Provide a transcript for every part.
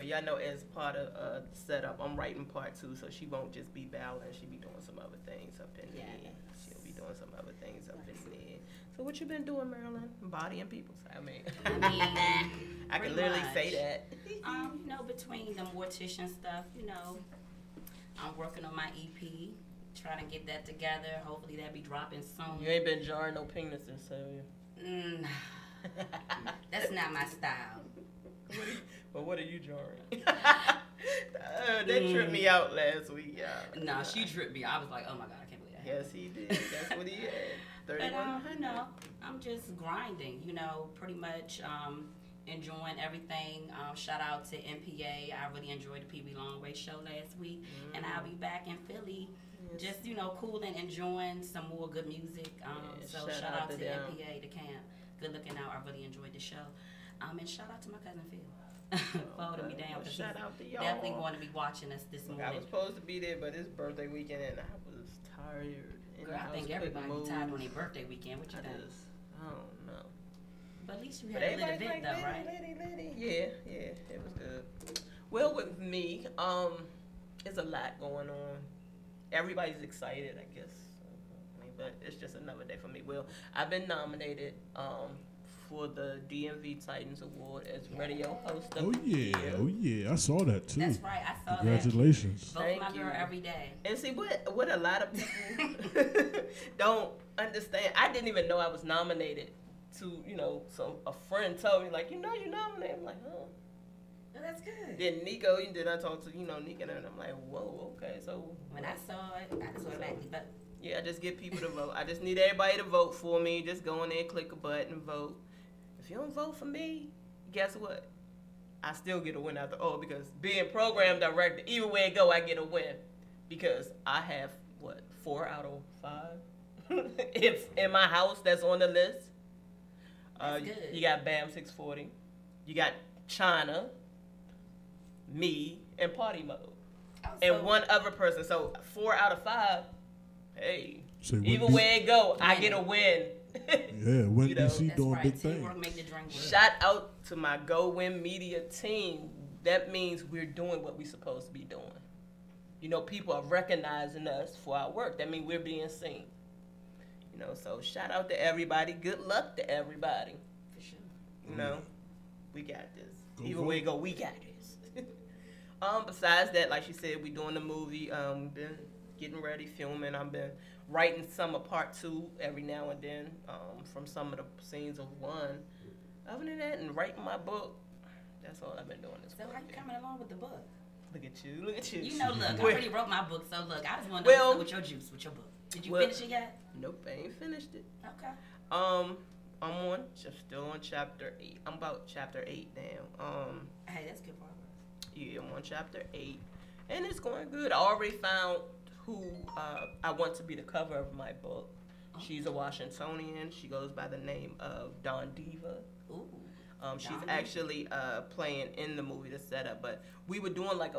Y'all know as part of the setup, I'm writing part two, so she won't just be battling. She'll be doing some other things up in there. She'll be doing some other things up in there. So what you been doing, Marilyn? Bodying people. I can literally say that. Between the mortician stuff, I'm working on my EP, trying to get that together. Hopefully that'll be dropping soon. You ain't been jarring no penises, have you? That's not my style. But what are you jarring? That tripped me out last week, y'all. No, she tripped me. I was like, oh my God, I can't believe that. Yes, he did. That's what he had. 31. But, I'm just grinding, pretty much enjoying everything. Shout out to MPA. I really enjoyed the PB Longway show last week. And I'll be back in Philly. Yes. Just, cooling, enjoying some more good music. So shout out to MPA, the camp. Good looking out. I really enjoyed the show. And shout out to my cousin Phil. Following me down. Shout out to y'all. Definitely going to be watching us this morning. I was supposed to be there, but it's birthday weekend and I was tired. Girl, I think everybody be tired on their birthday weekend. What you think? I don't know. But at least you had a little event though, right? Yeah, it was good. Well, with me, there's a lot going on. Everybody's excited, I guess. But it's just another day for me. Well, I've been nominated for the DMV Titans Award as radio host of the year. I saw that too. That's right, I saw Congratulations. that. Congratulations. Vote my girl every day. And see, what a lot of people don't understand, I didn't even know I was nominated to, so a friend told me, like, you're nominated. I'm like, oh. Well, that's good. Then Nico, then I talked to, Nico, and I'm like, whoa, okay, so. When I saw it, I just automatically vote. Yeah, I just get people to vote. I just need everybody to vote for me. Just go in there, click a button, and vote. If you don't vote for me, guess what? I still get a win after all, because being program director, either way it go, I get a win. Because I have, 4 out of 5? It's in my house that's on the list. That's good. You got Bam 640. You got China, me, and Party Mode. And one other person. So 4 out of 5. Hey, either way it go, I get a win. Yeah, Win DC doing big things. Shout out to my Go Win Media team. That means we're doing what we're supposed to be doing. People are recognizing us for our work. That means we're being seen. So shout out to everybody. Good luck to everybody. For sure. We got this. Either way it go, we got this. Besides that, like she said, we doing the movie. We've been getting ready, filming. I've been writing some of part 2 every now and then from some of the scenes of 1. Other than that, and writing my book, that's all I've been doing this So how you coming along with the book? Look at you. Look, I already wrote my book, so look, I just want to know with your juice, with your book. Did you finish it yet? Nope, I ain't finished it. Okay. I'm still on chapter 8. I'm about chapter 8 now. Hey, that's good progress. Yeah, I'm on chapter 8, and it's going good. I already found who I want to be the cover of my book. She's a Washingtonian. She goes by the name of Don Diva. Ooh. She's actually playing in the movie, the setup, but we were doing like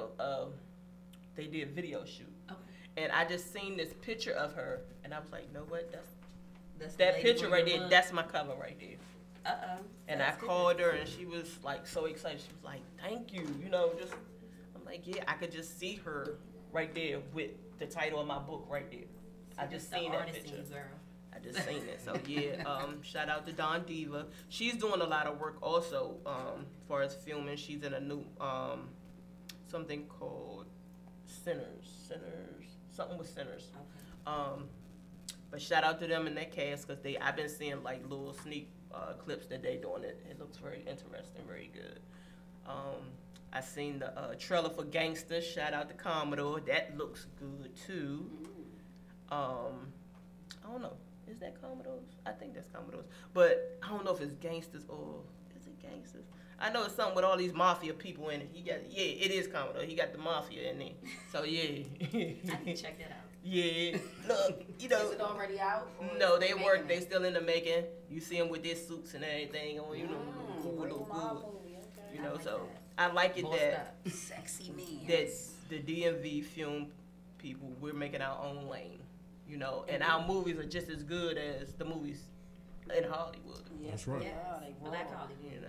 they did a video shoot. Okay. And I just seen this picture of her, and I was like, you know what, that's that picture right there, that's my cover right there. And I called her, and she was like so excited. She was like, thank you, I'm like, yeah, I could just see her right there with the title of my book right there. So I just seen that picture. Girl. I just seen it. So yeah, shout out to Don Diva. She's doing a lot of work also as far as filming. She's in a new something called something with Sinners. Okay. But shout out to them in that cast, because I've been seeing like little sneak clips that they doing. It looks very interesting, very good. I seen the trailer for Gangsta. Shout out to Commodore. That looks good too. I don't know. Is that Commodores? I think that's Commodores. But I don't know if it's Gangsters or is it Gangsters? I know it's something with all these mafia people in it. It is Commodore. He got the mafia in there. So yeah. I can check that out. Yeah. Look, Is it already out? No, they work. They still in the making. You see them with their suits and everything on. Cool, look good. So I like it that sexy men. That the DMV film people, we're making our own lane. And our movies are just as good as the movies in Hollywood. That's right. Black Hollywood.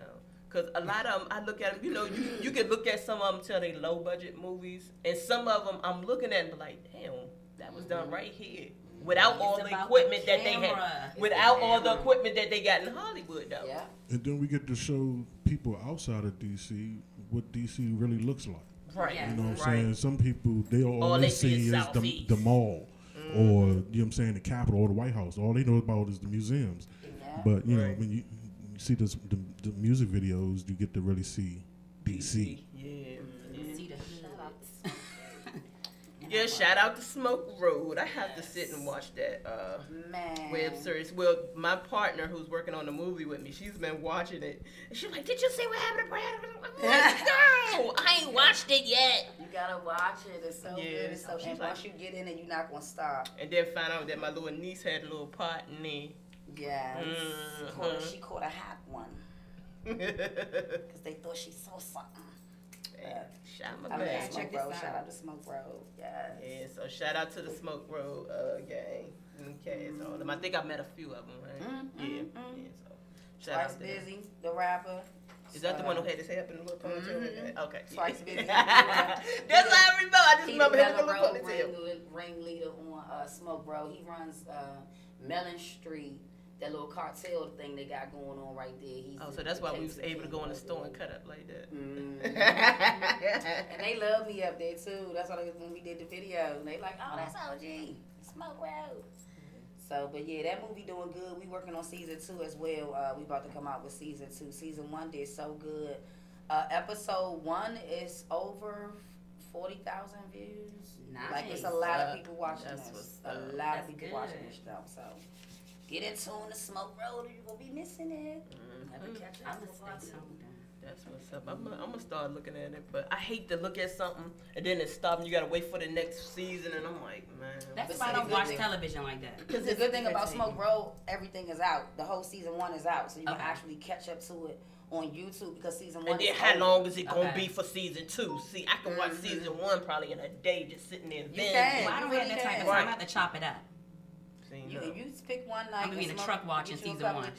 Because a lot of them, I look at them, you know, you can look at some of them till they low budget movies, and some of them I'm looking at and be like, damn, that was done right here. Without all the equipment that they had, without all the equipment that they got in Hollywood, though. Yeah. And then we get to show people outside of DC what DC really looks like. Right. You know what I'm saying? Some people, they all they see is the mall, or, you know what I'm saying, the Capitol or the White House. All they know about is the museums. Yeah. But, you know, when you see the music videos, you get to really see DC. Yeah. See the shots. Yeah, shout out to Smoke Road. I have to sit and watch that web series. Well, my partner who's working on the movie with me, she's been watching it. And she's like, did you see what happened to Brad? I'm like, no, I ain't watched it yet. You gotta watch it. It's so good. It's so, and once you get in it, you're not going to stop. And then find out that my little niece had a little part in there. Yes. She caught a hot one. Because they thought she saw something. Shout out to Smoke Road. Yes. Yeah, so shout out to the Smoke Road gang. Okay, so I think I met a few of them, right? Yeah. So shout out to Busy, the rapper. Is that the one who had his hair up in the little ponytail? Okay. Twice Busy. That's how I remember. I just remember him in the little ponytail. Ringleader on Smoke Road. He runs Mellon Street. That little cartel thing they got going on right there. So that's why we was able to go in the store and cut up like that. And they love me up there too. That's why when we did the video, they like, oh, that's OG Smoke Road. So, but yeah, that movie doing good. We working on season 2 as well. We about to come out with season 2. Season 1 did so good. Episode 1 is over 40,000 views. Nice. Like it's a lot of people watching this. A lot of people watching this show. So. Get in tune to Smoke Road or you're going to be missing it. Have to catch up. That's what's up. I'm going to start looking at it. But I hate to look at something and then it stops and you got to wait for the next season. And I'm like, man. That's why I don't watch television like that. Because the good thing about Smoke Road, everything is out. The whole season 1 is out. So you can actually catch up to it on YouTube because season 1 and then how long is it going to be for season 2? See, I can watch season 1 probably in a day just sitting there. You can. Well, I don't have that type of time. I have to chop it up. You pick one night. I'm in the truck watching season 1.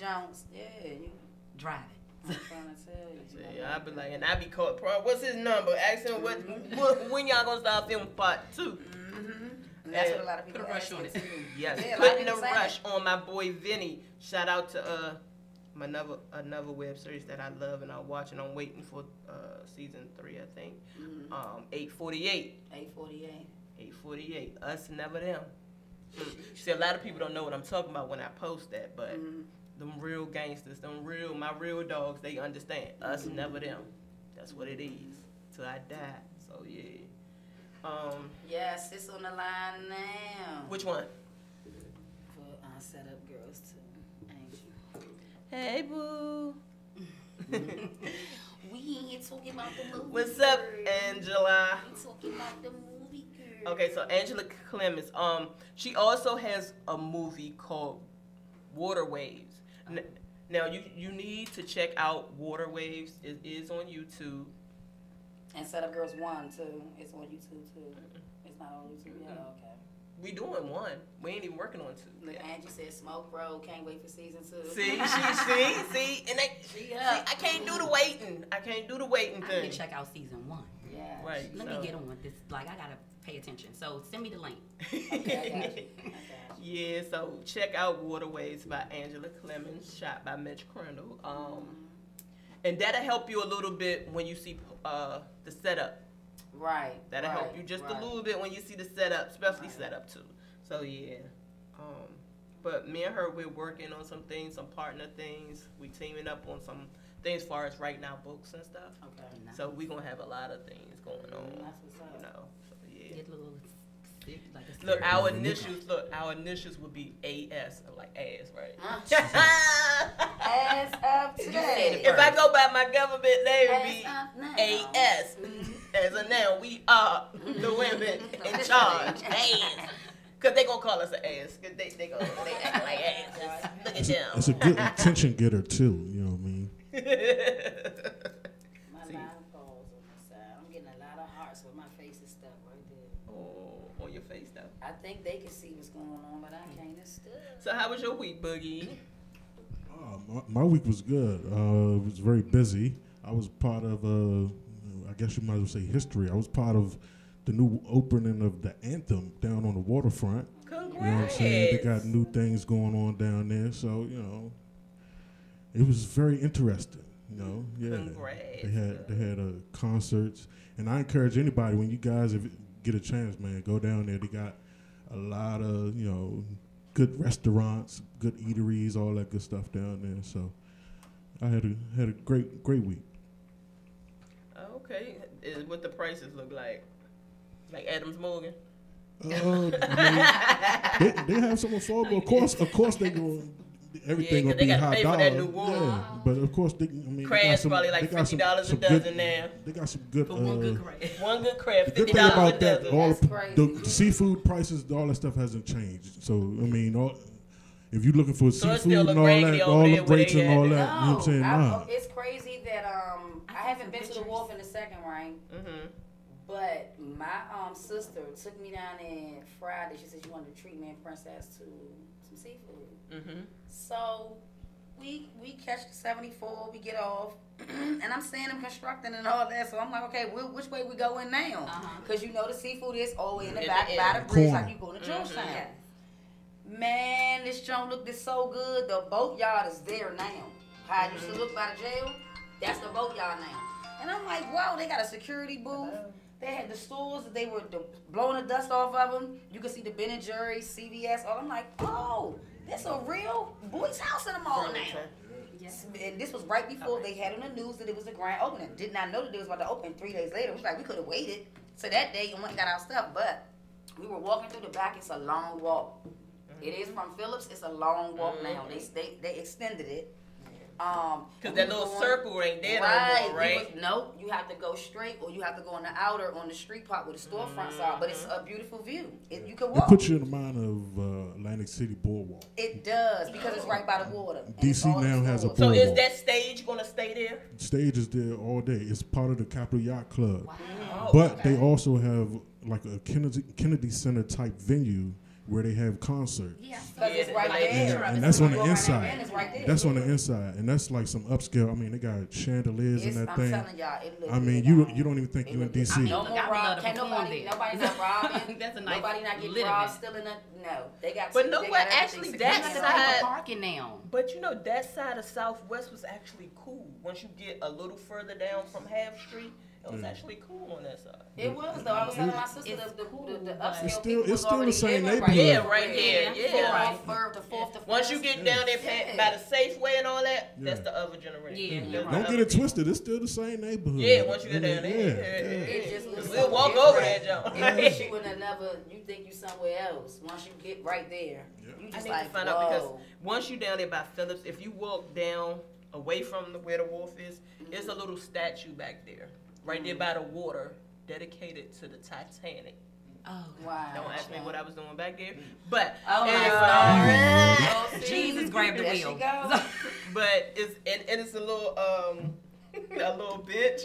Yeah, you drive it. I'm trying to tell you. Yeah, I be like, and I be caught. What's his number? Ask him when y'all gonna start filming part 2. That's what a lot of people put a rush on it. Yes, putting a rush on my boy Vinny. Shout out to another web series that I love and I watch and I'm waiting for season 3, I think. 848. 848. Us, never them. See, a lot of people don't know what I'm talking about when I post that, but them real gangsters, my real dogs, they understand. Us, never them. That's what it is. Till I die. So yeah. Yes, it's on the line now. Which one? For Set Up Girls too. Ain't you? Hey boo. We ain't here talking about the movie. What's up, Angela? We talking about the movie girl. Okay, so Angela Clemens, she also has a movie called Water Waves. Now you need to check out Water Waves. It is on YouTube. And Set Up Girls 1 too. It's on YouTube too. It's not on YouTube yet. Okay. We doing 1. We ain't even working on 2. Look, Angie said Smoke Road. Can't wait for season 2. See, and I can't do the waiting. I can't do the waiting thing. I need to check out season 1. Yeah. Right. Let me get on with this. Like, I gotta pay attention. So send me the link. Okay, I got you. Yeah, so check out Waterways by Angela Clemens, shot by Mitch Crandall. And that'll help you a little bit when you see the setup. Right. That'll help you just a little bit when you see the setup, especially setup too. So yeah. But me and her, we're working on some things, some partner things. We teaming up on some things as far as writing out books and stuff. Okay. So we're gonna have a lot of things going on. That's what's up. You know. So yeah. Get a little stick, like a Look, our initials would be AS, like ass, right? Ass up today. If I go by my government name, it would be AS. As a noun, we are the women in charge. Ass. Because they going to call us an ass. Because they act like asses. Look at them. It's a good attention getter, too. You know what I mean? My line falls on the side. I'm getting a lot of hearts with my face and stuff right there. Oh, on your face, though. I think they can see what's going on, but I can't. It's still. So how was your week, Boogie? My week was good. It was very busy. I was part of, I guess you might as well say history. I was part of the new opening of the Anthem down on the waterfront. Congrats. You know what I'm saying? They got new things going on down there. So, it was very interesting. Yeah. Congrats. They had concerts. And I encourage anybody, when you guys get a chance, man, go down there. They got a lot of, good restaurants, good eateries, all that good stuff down there. So I had a great week. Okay. What the prices look like? Like Adams Morgan? They have some affordable. Of course they go. Everything will be high dollar. Yeah, but of course crabs probably like $50 a dozen now. They got some good. One good crab. One good crab. $50 the good thing about a that, dozen. all the seafood prices, all that stuff hasn't changed. So if you're looking for seafood and all that, all the rates and all that, you know what I'm saying? Nah. It's crazy that I haven't been to the wharf in a second, right? Mm-hmm. But my sister took me down there Friday. She said she wanted to treat me and Princess to some seafood. Mm-hmm. So we catch the 74, we get off, and I'm seeing them constructing and all that. So I'm like, okay, which way we going now? Because the seafood is all the way in the back by the bridge, like you going to Georgetown. Mm-hmm. Man, this joint looked so good. The boatyard is there now. How it used to look by the jail, that's the boatyard now. And I'm like, wow, they got a security booth. They had the stores that they were blowing the dust off of them. You could see the Ben & Jerry's, CVS. All I'm like, oh, this a real Boy's House in the mall now. Yes. And this was right before they had on the news that it was a grand opening. Did not know that it was about to open 3 days later. It was like we could have waited to that day and went and got our stuff. But we were walking through the back. It's a long walk. It is from Phillips. It's a long walk now. They extended it. Because that little circle ain't there no more, right? Nope, you have to go straight or you have to go on the outer, on the street part where the storefronts are. But it's a beautiful view. You can walk. It puts you in the mind of Atlantic City Boardwalk. It does, because it's right by the water. DC now has a boardwalk. So is that stage going to stay there? The stage is there all day. It's part of the Capitol Yacht Club. Wow. But they also have like a Kennedy Center type venue where they have concerts. Yeah, because it's right there. And that's on the inside. That's on the inside. And that's like some upscale. I mean, they got chandeliers in that thing. I'm telling y'all, it looks you don't even think you're in DC. No more robbed. Can't nobody not robbing. That's a nice nobody not getting robbed, still in no. They got But actually that side parking now. But that side of Southwest was actually cool. Once you get a little further down from Half Street, it was actually cool on that side. It was though. I was telling my sister the upscale people it's still the same neighborhood. Yeah, right here. Yeah. The fourth. Once you get down there by the Safeway and all that, that's the other generation. Yeah. Don't get it twisted. It's still the same neighborhood. Yeah, once you get down there. It just looks we'll walk over there, John. You would have never. You think you somewhere else. Once you get right there, you just I need to find out because once you down there by Phillips, if you walk down away from where the wharf is, there's a little statue back there. Right there by the water, dedicated to the Titanic. Oh, wow. Don't ask me what I was doing back there. But Jesus grabbed the wheel. But it's a little a little bench.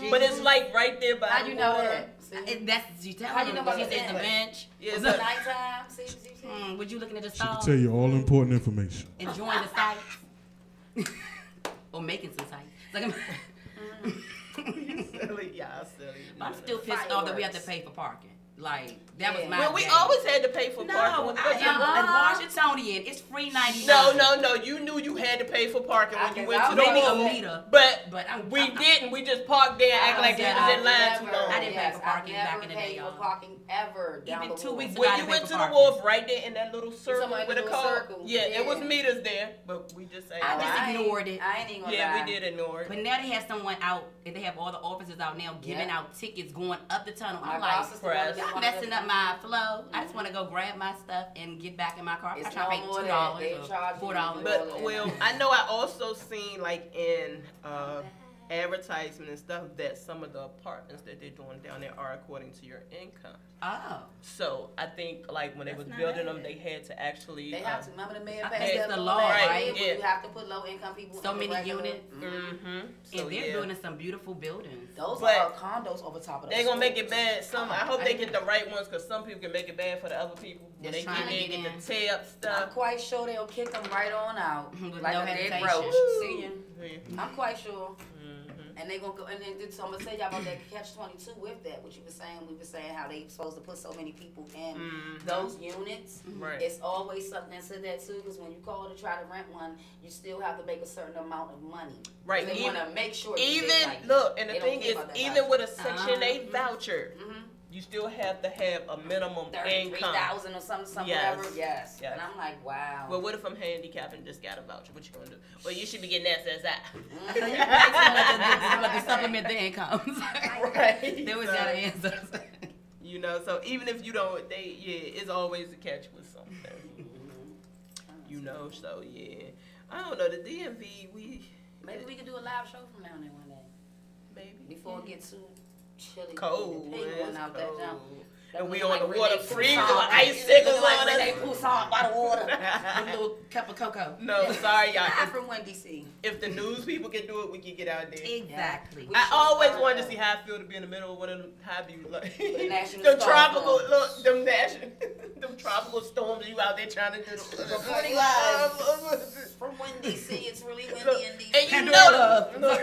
But it's like right there by How the you water. know that? That's you tell How you know about the the bench? Yeah, it's nighttime. Would you looking at the She stars? can tell you all important information. Enjoying the sights. Or making some sights. Like silly. I'm still pissed off that we have to pay for parking. Like, that was my Well, we day. always had to pay for parking. At Washingtonian, it's free 99. No. You knew you had to pay for parking when you went to the maybe mall. a meter. But we didn't. We just parked there and act like we was in line too long. I didn't pay for parking back in the day, y'all. Parking ever. Even 2 weeks ago, when you went to the wharf, right there in that little circle with a car. Yeah, it was meters there, but we just ain't. I just ignored it. I ain't even gonna lie. Yeah, we did ignore it. But now they have someone out, and they have all the officers out now giving out tickets going up the tunnel. I'm like, y'all messing up my flow. I just want to go grab my stuff and get back in my car. I'm trying to pay $2 or $4. But I know I also seen like in advertisement and stuff that some of the apartments that they're doing down there are according to your income. Oh. So I think like when they was building them, they had to actually. They have to. Remember the mayor I passed think that it's the law, law, right? right? You have to put low income people. So in the many regular- units. Mm-hmm. So, And they're building some beautiful buildings. Those But are condos over top of. They're gonna make it bad. I hope they get the right ones, because some people can make it bad for the other people. When they Just trying to get get the tear up I'm stuff. quite sure they'll kick them right on out, With like no a dead hesitation. roach. See you. Mm-hmm. I'm quite sure. Mm-hmm. And they gonna go, and then so I'm gonna tell y'all about that catch-22 with that. What you were saying, we were saying how they supposed to put so many people in those units. Right. It's always something to that too, because when you call to try to rent one, you still have to make a certain amount of money. Right. They want to make sure. Even look, and the thing is, even with a Section 8 voucher, you still have to have a minimum income. 33,000 or something, Yes. whatever. Yes. Yes. And I'm like, wow. Well, what if I'm handicapped and just got a voucher? What you gonna do? Well, you should be getting that as that. To supplement the income. Right. They always got an answer. You know, so even if you don't, it's always a catch with something. You know, so yeah. I don't know, the DMV, Maybe we could do a live show from down there one day. maybe. Before it gets too chilly. Cold. The penguin It's out there cold. jump. And we Like on the Renee water Poussin. freezing with icicles Like on Renee us. Poussin by the water. With a little cup of cocoa. No, sorry, y'all. I'm from Winn, D.C. If the news people can do it, we can get out there. Exactly. We I should always start wanted to a- see how I feel to be in the middle of one of them high view, like The national them storm tropical, storms. look, them national, them tropical storms. You out there trying to do the Reporting live. From Winn, D.C. It's really windy in D.C. And you Pandora. know, look,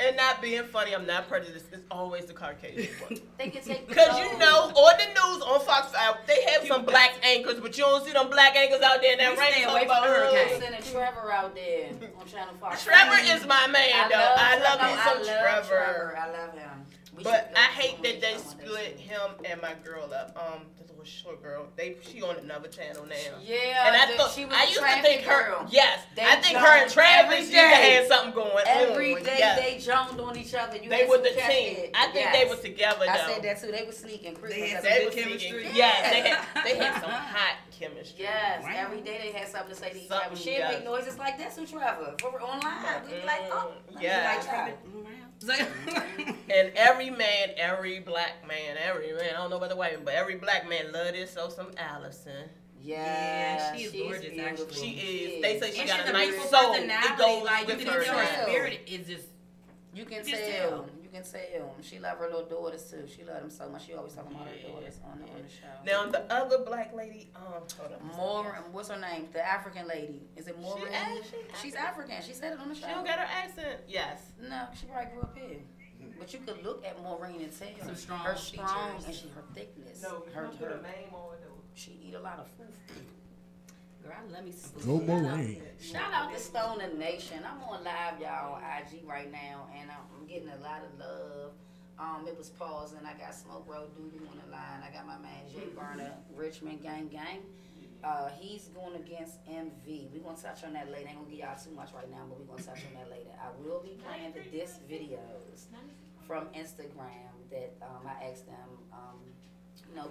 and not being funny, I'm not prejudiced. It's always the Caucasian one. They can take the Because you load. know, on the news on Fox 5, they have some black anchors, but you don't see them black anchors out there in that We rain. stay talking away from about the hurricane. I'm sending Trevor out there on Channel 5. Trevor is my man, though. I love me some Trevor. I love him. We But should go I to hate some that they show one day split soon. him and my girl up. The little short girl. She on another channel now. Yeah, And I thought she was I the used to traffic think her. girl. Yes, They I think her and jumped Travis every used to day. have something going Every on. day Yes. they jumped on each other. You They had were some the catch team. it. I think they was together though. I said that too. They were sneaking. They had They some was good sneaking. chemistry. Yes, they had some hot chemistry. Yes, Wow. every day they had something to say to each other. Something, She'd yes. make noises like that's who Trevor. We're online. We'd be like, oh, Yeah. like Trevor. And every black man, I don't know about the white man, but every black man love this. So some Allison. Yeah, she is she's gorgeous, beautiful. actually. She is. They say she And got she's a a nice beautiful soul. personality. It goes Like, you with can her. tell Yeah. her spirit is just. You can You can tell. tell. You can tell. She love her little daughters too. She love them so much. She always talking about her daughters on the show. Now the other black lady, hold on. Maureen, what's her name? The African lady. Is it Maureen? She's She's African. She said it on the show. She don't got her accent. Yes. No, she probably grew up here. But you could look at Maureen and tell Some strong her strong features. and her thickness. No, you her, don't put a name on it though. she eat a lot of food. Girl, I love me some Go Maureen. Shout out to Stoner Nation. I'm on live, y'all, on IG right now, and I'm getting a lot of love. It was pausing. I got Smoke Road Doodoo on the line. I got my man Jay Burner, Richmond Gang. He's going against MV. We're going to touch on that later. Ain't going to give y'all too much right now, but we're going to touch on that later. I will be playing the disc videos from Instagram that I asked them,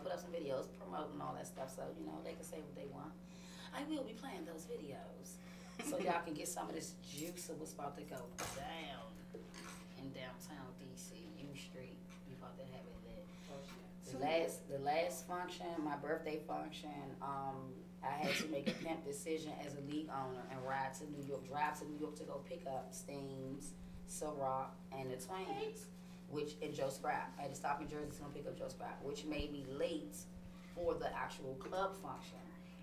put up some videos, promoting all that stuff, so, they can say what they want. I will be playing those videos so y'all can get some of this juice of what's about to go down in downtown DC, U Street. We about to have it lit. The last function, my birthday function, I had to make a pimp decision as a league owner and drive to New York to go pick up Steams, Ciroc, and the Twins, and Joe Sprout. I had to stop in Jersey to go pick up Joe Sprout, which made me late for the actual club function.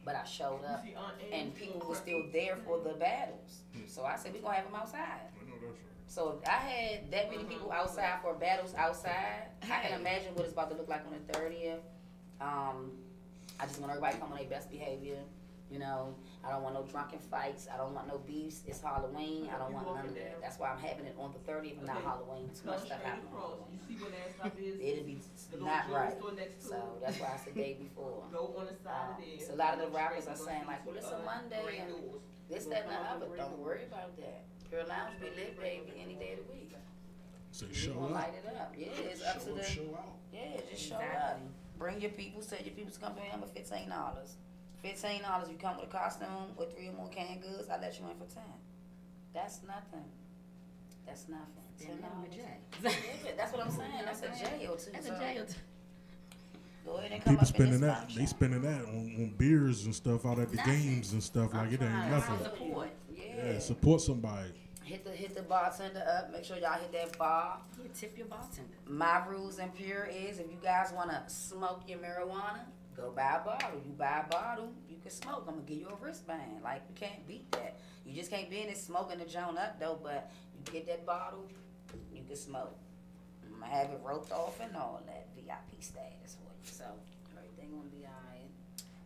But I showed up, and people were still there for the battles. So I said, we're going to have them outside. I know that's right. So if I had that many people outside for battles outside, I can imagine what it's about to look like on the 30th. I just want everybody to come on their best behavior. I don't want no drunken fights. I don't want no beefs. It's Halloween. I don't want none of that. That's why I'm having it on the 30th and not Halloween. Too much stuff happening on Halloween. You see where that stuff is? It'll be not right. So that's why it's the day before. Go on the side of there. So a lot of the rappers are saying like, well, it's a Monday and this, that, and the other. Don't worry about that. Pure Lounge be lit, baby, any day of the week. Say We show gonna up. light it up. Yeah, it's up to the. Show out. Yeah, just show up. Bring your people. Tell your people to come to me. I'm for $15. $15. You come with a costume with 3 or more canned goods. I let you in for 10. That's nothing. That's nothing. That's what I'm saying. That's a jail too. That's a jail too. Go ahead and come people up spending in this that. function. They spending that on beers and stuff out at the games and stuff. Like it ain't nothing. Support. Yeah, support somebody. Hit the bartender up. Make sure y'all hit that bar. Yeah, tip your bartender. My rules and pure is if you guys want to smoke your marijuana, go buy a bottle. You buy a bottle, you can smoke. I'm going to give you a wristband. Like, you can't beat that. You just can't be in it smoking the joint up, though, but you get that bottle, you can smoke. I'm going to have it roped off and all that VIP status for you. So, everything going to be all right.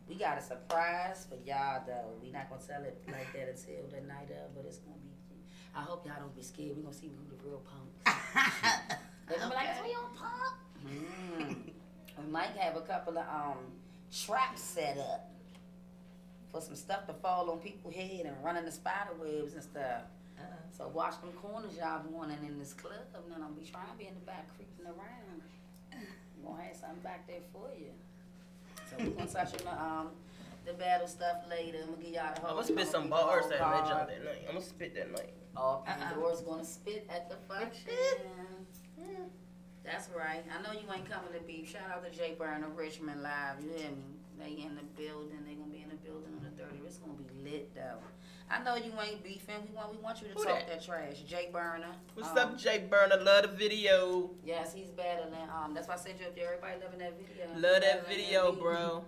We got a surprise for y'all, though. We not going to tell it like that until the night of, but it's going to be. I hope y'all don't be scared. We're going to see who the real punks. They're going to be like, it's real punk. We might have a couple of traps set up for some stuff to fall on people's head and running the spider webs and stuff. So watch them corners y'all wanting in this club. And then I'll be trying to be in the back creeping around. We're going to have something back there for you. So we're going to touch on the battle stuff later. I'm going to give y'all the whole. I'm going to spit some bars at that jump that night. I'm going to spit that night. Oh, Pandora's gonna spit at the function. That's right. I know you ain't coming to beef. Shout out to Jay Burner, Richmond Live. You hear me? They in the building. They gonna be in the building on the 30th. It's gonna be lit though. I know you ain't beefing. We want you to talk that trash. Jay Burner. What's up, Jay Burner? Love the video. Yes, he's battling. That's why I said you up there. Everybody loving that video. Love that video, bro.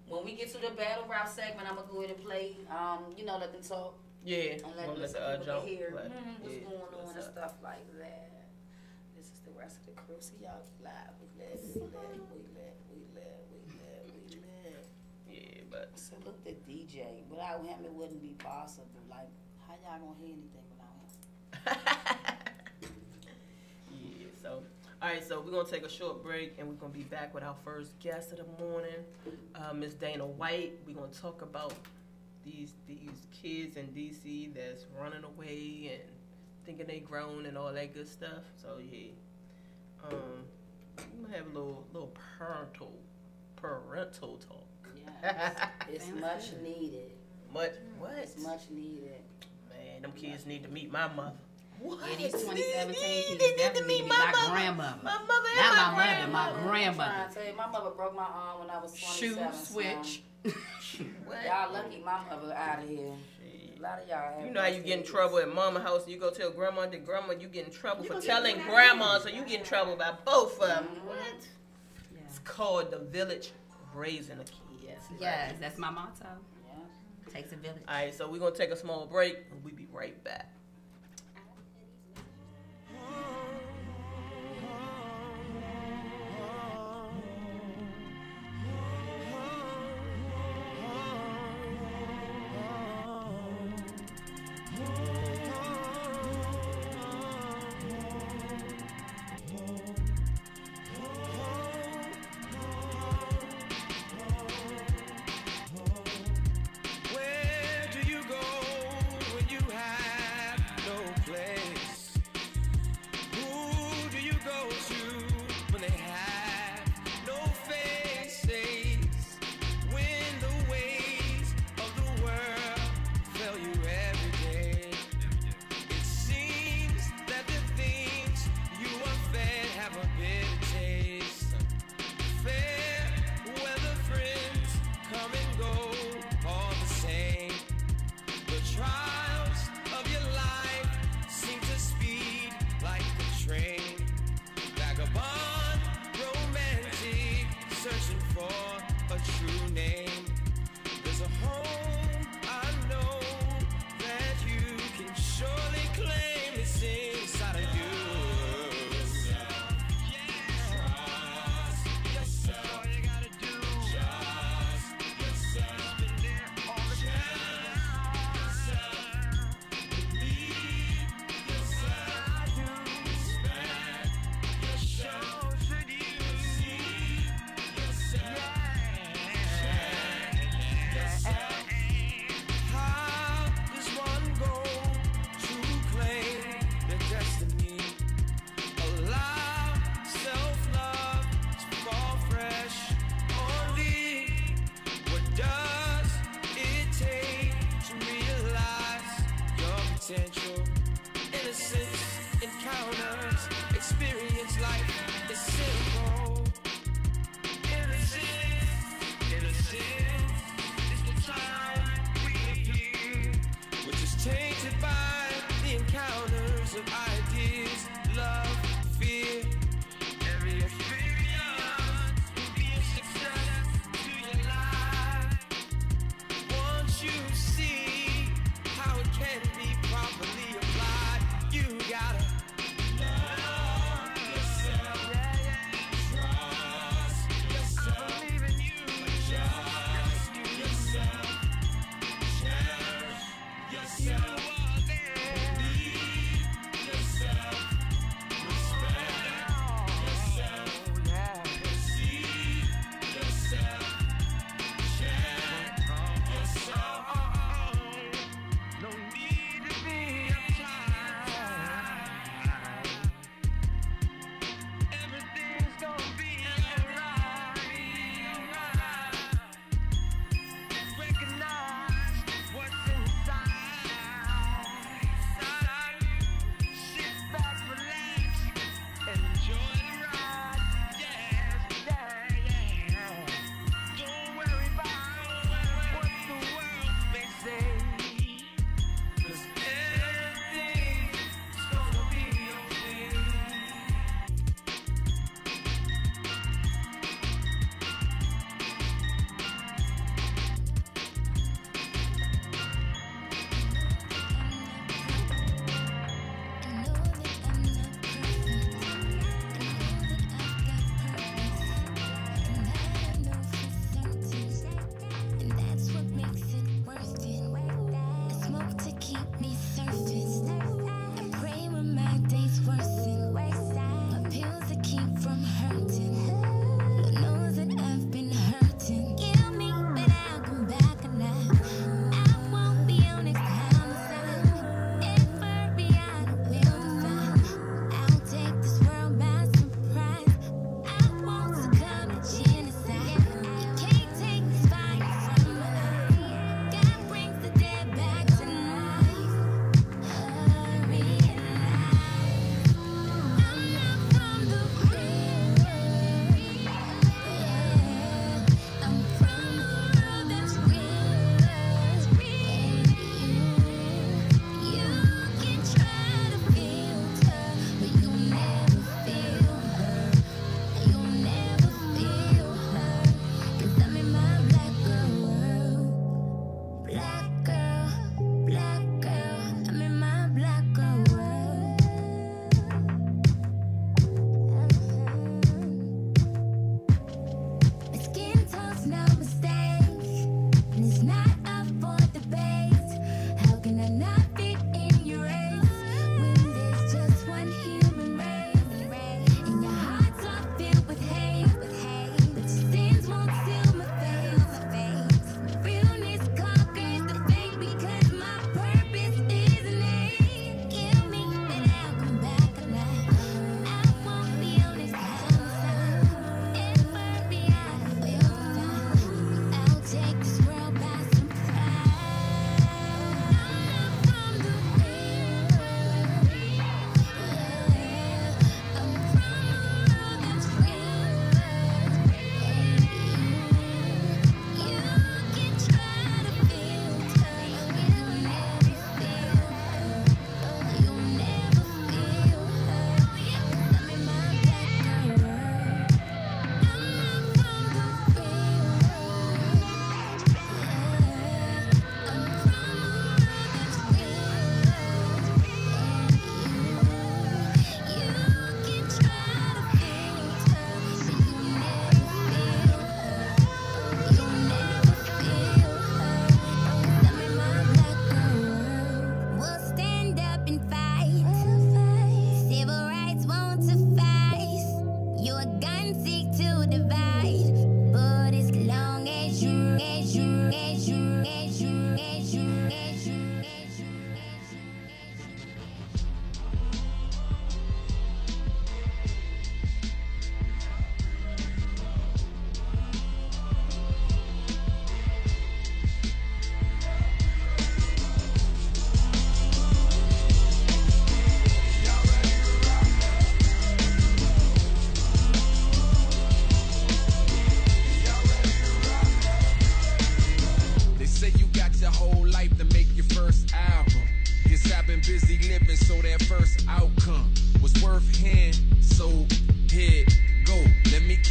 When we get to the battle rap segment, I'm gonna go ahead and play. Let them talk. Yeah, and let the jump. Hear what's going on and stuff like that. This is the rest of the crew. See y'all live. We live. Yeah, but salute the DJ. Without him, it wouldn't be possible. Like, how y'all gonna hear anything without him? Yeah. So, all right. So we're gonna take a short break, and we're gonna be back with our first guest of the morning, Miss Dana White. We're gonna talk about these kids in DC that's running away and thinking they grown and all that good stuff. So yeah, we gonna have a little parental talk. Yes, it's much needed. What? It's much needed. Man, them kids need to meet my mother. What? Yeah, these 2017 kids definitely need to meet my grandmother. My mother and not my mother, my grandmother. I'm trying to tell you, my mother broke my arm when I was 27. Shoe switch. Y'all lucky my mother out of here. A lot of y'all. You know how you get in trouble at mama's house and you go tell grandma, you get in trouble for telling grandma, so you get in trouble by both of them. What? Yeah. It's called the village raising a kid. Yes, that's my motto. Yeah. Takes a village. All right, so we're going to take a small break and we'll be right back.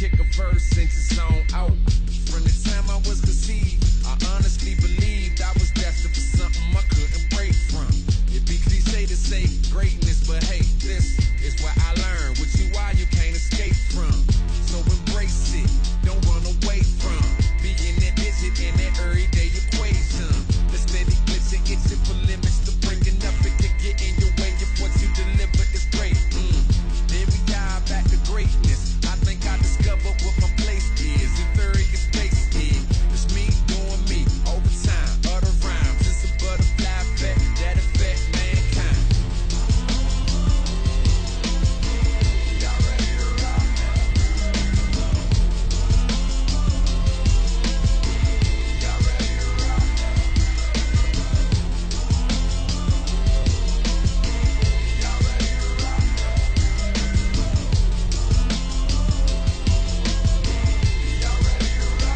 kick a verse and just zone out. From the time I was conceived, I honestly believed I was destined for something I couldn't break from. It'd be cliche to say greatness, but hey, this is what I learned. With you, why you can't escape from. So embrace it, don't run away from being that digit in that everyday equation. The steady glitch and itching for limits to breaking up. It could get in your way if what you deliver is great. Then we dive back to greatness. I think I discovered what my place is. In theory, it's space is. It's me doing me over time. Other rhymes, it's a butterfly effect that affect mankind. Y'all ready to rock? Y'all ready to rock? Y'all ready to rock? Y'all ready to rock?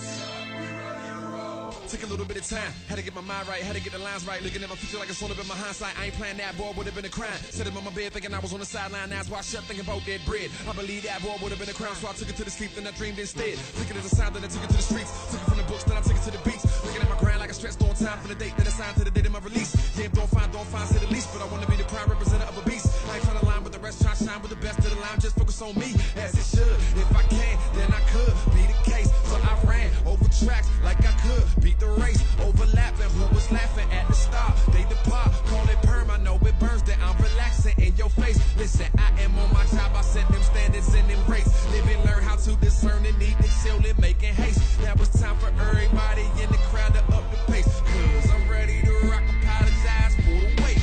Yeah, we ready to roll. Took a little bit of time, had to get my mind right, had to get the lines right. Looking at my future like it's all up in my hindsight. I ain't playing that, boy, would have been a crime. Sitting on my bed thinking I was on the sideline, eyes wide shut, thinking about that bread. I believe that boy would have been a crown, so I took it to the sleep, then I dreamed instead. Took it as a sound, then I took it to the streets. Took it from the books, then I took it to the beats. Looking at my grind like I stretched on time from the date that I signed to the date of my release. Yeah, don't find, say the least, but I want to be the prime representative of a beast. I ain't trying to line with the rest, try to shine with the best of the line, just focus on me, as it should. If I can, then I could be the case. So I ran over tracks like I could beat the race. Overlapping, who was laughing at the start? They depart, call it perm, I know it burns, that I'm relaxing in your face. Listen, I am on my job, I set them standards and embrace. Live and learn how to discern the need to chill and making haste. Now it's time for everybody in the crowd to up the pace. Cause I'm ready to rock, apologize for the wait.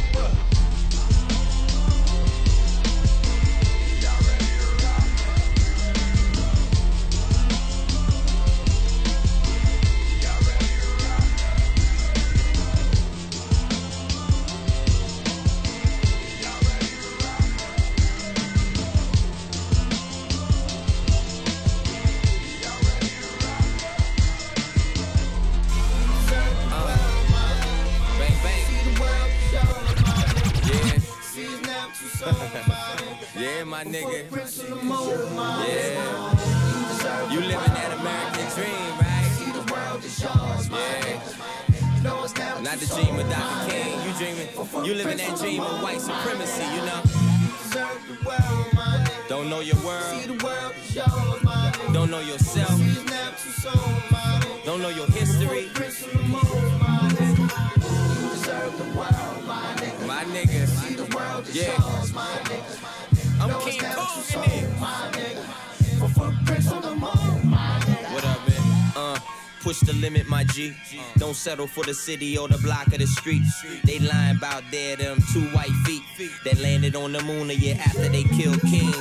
Y'all ready to rock? Y'all ready to rock? Y'all ready to rock? Y'all ready to rock? Bang, bang. Yeah, my nigga. Yeah. You living that American dream, right? Yeah. Not the dream of Dr. King. You living that dream of white supremacy, you know? Don't know your world. Don't know yourself. Don't know your history. My niggas. Yeah. I'm King Kong in it. What up, man? Push the limit, my G. Don't settle for the city or the block of the street. They lying about there, them 2 white feet that landed on the moon a year after they killed King.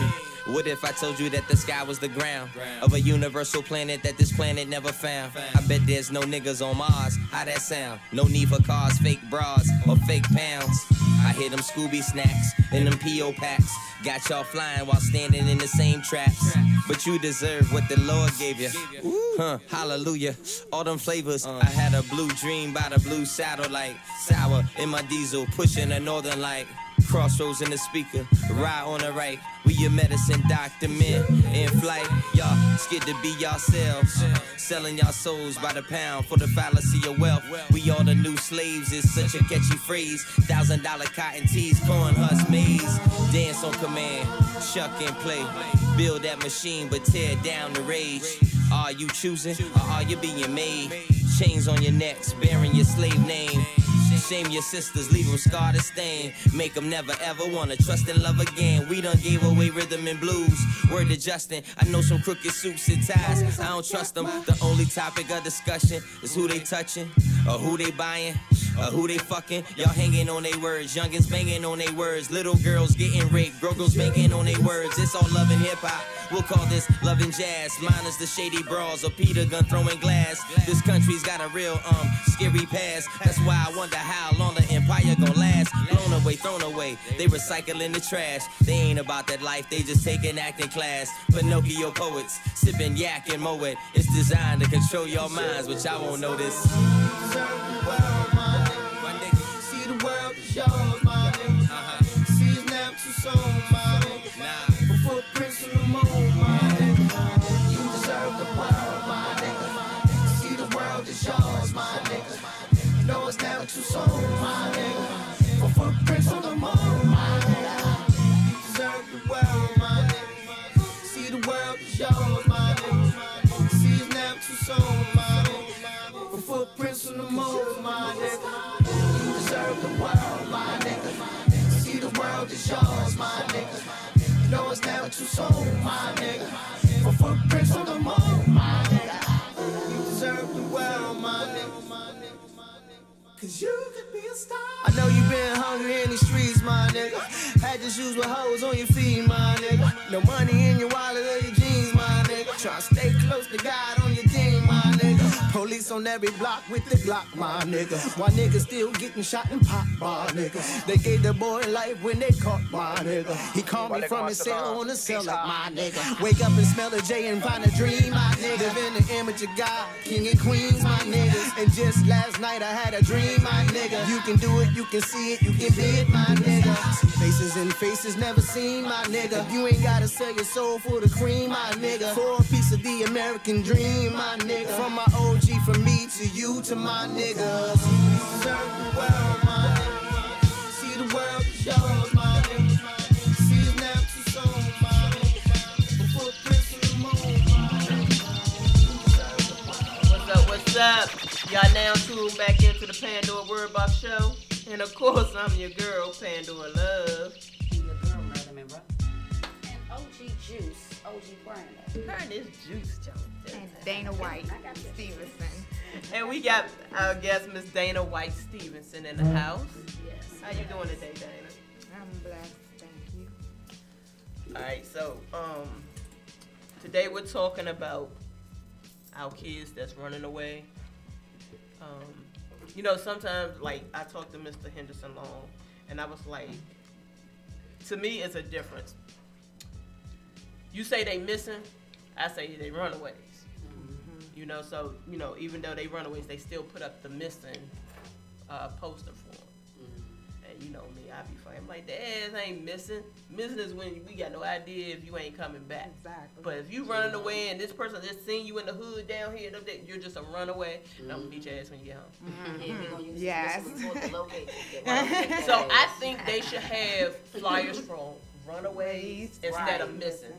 What if I told you that the sky was the ground of a universal planet that this planet never found? I bet there's no niggas on Mars. How that sound? No need for cars, fake bras, or fake pounds. I hear them Scooby snacks and them P.O. packs. Got y'all flying while standing in the same traps. But you deserve what the Lord gave you. Hallelujah. All them flavors. I had a blue dream by the blue saddle light. Sour in my diesel, pushing a northern light. Crossroads in the speaker, ride on the right. We your medicine doctor, men in flight. Y'all scared to be yourselves, selling y'all souls by the pound for the fallacy of wealth. We all the new slaves is such a catchy phrase. $1,000 cotton tees, corn husk maize. Dance on command, shuck and play. Build that machine but tear down the rage. Are you choosing or are you being made? Chains on your necks, bearing your slave name. Shame your sisters, leave them scarred and stained. Make them never ever wanna trust and love again. We done gave away rhythm and blues. Word to Justin, I know some crooked suits and ties. I don't trust them. The only topic of discussion is who they touching or who they buying. Who they fucking? Y'all hanging on they words. Youngins banging on they words. Little girls getting raped. Girls banging on they words. It's all love and hip hop. We'll call this love and jazz. Minus the shady brawls or Peter gun throwing glass. This country's got a real scary past. That's why I wonder how long the empire gon' last. Blown away, thrown away. They recycling the trash. They ain't about that life. They just taking acting class. Pinocchio poets sipping yak and moet. It's designed to control your minds, but y'all won't know this. See the world is yours, my nigga. See it's never too soon, my nigga. For footprints on the moon, my nigga. You deserve the world, my nigga. See the world is yours, my nigga. You know it's never too soon, my nigga. For footprints on the moon, my nigga. You deserve the world, my nigga. See the world is yours, my nigga. See it's never too soon, my nigga. For footprints on the moon, my nigga. You deserve the world, my nigga. See the world is yours, my nigga. You know it's never too soon, my nigga. For footprints on the moon, my nigga. You deserve the world, my nigga. Cause you could be a star. I know you been hungry in the streets, my nigga. Had your shoes with holes on your feet, my nigga. No money in your wallet or your jeans, my nigga. Try to stay close to God on your team, my nigga. Police on every block with the Glock, my nigga. Why niggas still getting shot and pop, my nigga. They gave the boy life when they caught, my nigga. He called me from his cell on the cell like my nigga. Wake up and smell a J and find a dream, my nigga. Live in the image of God, king and queens, my niggas. And just last night I had a dream, my nigga. You can do it, you can see it, you can be it, my nigga. See faces and faces never seen, my nigga. You ain't gotta sell your soul for the cream, my nigga. For a piece of the American dream, my nigga. From my OG, from me to you to my niggas. You deserve the world, my nigga. See the world is yours, my nigga. See it's never too soon, my nigga. The footprints in the moon, my nigga. What's up? Y'all now tuned back into the Pandora Word Box Show. And of course, I'm your girl, Pandora Love. Your girl, Merlin, bro. And OG Juice, OG Brandon. Her is Juice Jones. And Dana White Stevenson. And we got our guest, Miss Dana White Stevenson, in the house. Yes. How you doing today, Dana? I'm blessed, thank you. All right, so today we're talking about our kids that's running away. You know, sometimes, like, I talked to Mr. Henderson Long, and I was like, to me, it's a difference. You say they missing, I say they runaways. You know, so, you know, even though they runaways, they still put up the missing poster for them. And you know me, I be funny. I'm like, the ass ain't missing. Missing is when we got no idea if you ain't coming back. Exactly. But if you running away and this person just seen you in the hood down here, you're just a runaway, and I'm gonna beat your ass when you get home. Yeah, we gonna use Yes. this report to locate you. So I think they should have flyers for runaways instead of missing.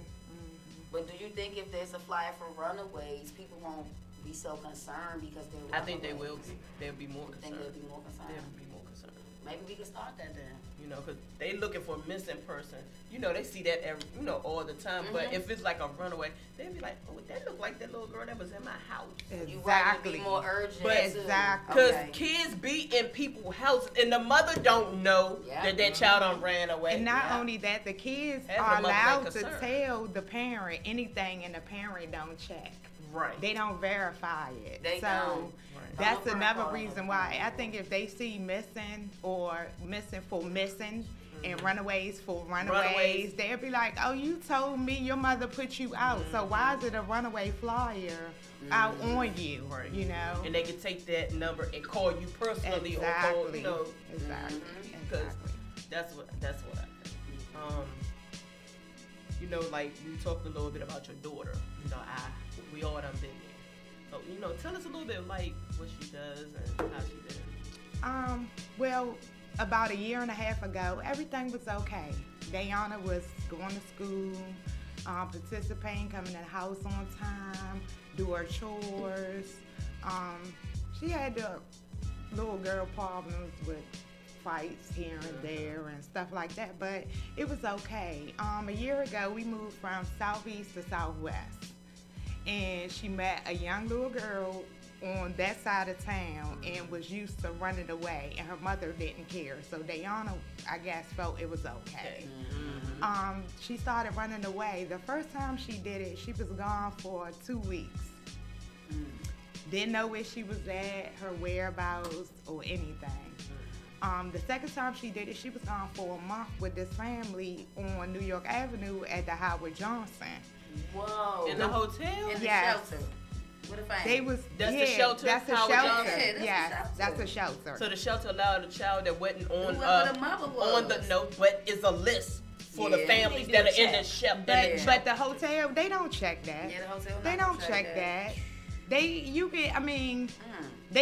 But do you think if there's a flyer for runaways, people won't be so concerned because they're I think they runaways? will be. They'll be more You think concerned. they'll be more concerned? They'll be more concerned. Maybe we can start that then. You know, because they looking for a missing person. You know, they see that every, you know, all the time. But if it's like a runaway, they be like, oh, that look like that little girl that was in my house. You rather be Exactly. more urgent. But Exactly. Because Okay. kids be in people's houses, and the mother don't know that that child done ran away. And not only that, the kids As the are mother, they allowed to concerned. tell the parent anything, and the parent don't check. Right. They don't verify it. They so don't. Right. that's Don't another verify reason it. why I think if they see missing or missing for missing and runaways for runaways, they'll be like, oh, you told me your mother put you out. So why is it a runaway flyer out on you? Right. You know? And they can take that number and call you personally or call, Exactly. you know, Exactly. because Exactly. that's what I think. You know, like we talked a little bit about your daughter. You know, we all done been there. So, you know, tell us a little bit like what she does and how she does. Well, about a year and a half ago, everything was okay. Dayana was going to school, participating, coming to the house on time, do her chores. She had the little girl problems with fights here and there and stuff like that, but it was okay. A year ago, we moved from southeast to southwest, and she met a young little girl on that side of town and was used to running away, and her mother didn't care. So Dayana, I guess, felt it was okay. She started running away. The first time she did it, she was gone for 2 weeks. Didn't know where she was at, her whereabouts, or anything. The second time she did it, she was gone for a month with this family on New York Avenue at the Howard Johnson. Whoa. In the hotel? In the Yes. shelter. What if I They was the shelter? That's the Howard shelter. Johnson? Yeah, that's Yes, the shelter. that's a shelter. So the shelter allowed a child that wasn't on Whoever the mother was. on the note, but is a list for the Yeah. families They that do are in the check. shelter. But the hotel, they don't check that. Yeah, the hotel. They not don't gonna check that. They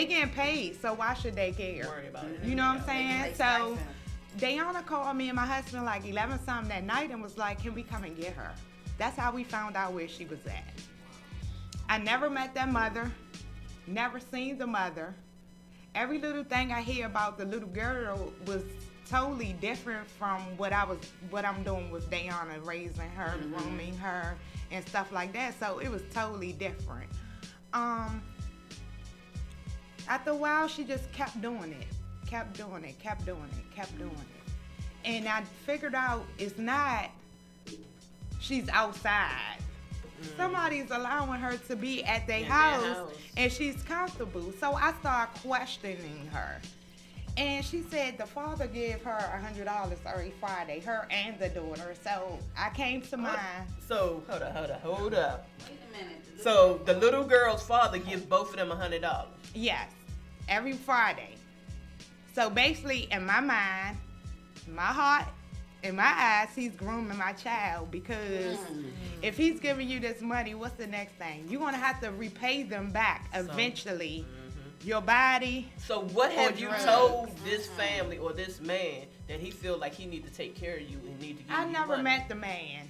getting paid, so why should they care? Worry about it. You know what I'm They saying? get So stipend. Dayana called me and my husband like 11 something that night and was like, can we come and get her? That's how we found out where she was at. I never met that mother, never seen the mother. Every little thing I hear about the little girl was totally different from what I'm doing with Dayana, raising her, grooming her, and stuff like that. So it was totally different. After a while, she just kept doing it. And I figured out it's not she's outside. Somebody's allowing her to be at their house and she's comfortable. So I started questioning her. And she said the father gave her $100 every Friday, her and the daughter. So I came to mind. So hold up. Wait a minute. So the little girl's father gives both of them $100. Yes, every Friday. So basically, in my mind, my heart, in my eyes, he's grooming my child because if he's giving you this money, what's the next thing? You're going to have to repay them back eventually. Your body. So what have you told this family or this man that he feel like he need to take care of you and need to give I you never money? met the man.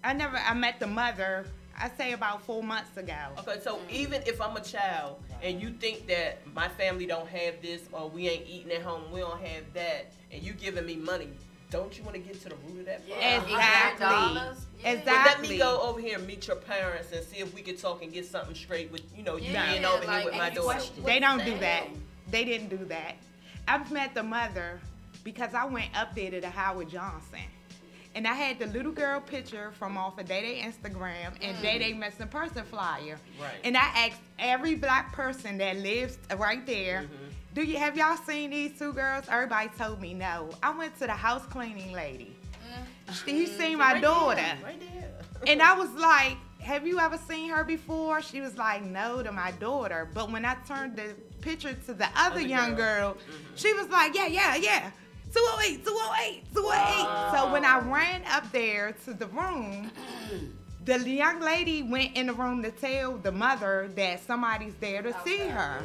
I met the mother, I say about 4 months ago. Okay, so even if I'm a child and you think that my family don't have this or we ain't eating at home, we don't have that, and you giving me money, don't you want to get to the root of that problem? Exactly. Yeah. But let me go over here and meet your parents and see if we can talk and get something straight with, you being over here with my daughter. They don't do that. They didn't do that. I've met the mother because I went up there to the Howard Johnson. And I had the little girl picture from off of Day Day Instagram and Day Day missing person flyer. Right. And I asked every black person that lives right there, have y'all seen these two girls? Everybody told me no. I went to the house cleaning lady. She seen my daughter. Right there. And I was like, have you ever seen her before? She was like, no, to my daughter. But when I turned the picture to the other young girl, she was like, yeah. 208. So when I ran up there to the room, the young lady went in the room to tell the mother that somebody's there to see her.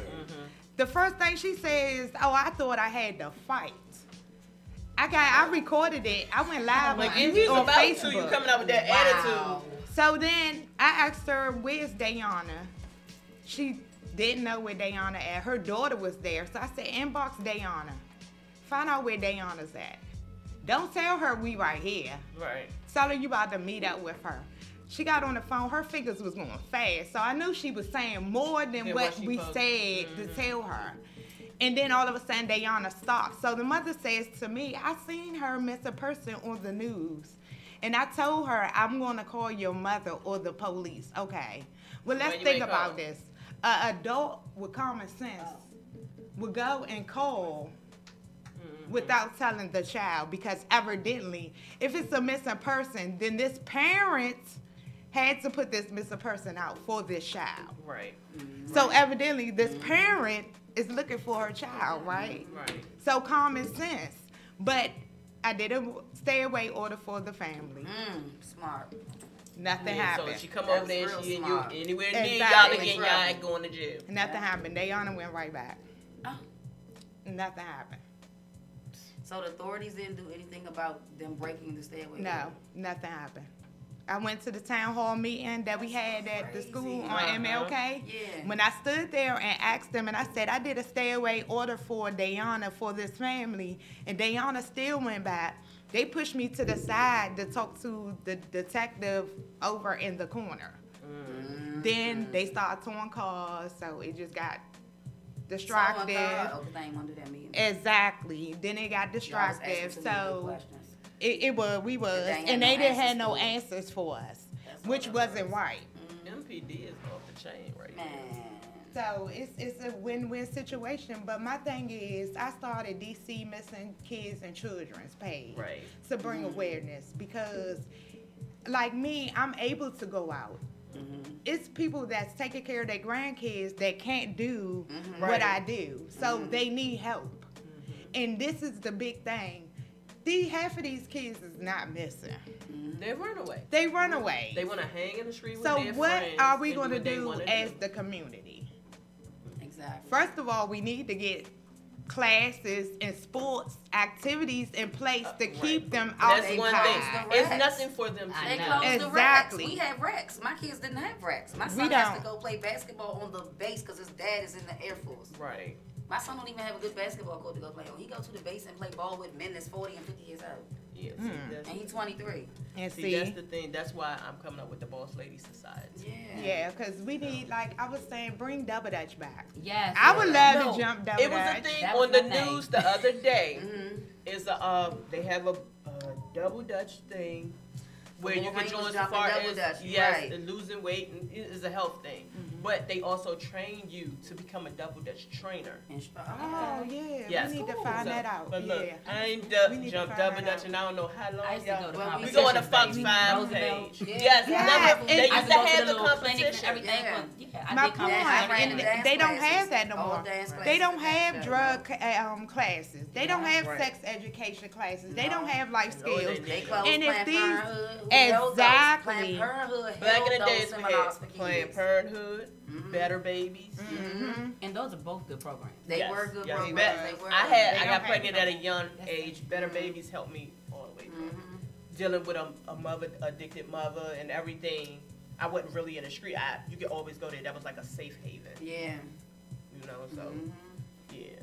The first thing she says, I thought I had to fight. I recorded it. I went live on Facebook. You coming out with that attitude. So then I asked her, where's Dayana? She didn't know where Dayana at. Her daughter was there. So I said, inbox Dayana. Find out where Dayana's at. Don't tell her we right here. Right. Tell her you about to meet up with her. She got on the phone. Her fingers was going fast. So I knew she was saying more than what we said to tell her. And then all of a sudden, Dayana stopped. So the mother says to me, I seen her miss a person on the news. And I told her, I'm going to call your mother or the police. Okay. Well, let's think about this. An adult with common sense would go and call without telling the child, because evidently, if it's a missing person, then this parent had to put this missing person out for this child. Right. So evidently, this parent is looking for her child, right? Right. So common sense. But I did a stay away order for the family. Smart. Nothing So happened. she come over there and she and you smart. anywhere near Exactly. y'all again, y'all ain't going to jail. Nothing happened. Dayana went right back. Oh. Nothing happened. So the authorities didn't do anything about them breaking the stairway? No, nothing happened. I went to the town hall meeting that we had at the school on MLK. Yeah. When I stood there and asked them, and I said, I did a stay away order for Dayana for this family, and Dayana still went back. They pushed me to the side to talk to the detective over in the corner. Then they started towing cars, so it just got distracted. Exactly. Then it got distracted. So we was, and they didn't have no answers for us, which wasn't right. MPD is off the chain right now. So it's a win-win situation. But my thing is, I started DC Missing Kids and Children's page to bring awareness, because, like me, I'm able to go out. It's people that's taking care of their grandkids that can't do what I do, so they need help. And this is the big thing. Half of these kids is not missing. They run away. They run away. They want to hang in the street with their friends. So what are we going to do as the community? Exactly. First of all, we need to get classes and sports activities in place to keep them out. That's one thing. It's nothing for them to They do. closed the recs. We have recs. My kids didn't have recs. My son has to go play basketball on the base because his dad is in the Air Force. Right. My son don't even have a good basketball court to go play on. He go to the base and play ball with men that's 40 and 50 years old. Yeah, and he's 23. And see, that's the thing. That's why I'm coming up with the Boss Lady Society. Yeah, because we need, like I was saying, bring Double Dutch back. Yes. I would love to jump Double Dutch. It was a thing on the news the other day. Is they have a Double Dutch thing where you can join as far as and losing weight, and it is a health thing. But they also train you to become a Double Dutch trainer. Oh yeah, we need to find that out. But look, I ain't jumped Double Dutch, and I don't know how long. We go on the Fox 5 page. Yes, they used to have the competition. My point, they don't have that no more. They don't have drug classes. They don't have sex education classes. They don't have life skills. And if these exactly back in the days, we had Planned Parenthood, Better Babies, and those are both good programs. They were good programs. I got pregnant at a young age. Better Babies helped me all the way through. Dealing with a mother, addicted mother, and everything. I wasn't really in the street. You could always go there. That was like a safe haven. Yeah. You know, so yeah.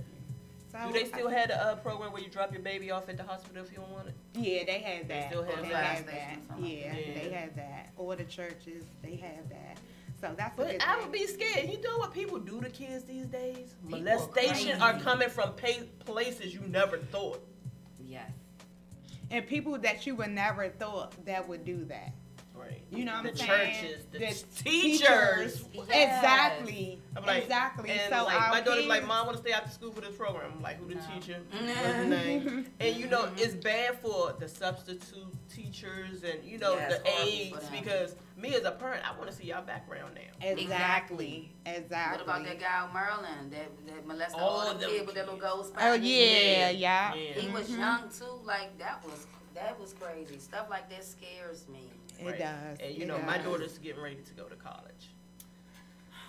So do they still have a program where you drop your baby off at the hospital if you don't want it? Yeah, they have that. They still have that. Yeah, they have that. Or the churches, they have that. So that's. But I would be scared. You know what people do to kids these days? Molestation are coming from places you never thought. Yes. And people that you would never thought that would do that. Right. You know what I'm saying? Churches, the teachers. Exactly. Like, exactly. And so like, my daughter's like, Mom, I want to stay after school for this program. I'm like, who the teacher? What's the name? And you know, it's bad for the substitute teachers and you know the aides because me as a parent, I want to see y'all background now. Exactly. What about that guy in Maryland that molested all the kids with that little gold spot? Oh yeah. He was young too. Like that was crazy. Stuff like that scares me. It does. And you know, my daughter's getting ready to go to college.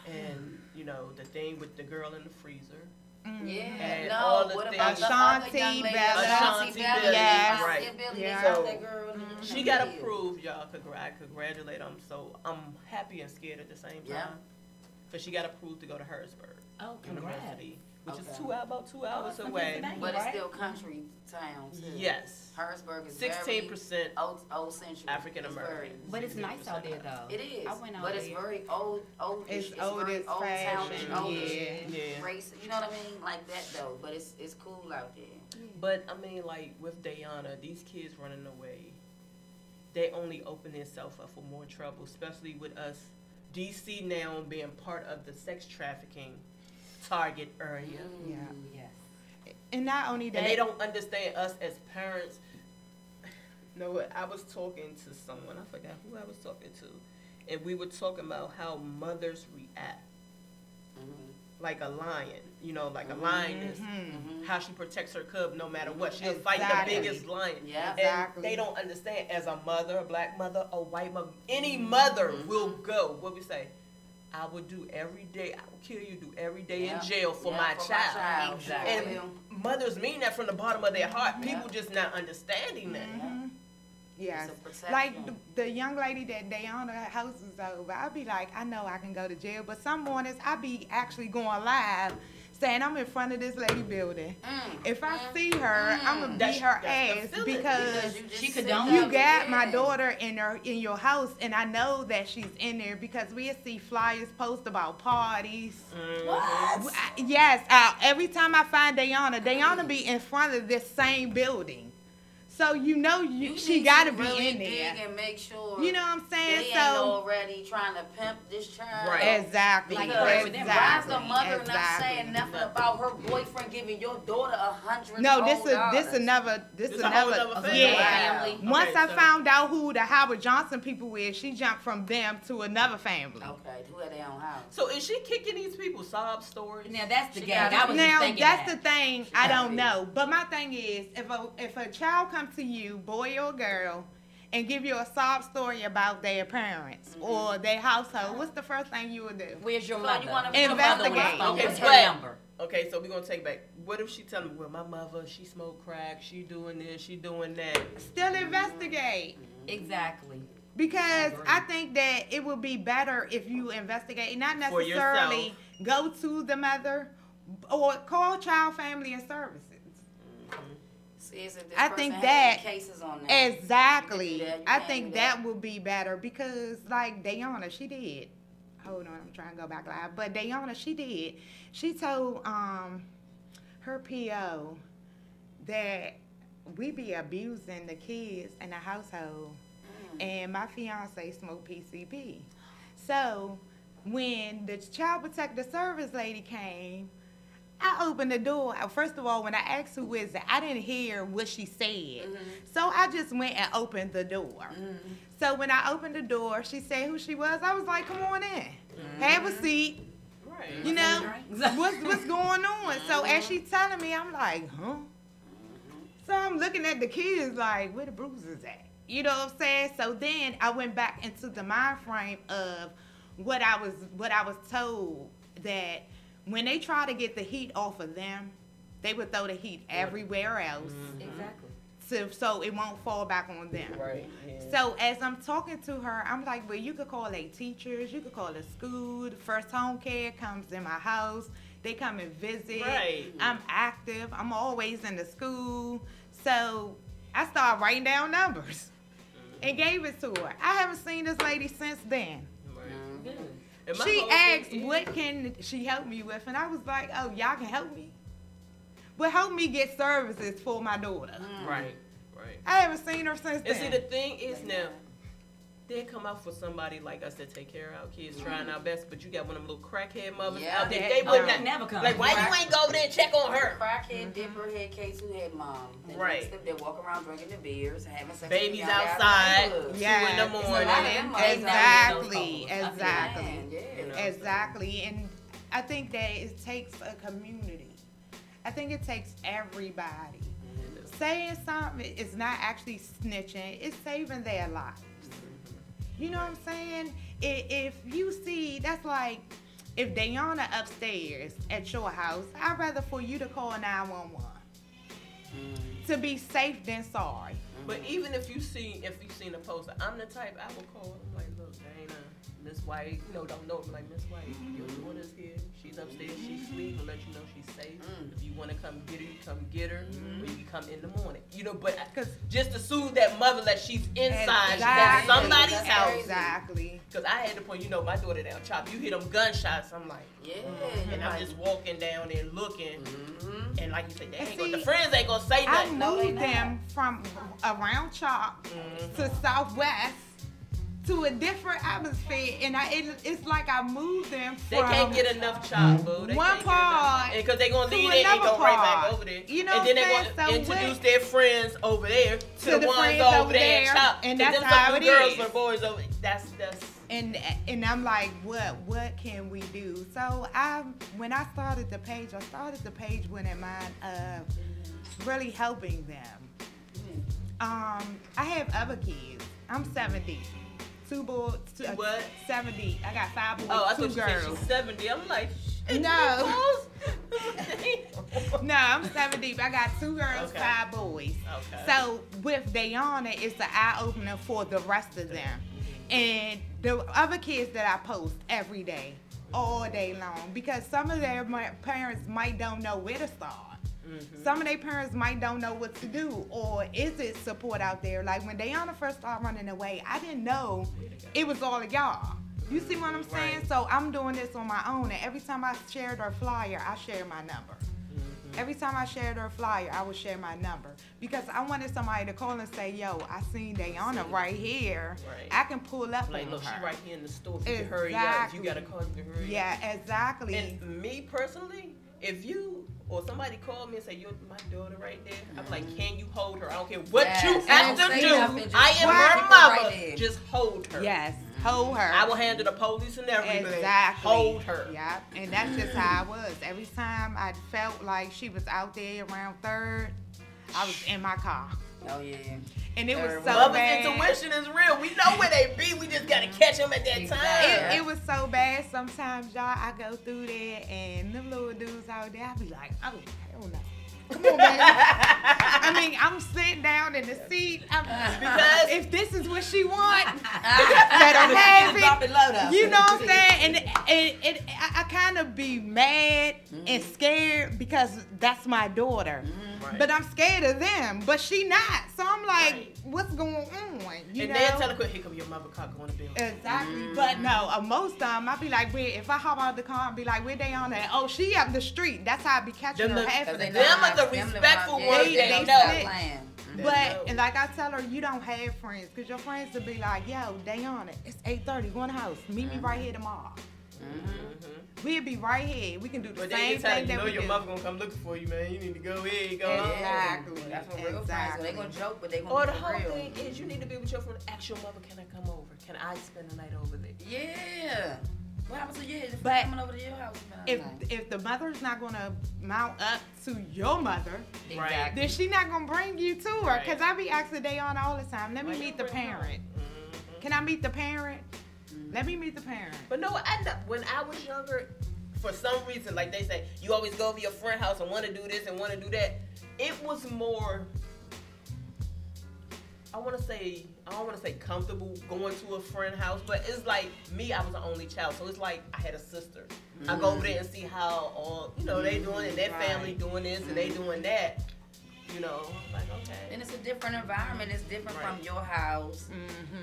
And you know, the thing with the girl in the freezer. Yeah. What about Ashanti Bella? Ashanti Bella. Yes. Right. So she got approved, y'all. I congratulate them. So I'm happy and scared at the same time. Because she got approved to go to Harrisburg University. Which is about 2 hours away. But it's still country town too. Yes. Harrisburg is 16% old century. African American. But it's nice out there though. It is. I went out but it's very old. It's very old town. Race. You know what I mean? Like that though. But it's cool out there. But I mean, like with Diana, these kids running away, they only open themselves up for more trouble, especially with us. DC now being part of the sex trafficking target area. Yes. And not only that, and they don't understand us as parents. You know what? I was talking to someone. I forgot who I was talking to, and we were talking about how mothers react, like a lion. You know, like a lioness. How she protects her cub no matter what. She'll fight the biggest lion. Yeah, and they don't understand. As a mother, a black mother, a white mother, any mother will go. What we say? I will do every day. I will kill you. Do every day in jail for my child. Exactly. And mothers mean that from the bottom of their heart. People just not understanding that. Yes. Like the young lady that Diana house is over. I'd be like, I know I can go to jail, but some mornings I be actually going live saying I'm in front of this lady building. If I see her, I'm gonna beat her ass because she condones you got my daughter in your house, and I know that she's in there because we see flyers post about parties. What? Yes, every time I find Dayana be in front of this same building. So she got to be really in there and make sure. You know what I'm saying? They ain't already trying to pimp this child. Right. Exactly. Because why is the mother not saying nothing about her boyfriend giving your daughter $100? No, this another family. Once I found out who the Howard Johnson people is, she jumped from them to another family. Okay, who had their own house. So is she kicking these people sob stories? Now that's the game. Now that's the thing. I don't know. But my thing is, if a child comes to you, boy or girl, and give you a sob story about their parents or their household, what's the first thing you would do? Where's your mother? Investigate. What's her number? Okay, so we're going to take back. What if she tell me, well, my mother, she smoked crack, she doing this, she doing that. Still investigate. Exactly. Because I think that it would be better if you investigate, not necessarily go to the mother or call Child, Family, and Services. I think that cases on that. Exactly. I think that would be better because, like Dayana, she did. Hold on, I'm trying to go back live. But Dayana, she did. She told her PO that we be abusing the kids in the household, and my fiance smoked PCP. So when the Child Protective Service lady came, I opened the door. First of all, when I asked who is it, I didn't hear what she said. So I just went and opened the door. So when I opened the door, she said who she was. I was like, come on in. Have a seat. Right. You know, what's going on? So as she telling me, I'm like, huh? So I'm looking at the kids like, where the bruises at? You know what I'm saying? So then I went back into the mind frame of what I was told, that when they try to get the heat off of them, they would throw the heat everywhere else. Exactly. So it won't fall back on them. Right. Yeah. So as I'm talking to her, I'm like, well, you could call their teachers, you could call the school, the First Home Care comes in my house, they come and visit. Right. I'm active, I'm always in the school. So I started writing down numbers and gave it to her. I haven't seen this lady since then. Right. She asked, what can she help me with? And I was like, oh, y'all can help me? Well, help me get services for my daughter. Right. I haven't seen her since then. And see, the thing is now, they come out for somebody, like I said, take care of our kids, trying our best, but you got one of them little crackhead mothers out there. They would never come. Like, why you ain't go over there and check on her? Crackhead, dipper, head case who had mom. They walk around drinking the beers, having sex. Babies outside, 2 in the morning. Exactly. And I think that it takes a community. I think it takes everybody. Saying something is not actually snitching, it's saving their lives. You know what I'm saying? If you see, that's like if Dayana upstairs at your house, I'd rather for you to call 911 to be safe than sorry. But even if you seen a poster, I'm the type I will call. I'm like, look, Dana, Miss White, don't know. I'm like, Miss White, your daughter's here. She's upstairs. She's asleep. We'll let you know she's safe. If you want to come get her, you come get her. Or you can come in the morning. But just to soothe that mother that she's inside, she's at somebody's house. Exactly. Because I had the point, my daughter down chop. You hear them gunshots. I'm like, and I'm just walking down there looking. And like you said, the friends ain't gonna say nothing. I moved them from around Chop to Southwest to a different atmosphere, and it's like I moved them from. They can't get enough Chop, boo. One part, because they're gonna leave it and go right back over there. You know, and then they're gonna introduce their friends over there to the ones over there at Chop, and that's how it is. Girls for boys over. That's. And I'm like, what can we do? So when I started the page with in mind of really helping them. I have other kids. I'm 70. 2 boys. What? 70. I got 5 boys. Oh, I 2 thought you girls. said she's 70. I'm like, no. No, I'm 70. I got 2 girls, 5 boys. Okay. So with Dayana, it's an eye opener for the rest of them. And the other kids that I post every day, all day long because some of their parents might don't know where to start. Mm-hmm. Some of their parents might don't know what to do, or is it support out there? Like when Dayana first started running away, I didn't know it was all of y'all. You see what I'm saying? Right. So I'm doing this on my own, and every time I shared her flyer, I shared my number. Mm-hmm. Every time I shared her flyer, I would share my number because I wanted somebody to call and say, "Yo, I seen Dayana right here. Right. I can pull up like, on look, her. She right here in the store. If you can hurry up, if you gotta call, you can hurry up." Yeah, exactly. And me personally, if you or somebody called me and say, "You're my daughter right there," I'm like, "Can you hold her? I don't care what you have to do. I am her mother. Right, just hold her." Yes. Hold her. I will handle the police and everything. Exactly. Hold her. Yeah, and that's just how I was. Every time I felt like she was out there around 3rd, I was in my car. Oh yeah. And it was so Mother's bad. intuition is real. We know where they be. We just gotta catch them at that time. It was so bad. Sometimes, y'all, I go through there and them little dudes out there, I be like, oh, hell no. Come on, baby. I mean, I'm sitting down in the seat because if this is what she wants, let her have it. You know what I'm saying? And I kind of be mad and scared because that's my daughter. Right. But I'm scared of them. But she not. So I'm like, what's going on? You know? They'll tell her, here come your mother car going to build. Exactly. But no, most of them, I be like, if I hop out of the car, I be like, where they on that? Oh, she up the street. That's how I be catching her half of the time. Them are the respectful ones they know. But, and like I tell her, you don't have friends. Because your friends will be like, yo, Dayana, it's 8:30, go in the house. Meet me right here tomorrow. We'll be right here. We can do the same thing that we do. Your mother gonna come looking for you, man. You need to go ahead, go Exactly. That's what real friends. So they gonna joke, but they gonna or be the whole real. thing is, you need to be with your friend. Ask your mother, can I come over? Can I spend the night over there? Yeah. What happens to you? But coming over to your house. If the mother's not gonna mount up to your mother, right, then she not gonna bring you to her. Cause I be asking Dayana all the time, let me meet the parent. Can I meet the parent? Let me meet the parent. But no, when I was younger, for some reason, like they say, you always go over your friend's house and want to do this and want to do that. It was more, I don't want to say comfortable going to a friend's house, but it's like me, I was the only child, so it's like I had a sister. I go over there and see how all, they doing and their family doing this and they doing that. I'm like, okay. And it's a different environment. It's different from your house.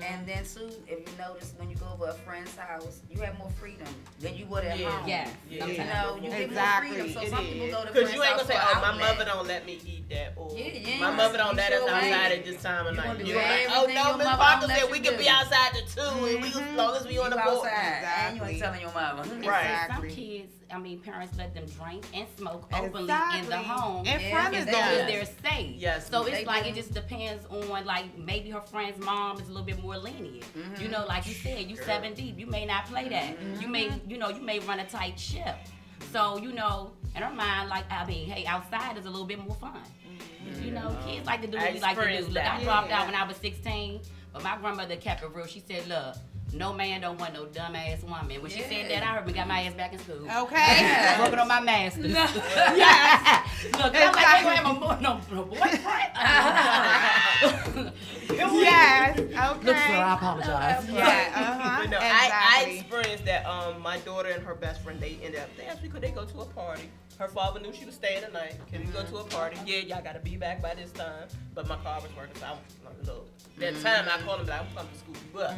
And then, too, if you notice, when you go over a friend's house, you have more freedom than you would at home. Yeah. You get more freedom. So some people go to friends' house. Because you ain't going to say, my mother don't let me eat that. Or my mother don't let us outside at this time of night. You're like, oh, no, Miss Parker said we can be outside at 2 and we as long as we on the board. And you ain't telling your mama. Right. Some kids, parents let them drink and smoke openly in the home. In front of them. They're safe. Yes. So it's like, it just depends on, like, maybe her friend's mom is a little bit more lenient. Like you said, you 7 deep. You may not play that. You may run a tight ship. So, in her mind, like, hey, outside is a little bit more fun. Kids like to do what we like to do. Look, I dropped out when I was 16, but my grandmother kept it real. She said, look, no man don't want no dumbass woman. When she said that, I heard me got my ass back in school. Okay. Working on my master's. Yes. Look, I'm like, I ain't have no boyfriend. Yes. Okay. Look, sir, I apologize. Yeah. But no, Exactly. I experienced that. My daughter and her best friend, they asked me could they go to a party. Her father knew she was staying the night. Can we go to a party? Yeah, y'all gotta be back by this time. But my car was working, so I was like, look. That time I called him like, I'm coming to school you up.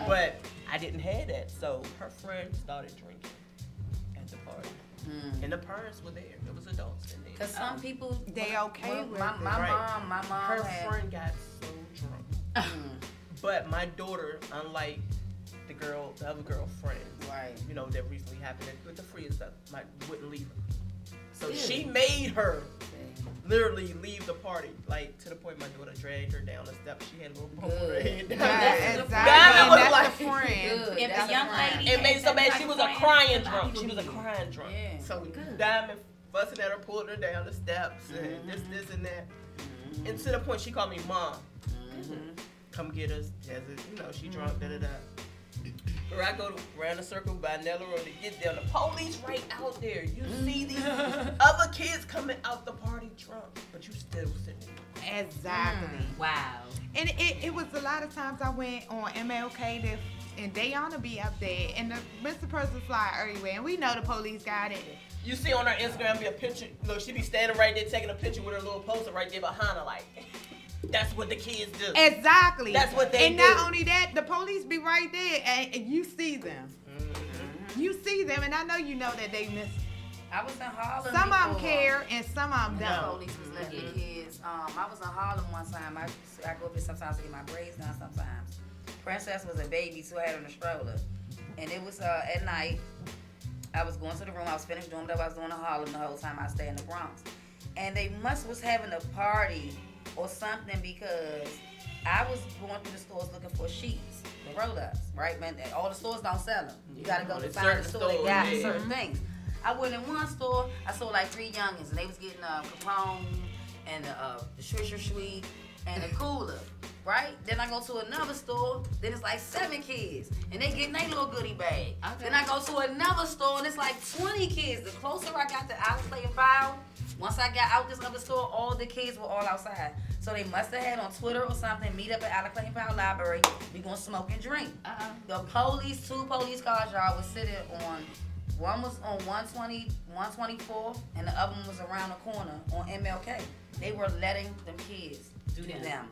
But I didn't have that. So her friend started drinking at the party. And the parents were there. There was adults in there. Because some people, they okay with my mom her friend got so drunk. But my daughter, unlike the other girlfriend, that recently happened with the free stuff, wouldn't leave her. So she made her literally leave the party, like to the point my daughter dragged her down the steps. She had a little bump on her head. That's the friend. If a young lady, it made so bad. She was a crying drunk. She was a crying drunk. So Diamond fussing at her, pulling her down the steps, and this and that. And to the point she called me mom. Come get us. She drunk. Or I go around the circle by Nella Road to get there. The police right out there. You see these other kids coming out the party drunk, but you still sitting there. Exactly. Wow. And it was a lot of times I went on MLK and Dayana be up there, and the Mr. Person fly everywhere, and we know the police got it. You see on her Instagram be a picture. Look, she be standing right there taking a picture with her little poster right there behind her, like. That's what the kids do. Exactly. That's what they do. And not only that, the police be right there, and you see them. Mm-hmm. You see them, and I know you know that they miss. I was in Harlem. Some of them care, and some of them The don't. police was letting the kids. I was in Harlem one time. I go up there sometimes to get my braids done. Sometimes. Princess was a baby, so I had her in a stroller, and it was at night. I was going to the room. I was finished doing whatever I was doing in Harlem the whole time I stayed in the Bronx, and they was having a party or something because I was going through the stores looking for sheets, the roll-ups, right, man? All the stores don't sell them. You gotta go to find the store that got certain things. I went in one store, I saw like 3 youngins, and they was getting Capone and the Swisher Sweet and the cooler, right? Then I go to another store, then it's like 7 kids, and they getting their little goodie bag. Okay. Then I go to another store, and it's like 20 kids. The closer I got to Outlet and File, once I got out this other store, all the kids were all outside. So they must have had on Twitter or something, meet up at Alec Power Library, we gonna smoke and drink. The police, 2 police cars, y'all, was sitting on, one was on 120, 124, and the other one was around the corner on MLK. They were letting them kids do them.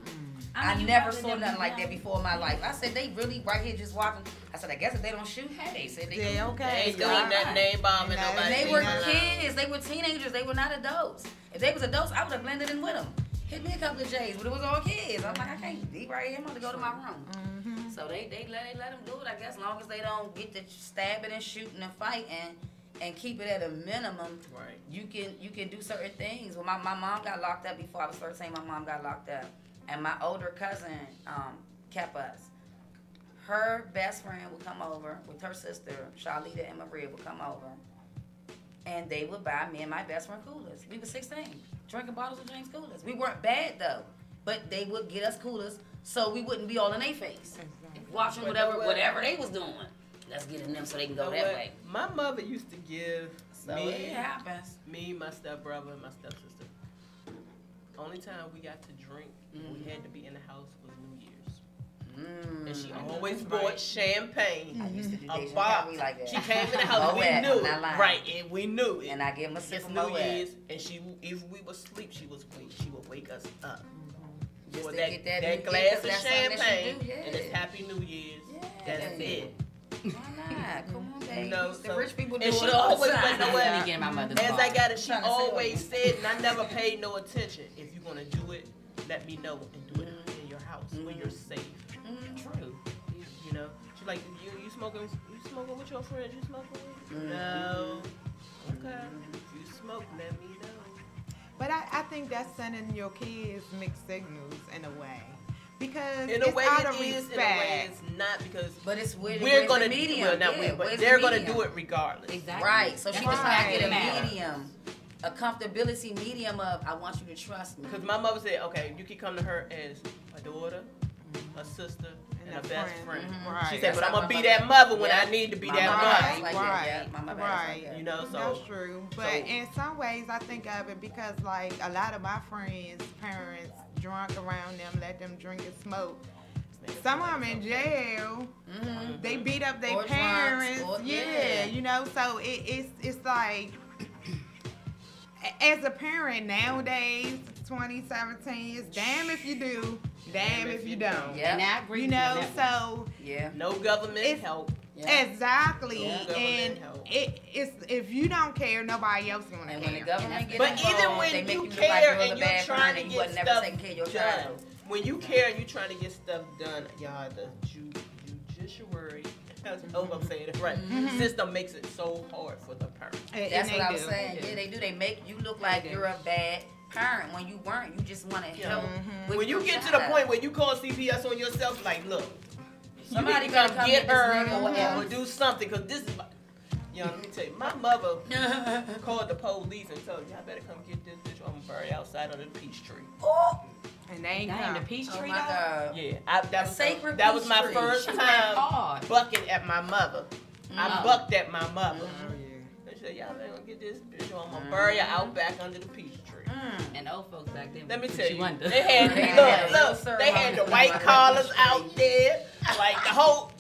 I never saw nothing like that before in my life. I said, they really right here just watching. I said, I guess if they don't shoot, hey, they said they okay. They ain't doing that name bombing nobody. And they were kids. They were teenagers. They were not adults. If they was adults, I would have blended in with them. Hit me a couple of J's, but it was all kids. I'm like, I can't be right here. I'm going to go to my room. So they let them do it, I guess, as long as they don't get to stabbing and shooting and fighting and keep it at a minimum. Right. You can do certain things. Well, my mom got locked up before I was 13. My mom got locked up. And my older cousin kept us. Her best friend would come over with her sister, Charlita and Maria would come over. And they would buy me and my best friend coolers. We were 16, drinking bottles of James coolers. We weren't bad though, but they would get us coolers so we wouldn't be all in their face. Watching whatever they was doing. Let's get in them so they can go that way. My mother used to give it happens. Me, my stepbrother, and my stepsister. Only time we got to drink, we had to be in the house was New Year's. And she always bought champagne. I used to do a box. like that. She came in the house, we knew it. Right, and we knew it. And I gave them a sip of New Year's, and if we were asleep, she would wake us up. For that glass of champagne, and it's Happy New Year's. That's it. Why not? Come on, baby. The rich people do and it she all always the time. as I got it, she always said, and I never paid no attention. If you're gonna do it, let me know and do it in your house where you're safe. True. You know, she's like, you smoking with your friends? You smoking with? No. Okay. If you smoke, let me know. But I think that's sending your kids mixed signals in a way. Because in a way out it of is, respect. in a way it's not, because but it's we're gonna the medium. But they're gonna do it regardless. Exactly. Right. So she was trying to get a medium, a comfortability medium of I want you to trust me. Because my mother said, okay, you can come to her as a daughter, a sister, and a best friend. Right. She said, but I'm gonna be that mother when I need to be that mother. Right. You know, so that's true. But in some ways, I think of it because like a lot of my friends' parents drunk around them, let them drink and smoke. Some of them in jail. They beat up their parents. You know. So it's like as a parent nowadays, 2017, it's damn if you do, damn if you don't. Yeah. You know. So no government help. Exactly, and it's if you don't care, nobody else gonna care. When the government but even when you care and you're trying to get stuff done, when you care and you're trying to get stuff done, y'all, the judiciary, I hope I'm saying it right, system makes it so hard for the parents. That's what I was saying. Yeah, they do. They make you look like you're a bad parent when you weren't. You just want to help. When you get to the point where you call CPS on yourself, like, look. Somebody come get her or do something, because this is, let me tell you, my mother called the police and told y'all better come get this bitch. I'm buried outside under the peach tree. Oh, and they ain't the peach tree. Oh my God. Yeah, that was my first time bucking at my mother. I bucked at my mother. And she said, y'all ain't gonna get this bitch. I'm gonna bury her out back under the peach tree. And old folks back then. Let me put tell you, under. they had they had the white collars out there. Like the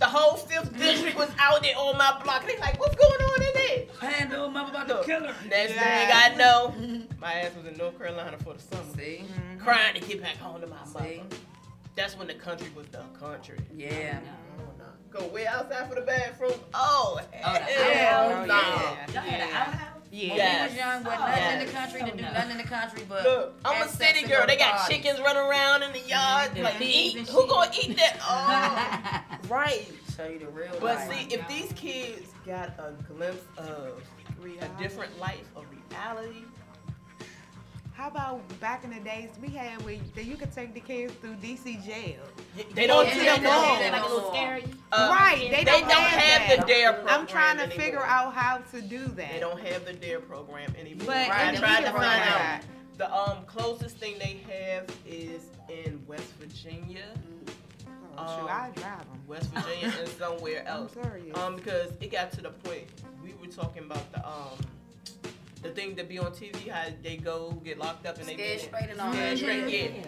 whole 5th district was out there on my block. They like, what's going on in there? Pandora, mama about to kill her. Next thing I know, my ass was in North Carolina for the summer. See? Crying to get back home to my mother. That's when the country was the country. Yeah. Go way outside for the bathroom. Oh, hell no. Y'all had an outhouse? Yeah. Yes. When we was young, but nothing in the country to do nothing in the country but. Look, I'm a have sex city and girl. go They to got parties. chickens running around in the yard. The Like, pigs eat. and Who shit. gonna eat that? Oh, right. Show you the real But life. see, if these kids got a glimpse of a different life, of reality. How about back in the days we had where you could take the kids through DC jail? They don't to do the that mall. no Like a more. little scary. Right, they don't have that. the DARE program I'm trying to anymore. figure out how to do that. They don't have the DARE program anymore. But I in the tried to either find way, out. The closest thing they have is in West Virginia. Shoot, I drive them. West Virginia and somewhere else. I'm sorry. Because it got to the point we were talking about the thing that be on TV, how they go get locked up and they Scared be straight and all scared that. straight.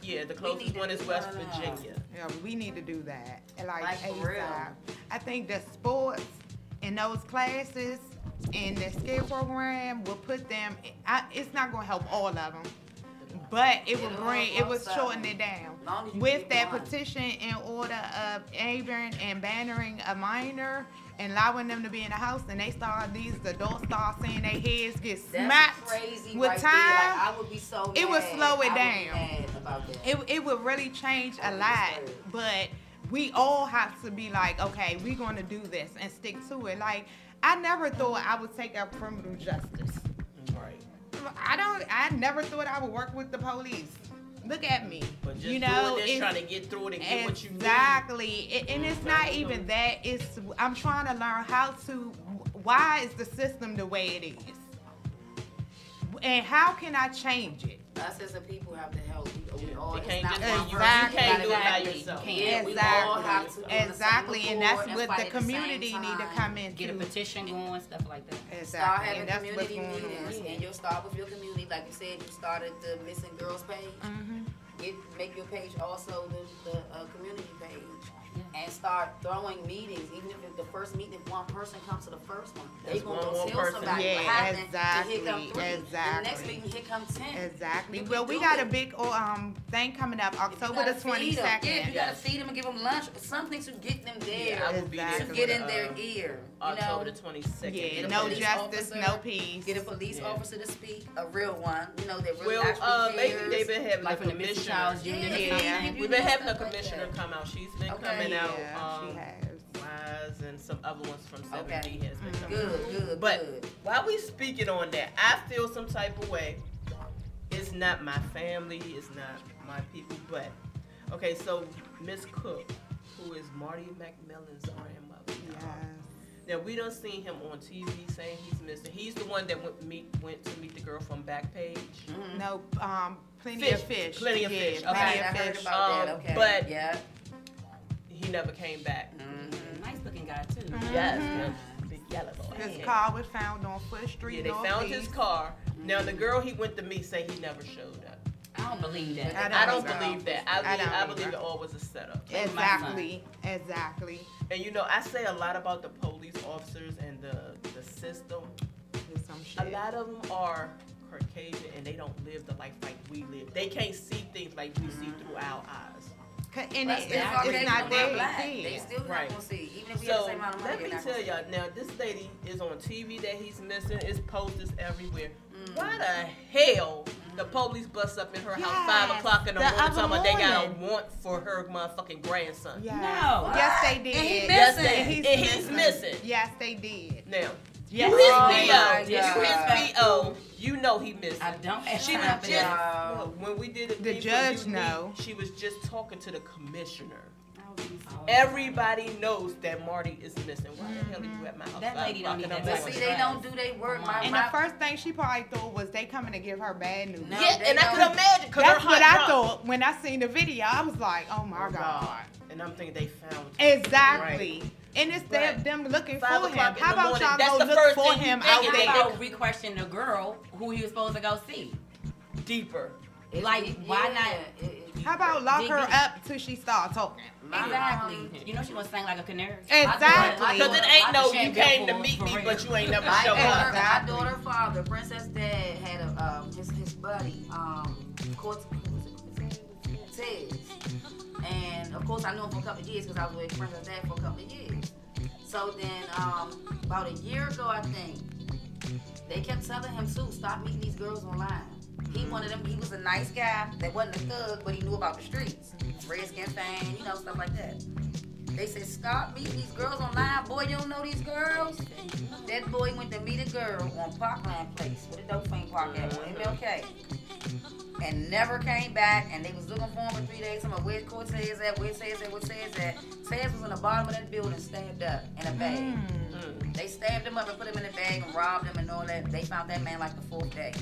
Yeah. The closest one is West Virginia. Yeah, we need to do that. Like, for real. ASAP. I think the sports in those classes and the skill program will put them. It's not going to help all of them, but it will shorten it down. With that petition in order of aiding and bannering a minor and allowing them to be in the house, and the adults start seeing their heads get smacked crazy with right time. there. Like, I would be so It would mad. slow it I would be down. mad about that. It would really change a lot, but we all have to be like, okay, we're going to do this and stick to it. Like, I never thought I would take up criminal justice. Right. I never thought I would work with the police. Look at me. But just you know, doing this, trying to get through it and get what you need. Exactly. And it's not even that. I'm trying to learn why is the system the way it is? And how can I change it? Us as a people have to help. We all, You can't it's just not you one person. can't do it by Exactly. yourself. Yeah, we all have to be on the same Exactly. And that's accord what fight the at the same community need to time. come into. Get a petition going, stuff like that. Start Exactly. having And that's what's community going on. meetings, and you'll start with your community. Like you said, you started the Missing Girls page. Mhm. Make your page also the community page, and start throwing meetings. Even if the first meeting, if one person comes to the first one, they That's gonna one go more tell person. somebody what Yeah, happened. exactly, And here come 3. And the next exactly. meeting, here come 10. Exactly. You Well, can we do got a it. big thing coming up, You October gotta the feed 'em. 22nd. Yeah, you gotta feed them and give them lunch, something to get them there, Yeah, I will be there Exactly. to for get the, in their ear. You October know, the 22nd. Yeah, Get a no police justice, officer, no peace. get a police Yeah. officer to speak, a real one. You know, that really Well, actually lately cares. they've been having Like a from the Missing commissioner. Child's Union or Yeah. something. We've been having a Stuff like commissioner that. come out. She's been Okay. coming out. Yeah, she has. Wise and some other ones from 7D Okay. has been coming out. Good, But good. while we speaking on that, I feel some type of way. It's not my family, it's not my people, but okay, so Miss Cook, who is Marty McMillan's grandmother. Yes. Now we done seen him on TV saying he's missing. He's the one that went to meet the girl from Backpage. No, plenty of fish. Plenty of Yeah, fish. Plenty Okay. of I heard fish. about that. Okay. but- yeah. He never came back. Nice looking guy too. Yes, big yellow boy. His car was found on Foot Street. Yeah, they Northeast. found his car. Now the girl he went to meet say he never showed up. I don't believe that. I don't either. believe that. I I don't believe it either. all was a setup. Exactly. Exactly. And you know, I say a lot about the police officers and the system. It's some A shit. lot of them are Caucasian and they don't live the life like we live. They can't see things like we see through our eyes. And That's it's their Caucasian not or there. black. Yeah. They still not Right. gonna see, even if we have the So same amount of money. let me they're not tell gonna y'all now, this lady is on TV that he's missing. It's posters everywhere. Why the hell the police bust up in her house Yes, 5 o'clock in the the morning other talking about they got a morning. warrant for her motherfucking grandson? Yes. No. Yes, they did. And he Yes, missing. they, and he's missing. Yes, they did. Now, Yes. you his Oh PO. my You God. his PO. You know he missing. I don't have She was time for just that. look, when we did it. The judge know. She was just talking to the commissioner. Oh. Everybody knows that Marty is missing. Why the hell are you at my house? That 5 lady don't o'clock in need the that But morning? see, they don't do their work. And the first thing she probably thought was they coming to give her bad news. No, Yeah, they and I don't. could imagine. 'Cause That's her what heart I dropped. thought when I seen the video. I was like, oh my God. And I'm thinking they found her. Exactly. Right. And instead of them looking for 5 him, o'clock in how the about morning, y'all that's go the look first for thing you him think out is They there? go re-question the girl who he was supposed to go see. Deeper. Like, why not? How about lock Dig her deep. up till she start talking? Exactly. You know she gonna sing like a canary. Exactly. Because it ain't no, you Shane came to Biffle, meet for me, real. but you ain't never My show up. daughter father, Princess Dad, had a his buddy, Tez. And of course I knew him for a couple of years because I was with Princess Dad for a couple of years. So then about a year ago I think, they kept telling him too, stop meeting these girls online. He wanted them, he was a nice guy that wasn't a thug, but he knew about the streets. Redskin thing, you know, stuff like that. They said, stop meeting these girls online. Boy, you don't know these girls? That boy went to meet a girl on Parkland Place, where the dope fiend park at, on MLK. And never came back, and they was looking for him for 3 days. Talking about where's Cortez at, where's Tez at, where's Tez at. Tez was in the bottom of that building, stabbed up in a bag. They stabbed him up and put him in a bag and robbed him and all that. They found that man like the 4th day.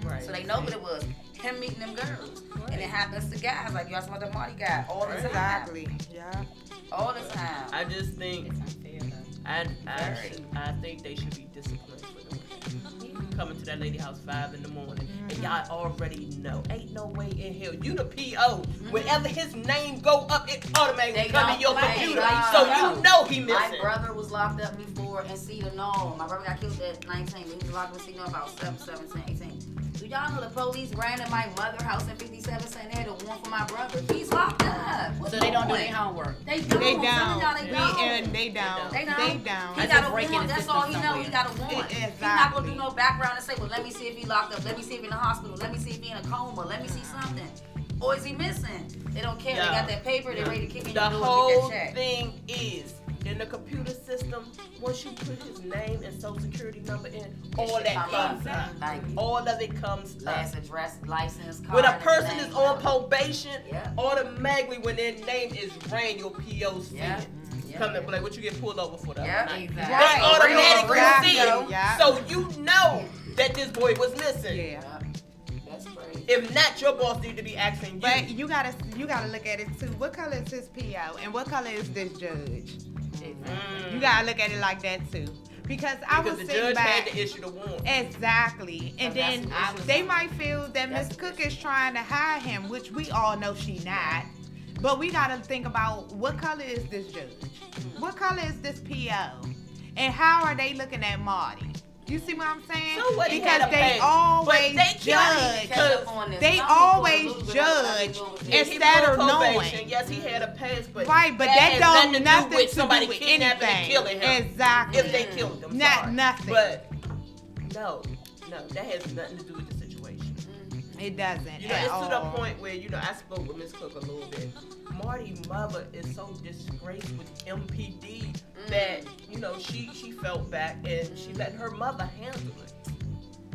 Right. So they know what it was. Him meeting them girls. Right. And it happens to guys, like y'all talking about the Marty guy, all the time. Exactly. Yeah. All the time. I just think, It's unfair though. I think they should be disciplined for doing that. Coming to that lady house 5 in the morning, and y'all already know. Ain't no way in hell. You the PO. Whenever his name go up, it automatically come in your computer. So you know he missing. My brother was locked up before in Cedar Knoll. My brother got killed at 19. He was locked up in Cedar Knoll about 17, 18. Do y'all know the police ran at my mother's house in 57 saying they had a warrant for my brother? He's locked up. What's So they don't do the their point? homework. They don't. They Some of y'all, don't. they don't. They don't. They don't. They don't. He I got just a break in warrant. the That's all he system know. He got a warrant. Exactly. He's not gonna do no background and say, well, let me see if he locked up. Let me see if he in the hospital. Let me see if he in a coma. Let me see something. Or is he missing? They don't care. They got that paper. They're ready to kick in The your door whole and get that check. thing is, in the computer system, once you put his name and social security number in, all shit that come comes up. up. Thank you. All of it comes Last up. address, license, card. When a person everything, is on whatever. probation, Yeah. automatically when their name is ran, your PO see Yeah. it. Yeah. Come to like what you get pulled over for the Yeah. other night. Exactly. Right. They automatically Exactly. see it. Yeah. So you know that this boy was missing. Yeah. Yeah. That's crazy. If not, your boss need to be asking you. But you gotta look at it too. What color is his PO and what color is this judge? You gotta look at it like that too. Because I was the sitting judge back. had to issue the warrant. Exactly. And That's then what they might feel that Miss That's Cook is trying to hide him, which we all know she not. But we gotta think about what color is this judge? What color is this PO? And how are they looking at Marty? You see what I'm saying? So what, he because had a they pass. always But they judge. catch up on this. They Some people always lose, but judge everybody If he instead was of on probation, knowing. yes, he had a pass, but Right, but that that has don't nothing nothing with to somebody do with kidnapping and anything. killing him. Exactly. If they killed him, Not sorry. nothing. But no, that has nothing to do with the situation. It doesn't. You know, at it's to the all. point where, you know, I spoke with Miss Cook a little bit. Marty's mother is so disgraced with MPD that, you know, she felt back and she let her mother handle it.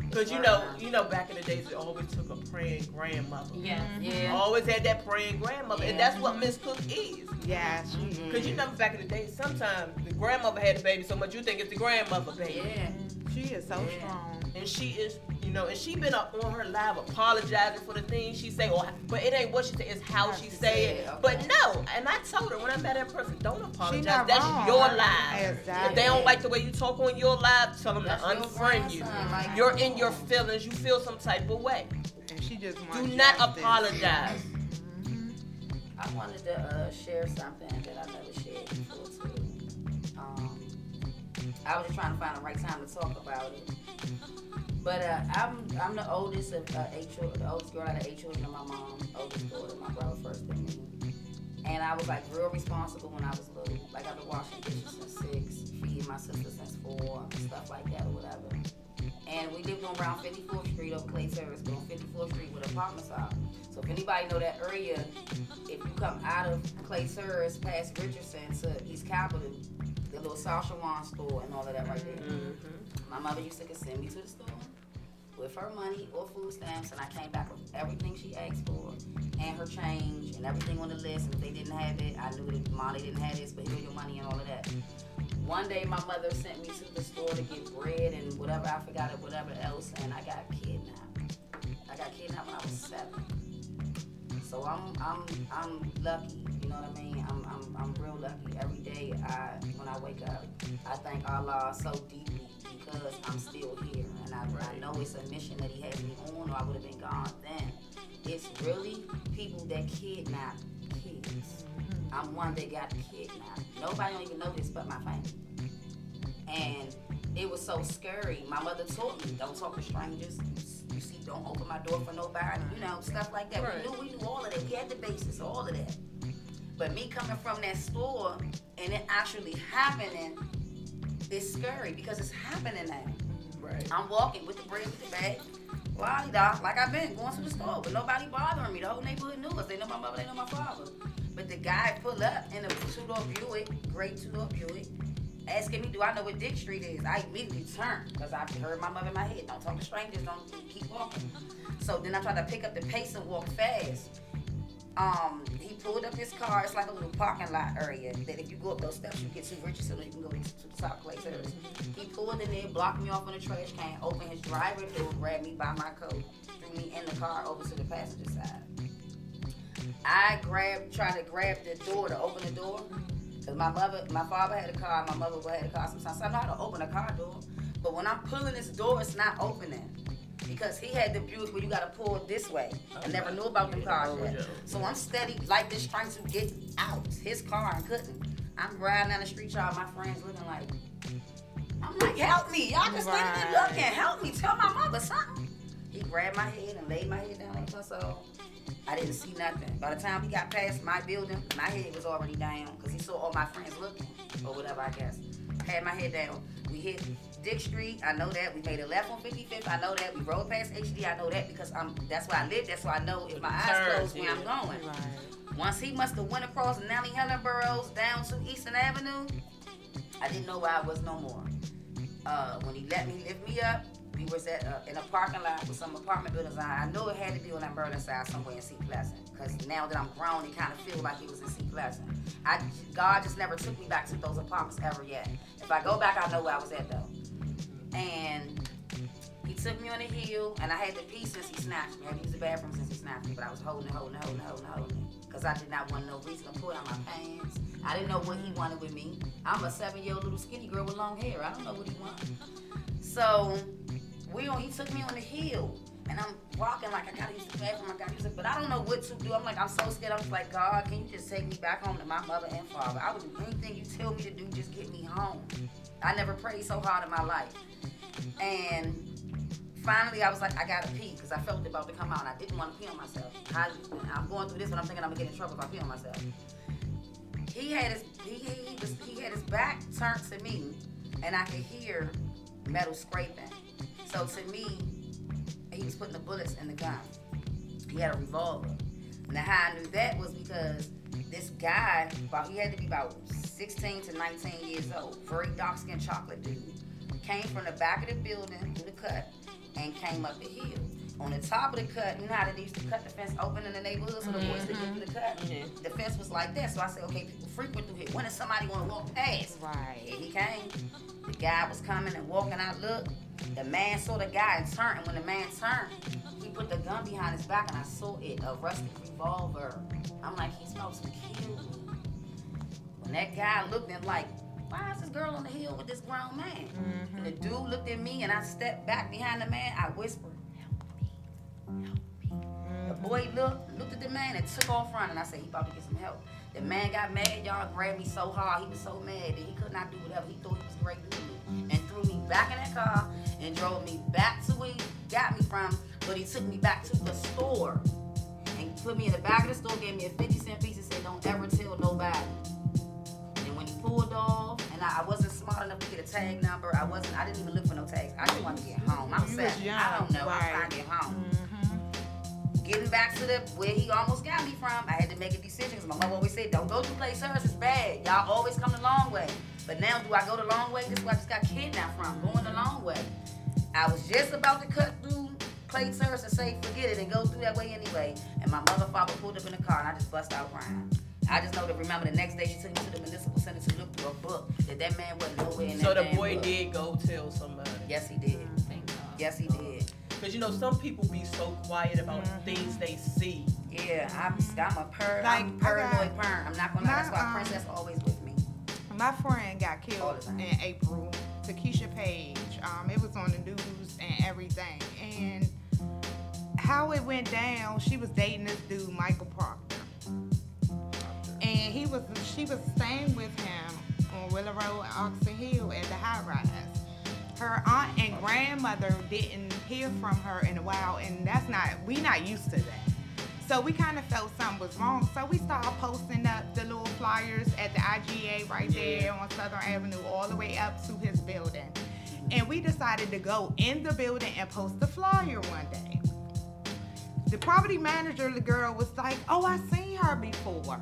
Because, you know, back in the days, it always took a praying grandmother. Yes. Yeah. Always had that praying grandmother, and that's what Miss Cook is. Yeah, she is. Because you know, back in the day, sometimes the grandmother had the baby so much you think it's the grandmother baby. Yeah. She is so Yeah. strong. And she is, you know, and she been up on her live apologizing for the things she say, but it ain't what she say, it's how she say it. Okay. But no, and I told her when I met that person, don't apologize. not That's wrong. your live. Exactly. If they don't like the way you talk on your live, tell them That's to your unfriend you. grandson, like- You're in your feelings. You feel some type of way. And she just wants Do not justice. apologize. I wanted to share something that I never shared before too. I was just trying to find the right time to talk about it. But I'm the oldest of 8 children, the oldest girl out of 8 children of my mom, oldest daughter, my brother first than me. And I was like real responsible when I was little. Like I've been washing dishes since 6, feeding my sister since 4, stuff like that or whatever. And we lived on around 54th Street over Clay Terrace, on 54th Street where the apartments are. So if anybody know that area, if you come out of Clay Terrace past Richardson to East Capitol, the little South Shawan store and all of that right there. My mother used to send me to the store with her money or food stamps, and I came back with everything she asked for and her change and everything on the list. And if they didn't have it, I knew that Mom, they didn't have this, but here your money and all of that. One day my mother sent me to the store to get bread and whatever, I forgot it, whatever else, and I got kidnapped. I got kidnapped when I was 7. So I'm lucky, you know know what I mean? I'm real lucky. Every day when I wake up, I thank Allah so deeply because I'm still here. And I know it's a mission that he has me on or I would have been gone then. It's really people that kidnap kids. I'm one that got kidnapped. Nobody don't even know this but my family. And it was so scary. My mother taught me, don't talk to strangers. You see, don't open my door for nobody. You know, stuff like that. Right. We knew all of that. We had the basis, all of that. But me coming from that store and it actually happening, it's scary because it's happening now. Right. I'm walking with the bread, with the bag, la-di-da, like I've been going to the store, but nobody bothering me. The whole neighborhood knew us. They know my mother, they know my father. But the guy pulled up in a two-door Buick, gray two-door Buick, asking me, do I know what Dick Street is? I immediately turned because I heard my mother in my head. Don't talk to strangers, don't keep walking. So then I tried to pick up the pace and walk fast. He pulled up his car. It's like a little parking lot area that if you go up those steps, you get to Richardson or you can go to the top places. He pulled in there, blocked me off on the trash can, opened his driver door, grabbed me by my coat, threw me in the car over to the passenger side. I tried to grab the door to open the door. Cause my father had a car, my mother had a car sometimes. So I know how to open a car door. But when I'm pulling this door, it's not opening. Because he had the Buick where you gotta pull this way. I never knew about them cars yet. So I'm steady like this trying to get out his car and couldn't. I'm riding down the street, y'all, my friends looking like, I'm like, help me. Y'all just standing there looking, help me, tell my mother something. He grabbed my head and laid my head down on the console. I didn't see nothing. By the time we got past my building, my head was already down because he saw all my friends looking or whatever, I guess. Had my head down. We hit Dick Street, I know that. We made a left on 55th, I know that. We rode past HD, I know that because that's where I live. That's where I know if my eyes closed where I'm going. Right. Once he must have went across Nellie Helen Burroughs down to Eastern Avenue, I didn't know where I was no more. When he let me lift me up, we was at in a parking lot with some apartment buildings. I know it had to be on that Berlin side somewhere in Sea Pleasant. Because now that I'm grown, it kind of feels like it was in Sea Pleasant. God just never took me back to those apartments ever yet. If I go back, I know where I was at though. And he took me on the hill, and I had to pee since he snatched me. I had to use the bathroom since he snatched me, but I was holding it. Because I did not want no reason to pull out my pants. I didn't know what he wanted with me. I'm a 7-year-old little skinny girl with long hair. I don't know what he wanted. So he took me on the hill, and I'm walking like I gotta use the bathroom, but I don't know what to do. I'm like, I'm so scared. I'm just like, God, can you just take me back home to my mother and father? I would do anything you tell me to do, just get me home. I never prayed so hard in my life. And finally, I was like, I gotta pee, because I felt it about to come out, and I didn't want to pee on myself. I'm going through this, and I'm thinking I'm gonna get in trouble if I pee on myself. He had his back turned to me, and I could hear metal scraping. So to me, he was putting the bullets in the gun. He had a revolver. Now how I knew that was because this guy, he had to be about 16 to 19 years old, very dark-skinned chocolate dude, came from the back of the building through the cut and came up the hill. On the top of the cut, you know how they used to cut the fence open in the neighborhood so the boys could get through the cut? The fence was like that, so I said, okay, people frequent through here. When is somebody gonna walk past? Right. Here he came. The guy was coming and walking out, look. The man saw the guy and turned, and when the man turned, he put the gun behind his back, and I saw it, a rusty revolver. I'm like, he's about to kill me. When that guy looked and like, why is this girl on the hill with this grown man? And the dude looked at me, and I stepped back behind the man. I whispered, help me, help me. The boy looked at the man and took off running. I said, he about to get some help. The man got mad, y'all, grabbed me so hard. He was so mad that he could not do whatever he thought he was great to do. And threw me back in that car and drove me back to where he got me from. But he took me back to the store and put me in the back of the store, gave me a 50-cent piece and said, don't ever tell nobody. And when he pulled off, and I wasn't smart enough to get a tag number, I didn't even look for no tags. I just wanted to get home. I was sad. I don't know. I'm trying to get home. Getting back to where he almost got me from, I had to make a decision because my mother always said, don't go through Clay Service, it's bad. Y'all always come the long way. But now, do I go the long way? This is where I just got kidnapped from, going the long way. I was just about to cut through Clay Service and say, forget it, and go through that way anyway. And my mother and father pulled up in the car, and I just bust out crying. I just know to remember the next day she took me to the municipal center to look through a book that man wasn't nowhere in that So the boy did go tell somebody. Yes, he did. Thank God. Yes, he did. Because, some people be so quiet about things they see. Yeah, I'm paranoid perm. I'm not gonna lie. That's why Princess always with me. My friend got killed in April. Takesha Page. It was on the news and everything. And how it went down, she was dating this dude, Michael Proctor. And she was staying with him on Willow Road, Oxon Hill at the high rise. Her aunt and grandmother didn't hear from her in a while, and we not used to that. So we kind of felt something was wrong. So we started posting up the little flyers at the IGA right there on Southern Avenue all the way up to his building. And we decided to go in the building and post the flyer one day. The property manager, the girl, was like, oh, I seen her before.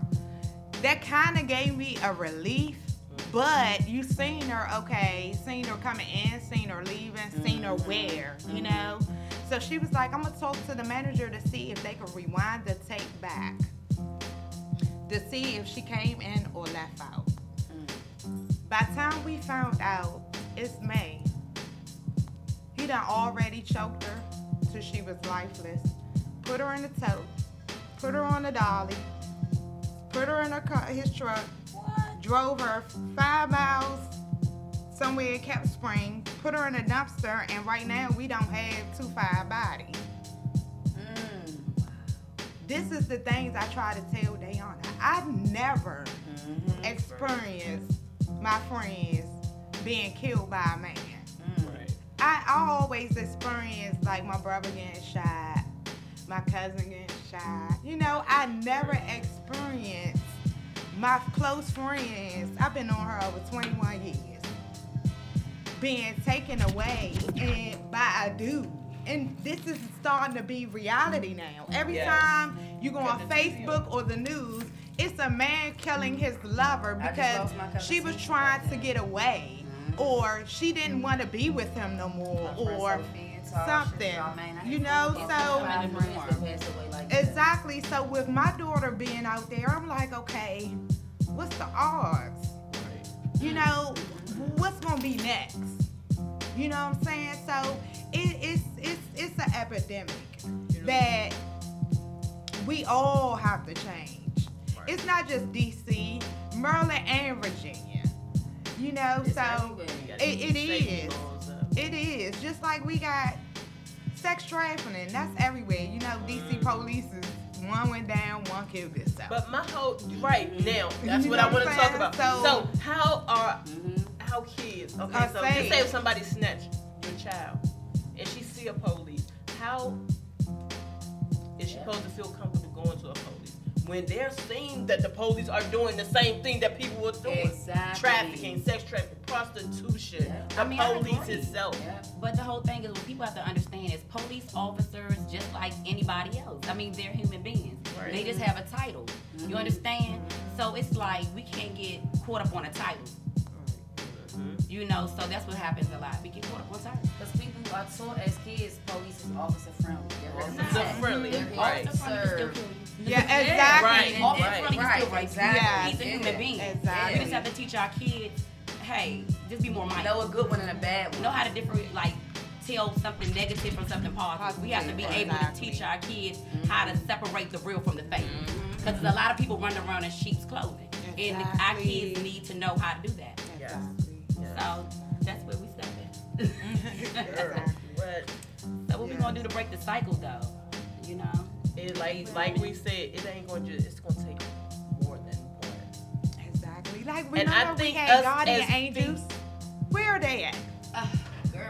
That kind of gave me a relief. But you seen her, okay, seen her coming in, seen her leaving, seen her where, you know? So she was like, I'm going to talk to the manager to see if they can rewind the tape back to see if she came in or left out. By the time we found out, it's May. He done already choked her till she was lifeless, put her in the tote, put her on the dolly, put her in his truck, drove her 5 miles somewhere in Cap Spring, put her in a dumpster, and right now we don't have 2-5 bodies. This is the things I try to tell Dayana. I've never experienced my friends being killed by a man. I always experience like my brother getting shot, my cousin getting shot. You know, I never experienced my close friends, I've been on her over 21 years, being taken away by a dude. And this is starting to be reality now. Every time you go on Facebook or the news, it's a man killing his lover because she was trying to get away, or she didn't want to be with him no more, or something, you know. So exactly. So with my daughter being out there, I'm like, okay, what's the odds? You know, what's gonna be next? You know what I'm saying? So it's an epidemic that we all have to change. It's not just DC, Maryland, and Virginia. You know, so it is. It is. Just like we got sex trafficking, that's everywhere. You know, DC police is, one went down, one killed itself. But my whole, right now, that's what I want to talk about. So how are, how kids, okay, so just say if somebody snatched your child and she see a police, how is she supposed to feel comfortable going to a police when they're seeing that the police are doing the same thing that people are doing? Exactly. Trafficking, sex trafficking, prostitution, the police itself. But the whole thing is, what people have to understand is police officers, just like anybody else. I mean, they're human beings. Right. They just have a title. You understand? So it's like we can't get caught up on a title. You know, so that's what happens a lot. We get caught up on titles. Because people are taught as kids, police is officer friendly. Officer friendly, right? Yeah, exactly. Right. Exactly. Yeah, he's a human being. Exactly. We just have to teach our kids, hey, just be more mindful. Know a good one and a bad one. Know how to different, like, tell something negative from something positive. We have to be able to teach our kids how to separate the real from the fake. Because there's a lot of people running around in sheep's clothing. And our kids need to know how to do that. So that's where we step in. So what we gonna do to break the cycle, though? You know, it like we said, it ain't gonna just. It's gonna take more than one. Exactly. Like remember we had guardian angels. Where are they at?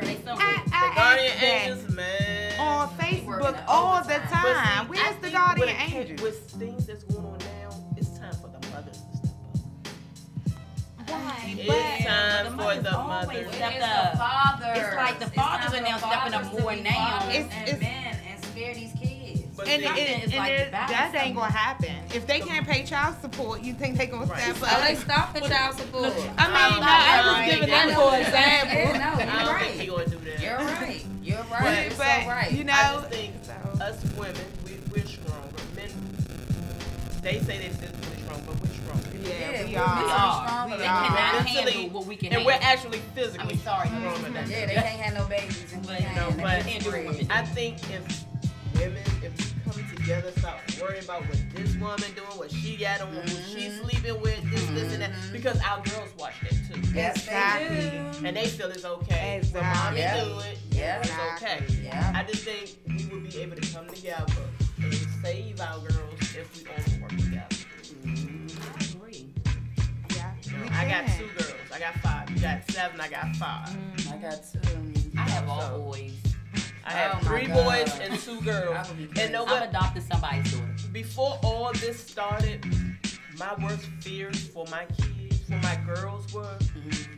They so the guardian angels, man, on Facebook all the time. Where's the guardian angels? With things that's going on now, it's time for the mothers to step up. Right. It's time for the mothers. It's like the fathers are now stepping up more now. And men and scare these kids. And that ain't gonna happen. If they can't pay child support, you think they gonna step up? Oh, they stop the child support. I mean, no, I was giving them for example. No, I don't think he gonna do that. You're right. You're right. But, so right. You know, I just think us women, we're stronger. Men, they say they're physically strong, but we're stronger. Yeah, we are. We they are. cannot handle what we can and handle. we're actually physically stronger. Yeah, they can't have no babies. But I think if women, if we come together. Stop worrying about what this woman doing, what she got on, who she's sleeping with, this, and that. Because our girls watch that too. Yes, Exactly. they do. And they feel it's okay. Exactly. When mommy Yeah. do it, Yeah. it's okay. Yeah. I just think we would be able to come together and save our girls if we all work together. I agree. Yeah. We I got can. 2 girls. I got 5. You got 7. I got 5. I got 2. I have all So- boys. I have Oh, my 3 God. boys and 2 girls. I would be And crazy. know I've what? adopted somebody's daughter. Before all this started, my worst fears for my kids, for my girls, were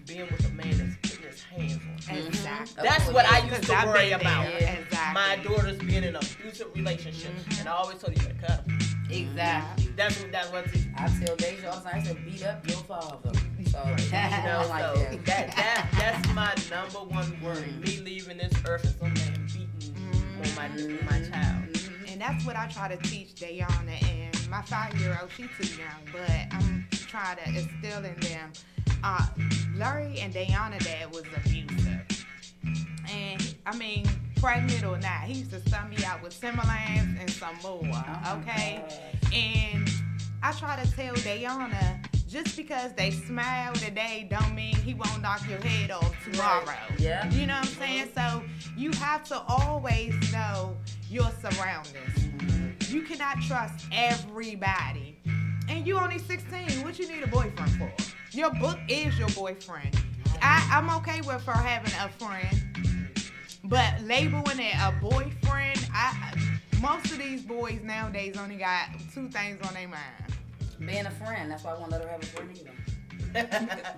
being with a man that's putting his hands on them. Exactly. That's what I used to I've worry been about. there. Exactly. My daughter's being in an abusive relationship, and I always told you to cut them. Exactly. That's what I tell Deja all the time, I said, beat up your father. So, you know. like So that. that's my number one worry. Me leaving this earth and some man beating on my child. And that's what I try to teach Dayana and my 5-year-old. She's too young, but I'm trying to instill in them. Larry and Dayana dad was abusive. And, I mean, pregnant or not, he used to stun me out with Timberlands and some more, okay? And I try to tell Dayana, just because they smile today don't mean he won't knock your head off tomorrow. Right. Yeah. You know what I'm saying? So you have to always know your surroundings. You cannot trust everybody. And you only 16. What you need a boyfriend for? Your book is your boyfriend. I'm okay with her having a friend, but labeling it a boyfriend, most of these boys nowadays only got 2 things on their mind. Being a friend, that's why I won't let her have a friend either.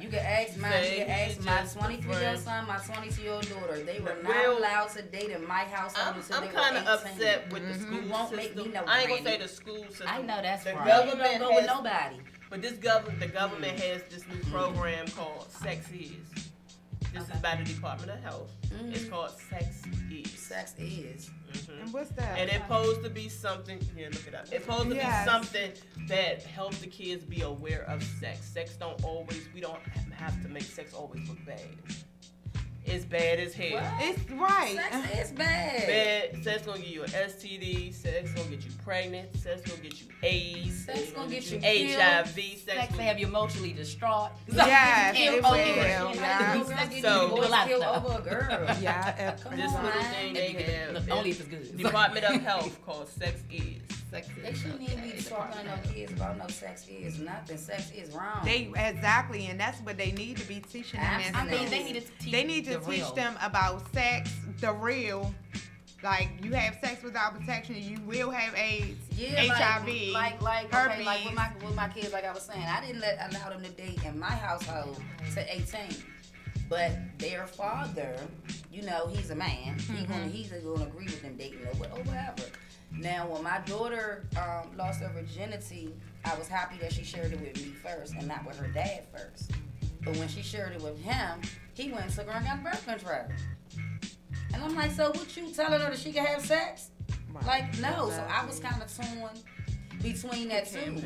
You can ask my 23-year-old son, my 22-year-old daughter. They were not allowed to date in my household until they were 18. I'm kind of upset with the school You won't system. make me no I ain't gonna granny. say the school system. I know that's the right. government You don't go with has- nobody. But the government has this new program called Sex Is. This is by the Department of Health. It's called Sex Is. Sex is. And what's that? And it's supposed to be something. Yeah, look it up. It's supposed to be something that helps the kids be aware of sex. We don't have to make sex always look bad. It's bad as hell. What? It's right. Sex is bad. Bad. Sex gonna give you an STD. Sex gonna get you pregnant. Sex gonna get you AIDS. Sex gonna get you HIV. Sex to have you emotionally distraught. Yes, Kill it over will. it. Yeah. So- Do a lot of Kill stuff. over a girl. Yeah. Come This on, little man. thing they have. Look, only if it's good. Department of Health called Sex Is. Sex They shouldn't even be talking to no kids about no sex is nothing. Sex is wrong. Exactly, and that's what they need to be teaching them. in I mean, school. they need to teach They need to the teach real. them about sex, the real. Like, you have sex without protection, you will have AIDS, HIV, like herpes. with my kids, like I was saying, I didn't allow them to date in my household to 18. But their father, you know, he's a man. He's gonna agree with them dating or whatever. Now, when my daughter lost her virginity, I was happy that she shared it with me first and not with her dad first. But when she shared it with him, he went and took her and got birth control. And I'm like, so what you telling her that she can have sex? Like, no. So I was kind of torn between that too.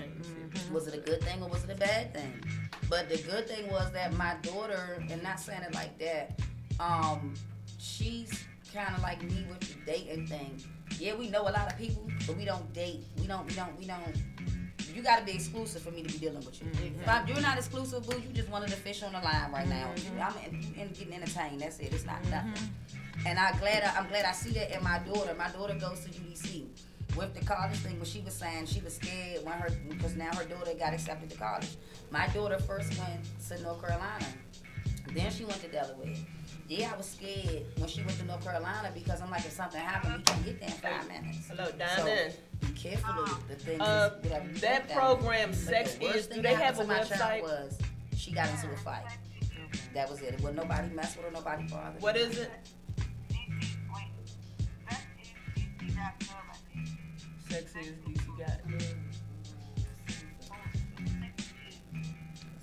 Was it a good thing or was it a bad thing? But the good thing was that my daughter, and not saying it like that, she's kind of like me with the dating thing. Yeah, we know a lot of people, but we don't date. We don't. You got to be exclusive for me to be dealing with you. If you're not exclusive, boo, you just one of the fish on the line right now. I'm getting entertained. That's it. It's not nothing. And I'm glad I see that in my daughter. My daughter goes to UDC. With the college thing, what she was saying, she was scared because now her daughter got accepted to college. My daughter first went to North Carolina. Then she went to Delaware. Yeah, I was scared when she went to North Carolina because I'm like, if something happened, we can't get there in 5 minutes. Hello, Diamond. So be careful of the things. That program, Sex Is, do they have a website? Was she got into a fight. That was it. It wasn't nobody mess with her, nobody bothered. What is it? Sex Is DC.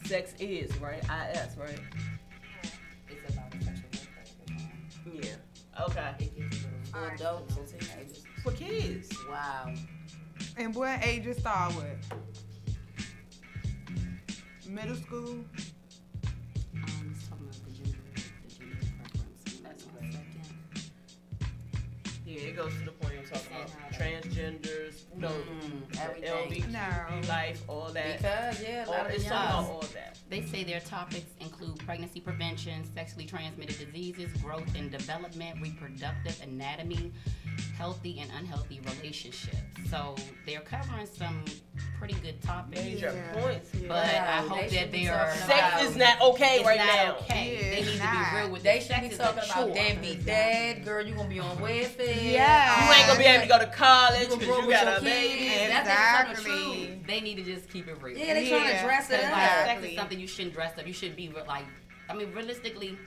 Sex Is, right? IS, right? It's about sexual work. Yeah. Okay. For adults and teenagers. For kids. Wow. And what age it start with? Middle school? It's talking about the gender preference. That's 1 second. Yeah, it goes to the point you're talking about. transgenders, everything. LGBTQ life, all that. Because it's about all that. They say their topics include pregnancy prevention, sexually transmitted diseases, growth and development, reproductive anatomy, healthy and unhealthy relationships. So they're covering some pretty good topics. Major points. But I hope that they are. Sex is not okay right now. Okay. They need to be real with they sex. They should be talking about deadbeat dad, girl, you gonna be on welfare. Yeah. You ain't gonna be able to go to college because you got a baby. Exactly. They need to just keep it real. Yeah, they trying to dress it up. Sex is something you shouldn't dress up. You should be like, I mean, realistically,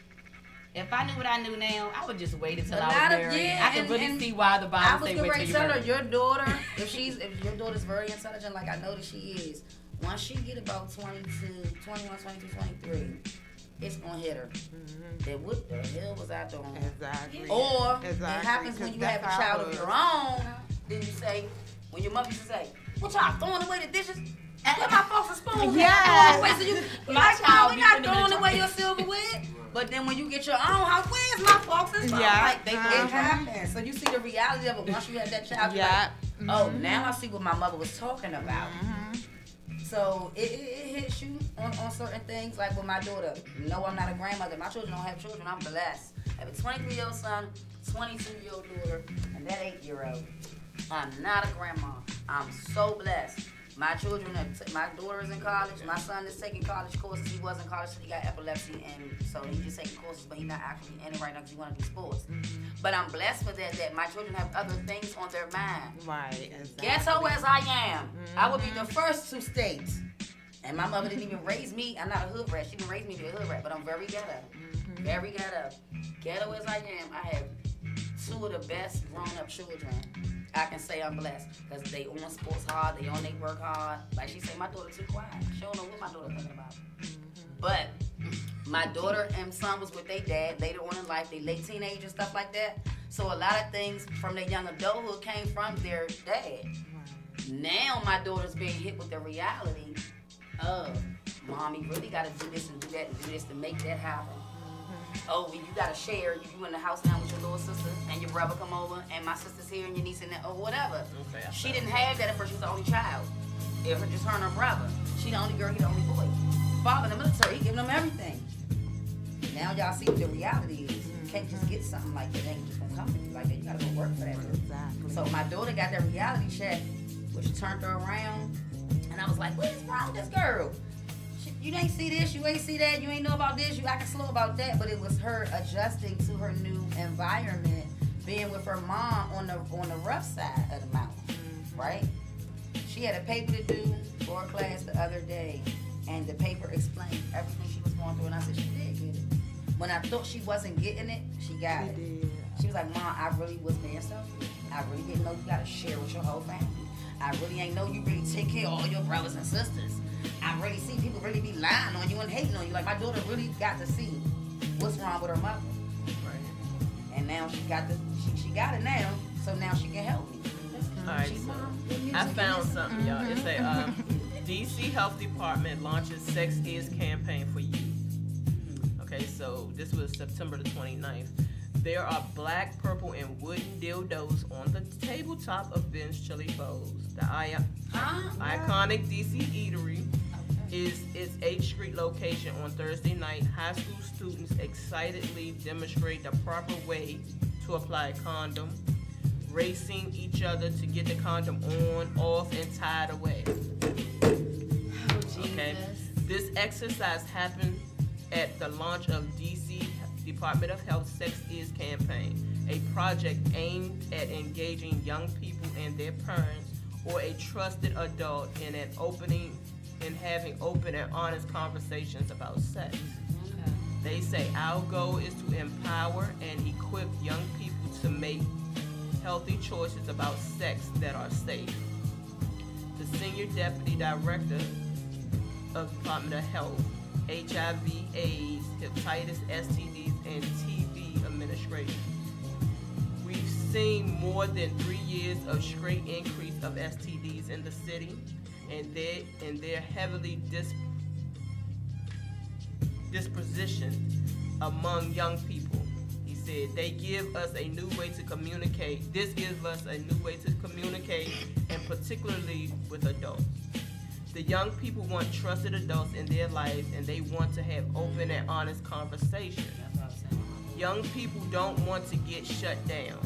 if I knew what I knew now, I would just wait until I was married. I can really see why the Bible say wait till you're married. Your daughter, if your daughter's very intelligent, like I know that she is, once she get about 22, 21, 22, 23, it's gonna hit her. Then what the hell was I doing? Exactly. Or it happens when you have a child of your own. Then you say, when your mother used to say, "What y'all throwing away the dishes? Where my folks' spoons? Yeah. My child, we not throwing away your silverware." But then when you get your own house, where's my folks' spoons? Yeah. Like it happens. So you see the reality of it once you have that child. You're like, oh, now I see what my mother was talking about. So it hits you on certain things. Like with my daughter, no, I'm not a grandmother. My children don't have children. I'm blessed. I have a 23-year-old son, 22-year-old daughter, and that 8-year-old. I'm not a grandma. I'm so blessed. My children, my daughter is in college. My son is taking college courses. He was in college, so he got epilepsy, and so he's just taking courses, but he's not actually in it right now because he want to do sports. But I'm blessed for that my children have other things on their mind. Right. Exactly. Ghetto as I am, I would be the first to state. And my mother didn't even raise me. I'm not a hood rat. She didn't raise me to be a hood rat, but I'm very ghetto. Very ghetto. Ghetto as I am, I have two of the best grown-up children. I can say I'm blessed because they on sports hard, they work hard. Like she say, my daughter too quiet. She don't know what my daughter thinking about. But my daughter and son was with their dad later on in life. They late teenage and stuff like that. So a lot of things from their young adulthood came from their dad. Now my daughter's being hit with the reality of, mommy really got to do this and do that and do this to make that happen. Oh, well, you gotta share. You in the house now with your little sister and your brother come over, and my sister's here and your niece and that, or whatever. Okay, she didn't have that at first. She was the only child. It was just her and her brother. She the only girl, he the only boy. Father in the military, he giving them everything. Now y'all see what the reality is. You can't just get something like that. It ain't just gonna come to you like that. You gotta go work for that. Exactly. So my daughter got that reality check, which turned her around, and I was like, what is wrong with this girl? You ain't see this, you ain't see that, you ain't know about this, you acting slow about that. But it was her adjusting to her new environment, being with her mom on the rough side of the mountain, right? She had a paper to do for a class the other day, and the paper explained everything she was going through, and I said, she did get it. When I thought she wasn't getting it, she got it. She was like, Mom, I really was being selfish. I really didn't know you gotta share with your whole family. I really ain't know you really take care of all your brothers and sisters. I really see people really be lying on you and hating on you. Like my daughter really got to see what's wrong with her mother. Right. And now she got it now, so now she can help me. Alright, so I found something, y'all. It's a DC Health Department launches Sex Is campaign for youth. Okay, so this was September the 29th. There are black, purple, and wooden dildos on the tabletop of Ben's Chili Bowls. The iconic DC eatery is its 8th Street location. On Thursday night, high school students excitedly demonstrate the proper way to apply a condom, racing each other to get the condom on, off, and tied away. Okay. This exercise happened at the launch of DC Department of Health Sex Is campaign, a project aimed at engaging young people and their parents or a trusted adult in having open and honest conversations about sex. Okay. They say our goal is to empower and equip young people to make healthy choices about sex that are safe. The Senior Deputy Director of Department of Health, HIV, AIDS, hepatitis, STDs, and TB administration. We've seen more than 3 years of straight increase of STDs in the city, and they're heavily dispositioned among young people. He said, they give us a new way to communicate. This gives us a new way to communicate, and particularly with adults. The young people want trusted adults in their lives, and they want to have open and honest conversations. Young people don't want to get shut down.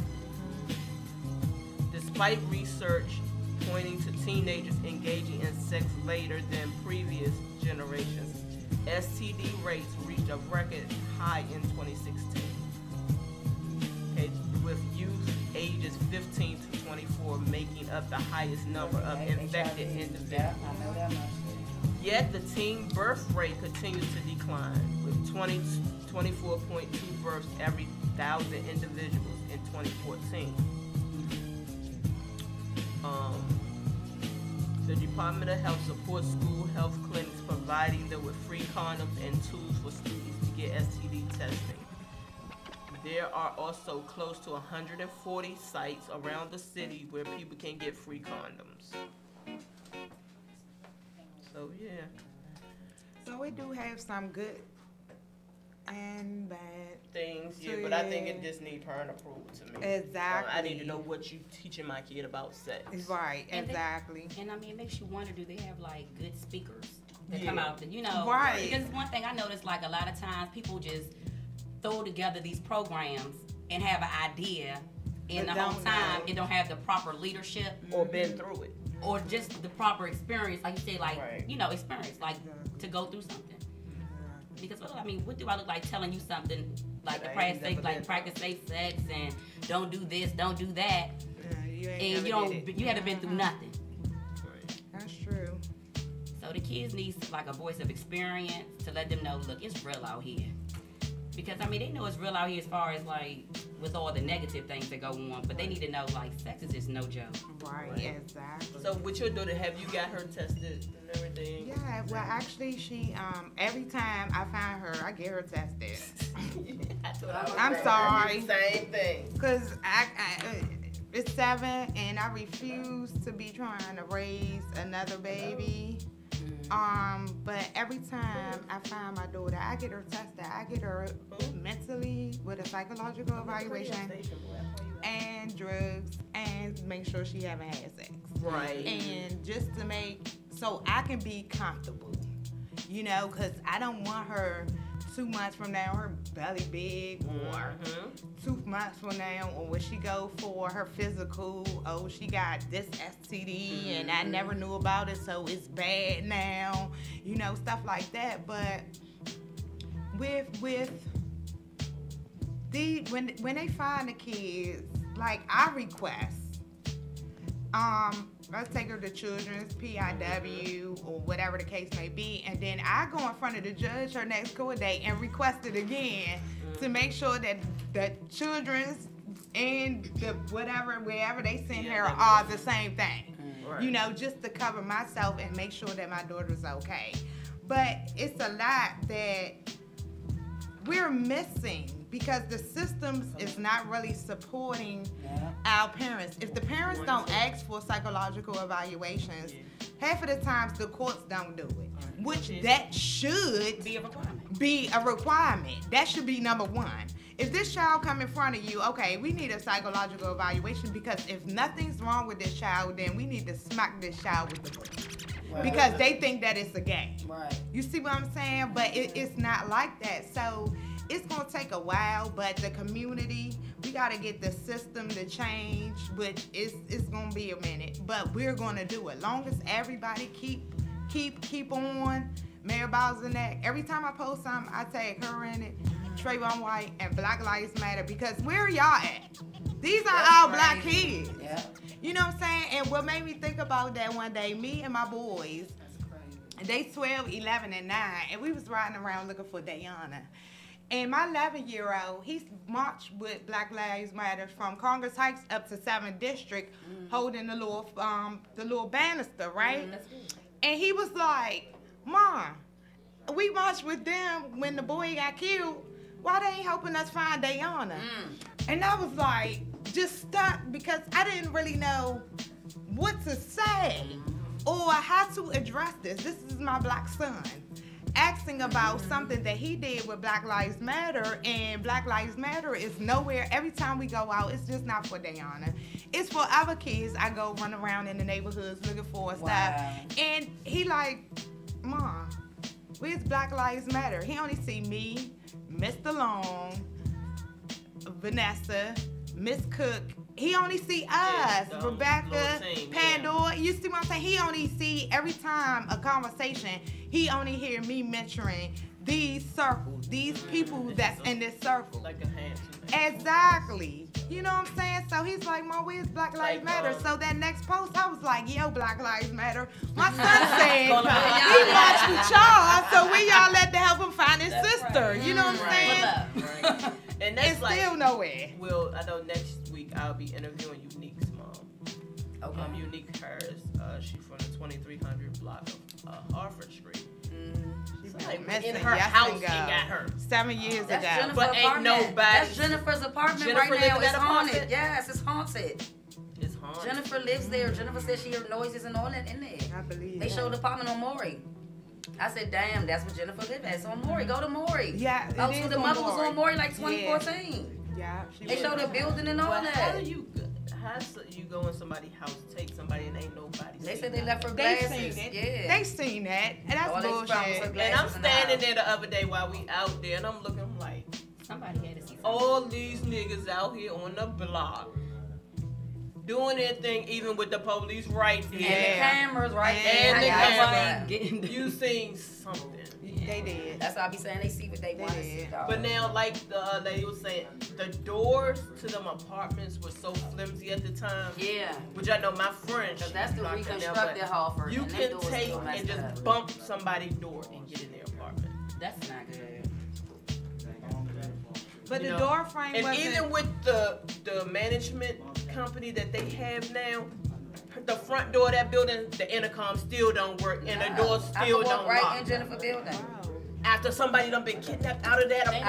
Despite research pointing to teenagers engaging in sex later than previous generations, STD rates reached a record high in 2016. Okay, with youth ages 15 to 24 making up the highest number of infected individuals. Yet the teen birth rate continues to decline, with 24.2 births every 1,000 individuals in 2014. The Department of Health supports school health clinics, providing them with free condoms and tools for students to get STD testing. There are also close to 140 sites around the city where people can get free condoms. So yeah. So we do have some good and bad things, yeah, but I think it just needs parent approval to me. Exactly. I need to know what you teaching my kid about sex. Right, exactly. And I mean, it makes you wonder, do they have like good speakers that come out, you know? Right. Because one thing I noticed, like a lot of times people just throw together these programs and have an idea, and the whole time it don't have the proper leadership or been through it, or just the proper experience, like you said, like you know, experience, like to go through something. Because I mean, what do I look like telling you something like to practice safe sex and don't do this, don't do that, and you haven't been through nothing. That's true. So the kids need like a voice of experience to let them know, look, it's real out here. Because I mean, they know it's real out here as far as like with all the negative things that go on, but they need to know like sex is just no joke. Right, exactly. So with your daughter, have you got her tested and everything? Yeah, well actually she every time I find her, I get her tested. I'm sorry. Same thing. Cause it's 7 and I refuse to be trying to raise another baby. But every time I find my daughter, I get her tested. I get her mentally with a psychological evaluation and drugs and make sure she haven't had sex. Right. And just to make, so I can be comfortable, you know, because I don't want her 2 months from now, her belly big, or 2 months from now, or when she go for her physical, oh, she got this STD and I never knew about it, so it's bad now, you know, stuff like that. But with when they find the kids, like I request, let's take her to Children's, PIW, or whatever the case may be, and then I go in front of the judge her next court date and request it again to make sure that the Children's and the wherever they send her are the same thing. Right. You know, just to cover myself and make sure that my daughter's okay. But it's a lot that we're missing because the systems is not really supporting our parents. If the parents don't ask for psychological evaluations, half of the times the courts don't do it, which that should be a requirement. That should be number one. If this child come in front of you, okay, we need a psychological evaluation, because if nothing's wrong with this child, then we need to smack this child with the book. Because they think that it's a game. Right. You see what I'm saying? But it's not like that. So it's going to take a while, but the community, we got to get the system to change, which it's going to be a minute. But we're going to do it. Long as everybody keep on. Mayor Bowser-Neck, every time I post something, I tag her in it, Trayvon White, and Black Lives Matter, because where are y'all at? These are our black kids. Yeah. You know what I'm saying? And what made me think about that one day, me and my boys, they 12, 11, and 9, and we was riding around looking for Dayana. And my 11-year-old, he's marched with Black Lives Matter from Congress Heights up to 7th District, holding the little banister, right? And he was like, Mom, we marched with them when the boy got killed. Why they ain't helping us find Dayana? And I was like, just stuck, because I didn't really know what to say or how to address this. This is my black son. asking about something that he did with Black Lives Matter, and Black Lives Matter is nowhere. Every time we go out, it's just not for Dayana. It's for other kids. I go run around in the neighborhoods looking for stuff. And he like, Mom, where's Black Lives Matter? He only see me, Mr. Long, Vanessa, Miss Cook. He only see us, Rebecca, Pandora. You see what I'm saying? He only see, every time a conversation, he only hear me mentioning these circles, these people that's in this circle. Like a hand. Exactly. You know what I'm saying? So he's like, Mom, where's Black Lives Matter? So that next post, I was like, yo, Black Lives Matter. My son said, he watched with y'all, so we y'all let to help him find his sister. Right. You know what I'm saying? Right. And that's it's like, still nowhere. Well, I know next week I'll be interviewing Unique's mom. Okay. Unique hers. She's from the 2300 block of Harford Street. So like in her house and got her 7 years ago. Jennifer's but ain't nobody. That's Jennifer's apartment Jennifer right now. It's haunted. Apartment? Yes, it's haunted. It's haunted. Jennifer lives there. Jennifer said she heard noises and all that in there. I believe They showed the apartment on Maury. I said, damn, that's where Jennifer lived at. So on Maury, go to Maury. Yeah, Oh, so the mother was on Maury like 2014. Yeah, they showed the building and all well, that. How you go in somebody's house, take somebody, and ain't nobody? They said they left her glasses. They seen it. Yeah, they seen that, and that's bullshit. And I'm standing there the other day while we out there, and I'm looking like somebody had to see something. All these niggas out here on the block doing their thing, even with the police right there. And the cameras right there. And the camera. You seen something. They did. That's why I be saying they see what they want to see, dog. But now, like the lady was saying, the doors to them apartments were so flimsy at the time. Yeah. Which I know my friend. Because that's the reconstructed Harford. You can take and just bump somebody's door and get in their apartment. That's not good. But the door frame and wasn't... even with the management company that they have now, the front door of that building, the intercom still don't work, and the door still don't right lock. In Jennifer building. Wow. After somebody done been kidnapped out of that, building.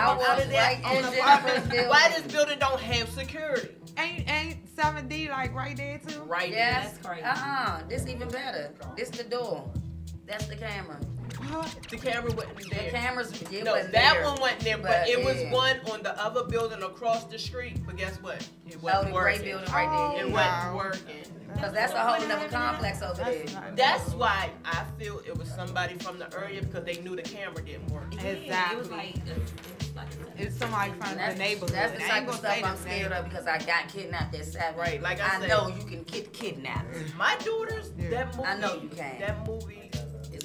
Why this building don't have security? Ain't 7D like right there too? Right there. Yes. That's crazy. This even better. This the door. That's the camera. The camera wasn't there. The cameras, that there, one wasn't there, but it was one on the other building across the street. But guess what? It wasn't working. Gray building right there. It wasn't working. Because that's a whole other complex over there. That's why I feel it was somebody from the area because they knew the camera didn't work. Exactly. It was like it's somebody from the neighborhood. That's the type of stuff I'm scared of because I got kidnapped at 7. Right, like I said, know you can get kidnapped. My daughters, that movie, I know you can. That movie,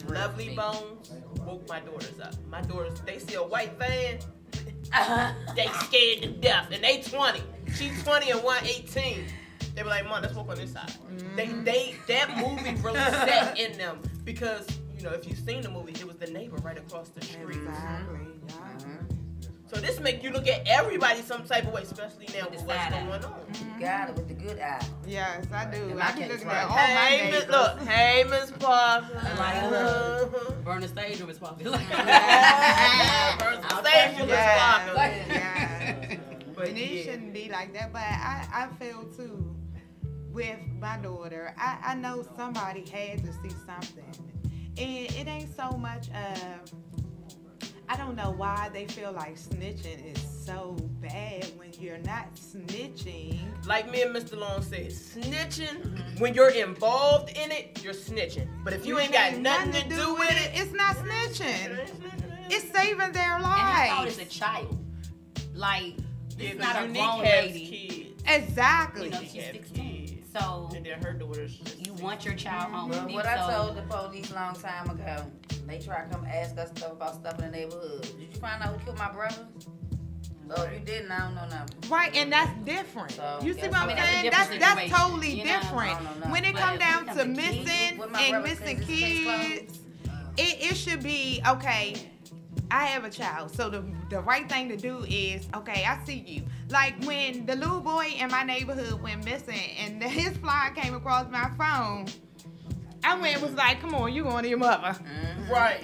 Lovely Bones, woke my daughters up. My daughters, they see a white van, they scared to death, and they 20. She's 20 and 118. They were like, Mom, let's walk on this side. That movie really set in them because, you know, if you've seen the movie, it was the neighbor right across the street. Exactly. So this make you look at everybody some type of way, especially now with what's going on. You got it with the good eye. Yes, I do. And I I be can't looking try. at all my neighbors. Look, hey, Miss Parker. Burn the stage room is popular. Burn the stage room is popular. Yeah. And it shouldn't be like that, but I feel too with my daughter. I know somebody had to see something, and it ain't so much of. I don't know why they feel like snitching is so bad when you're not snitching. Like me and Mr. Long said, snitching, when you're involved in it, you're snitching. But if you ain't got nothing to do with it, it's not snitching. It's saving their And I thought lives. as a child. Like, yeah, it's not a Unique grown has lady. kids. Exactly. You know, she's 16. So, And then her daughter's just you want your child home with Well, you. what I So, told the police a long time ago, they try to come ask us stuff about stuff in the neighborhood. Did you find out who killed my brother? Oh, you didn't? I don't know nothing. Right, and that's different. So, You see yes, what I I'm mean, that's a saying? different That's situation, totally you know? different. I don't know. When it But come if down we to have the kids missing with my and brother missing says his case kids, it should be, okay, I have a child. So the right thing to do is, okay, I see you. Like when the little boy in my neighborhood went missing and his flyer came across my phone, I went and was like, come on, you going to your mother. Right.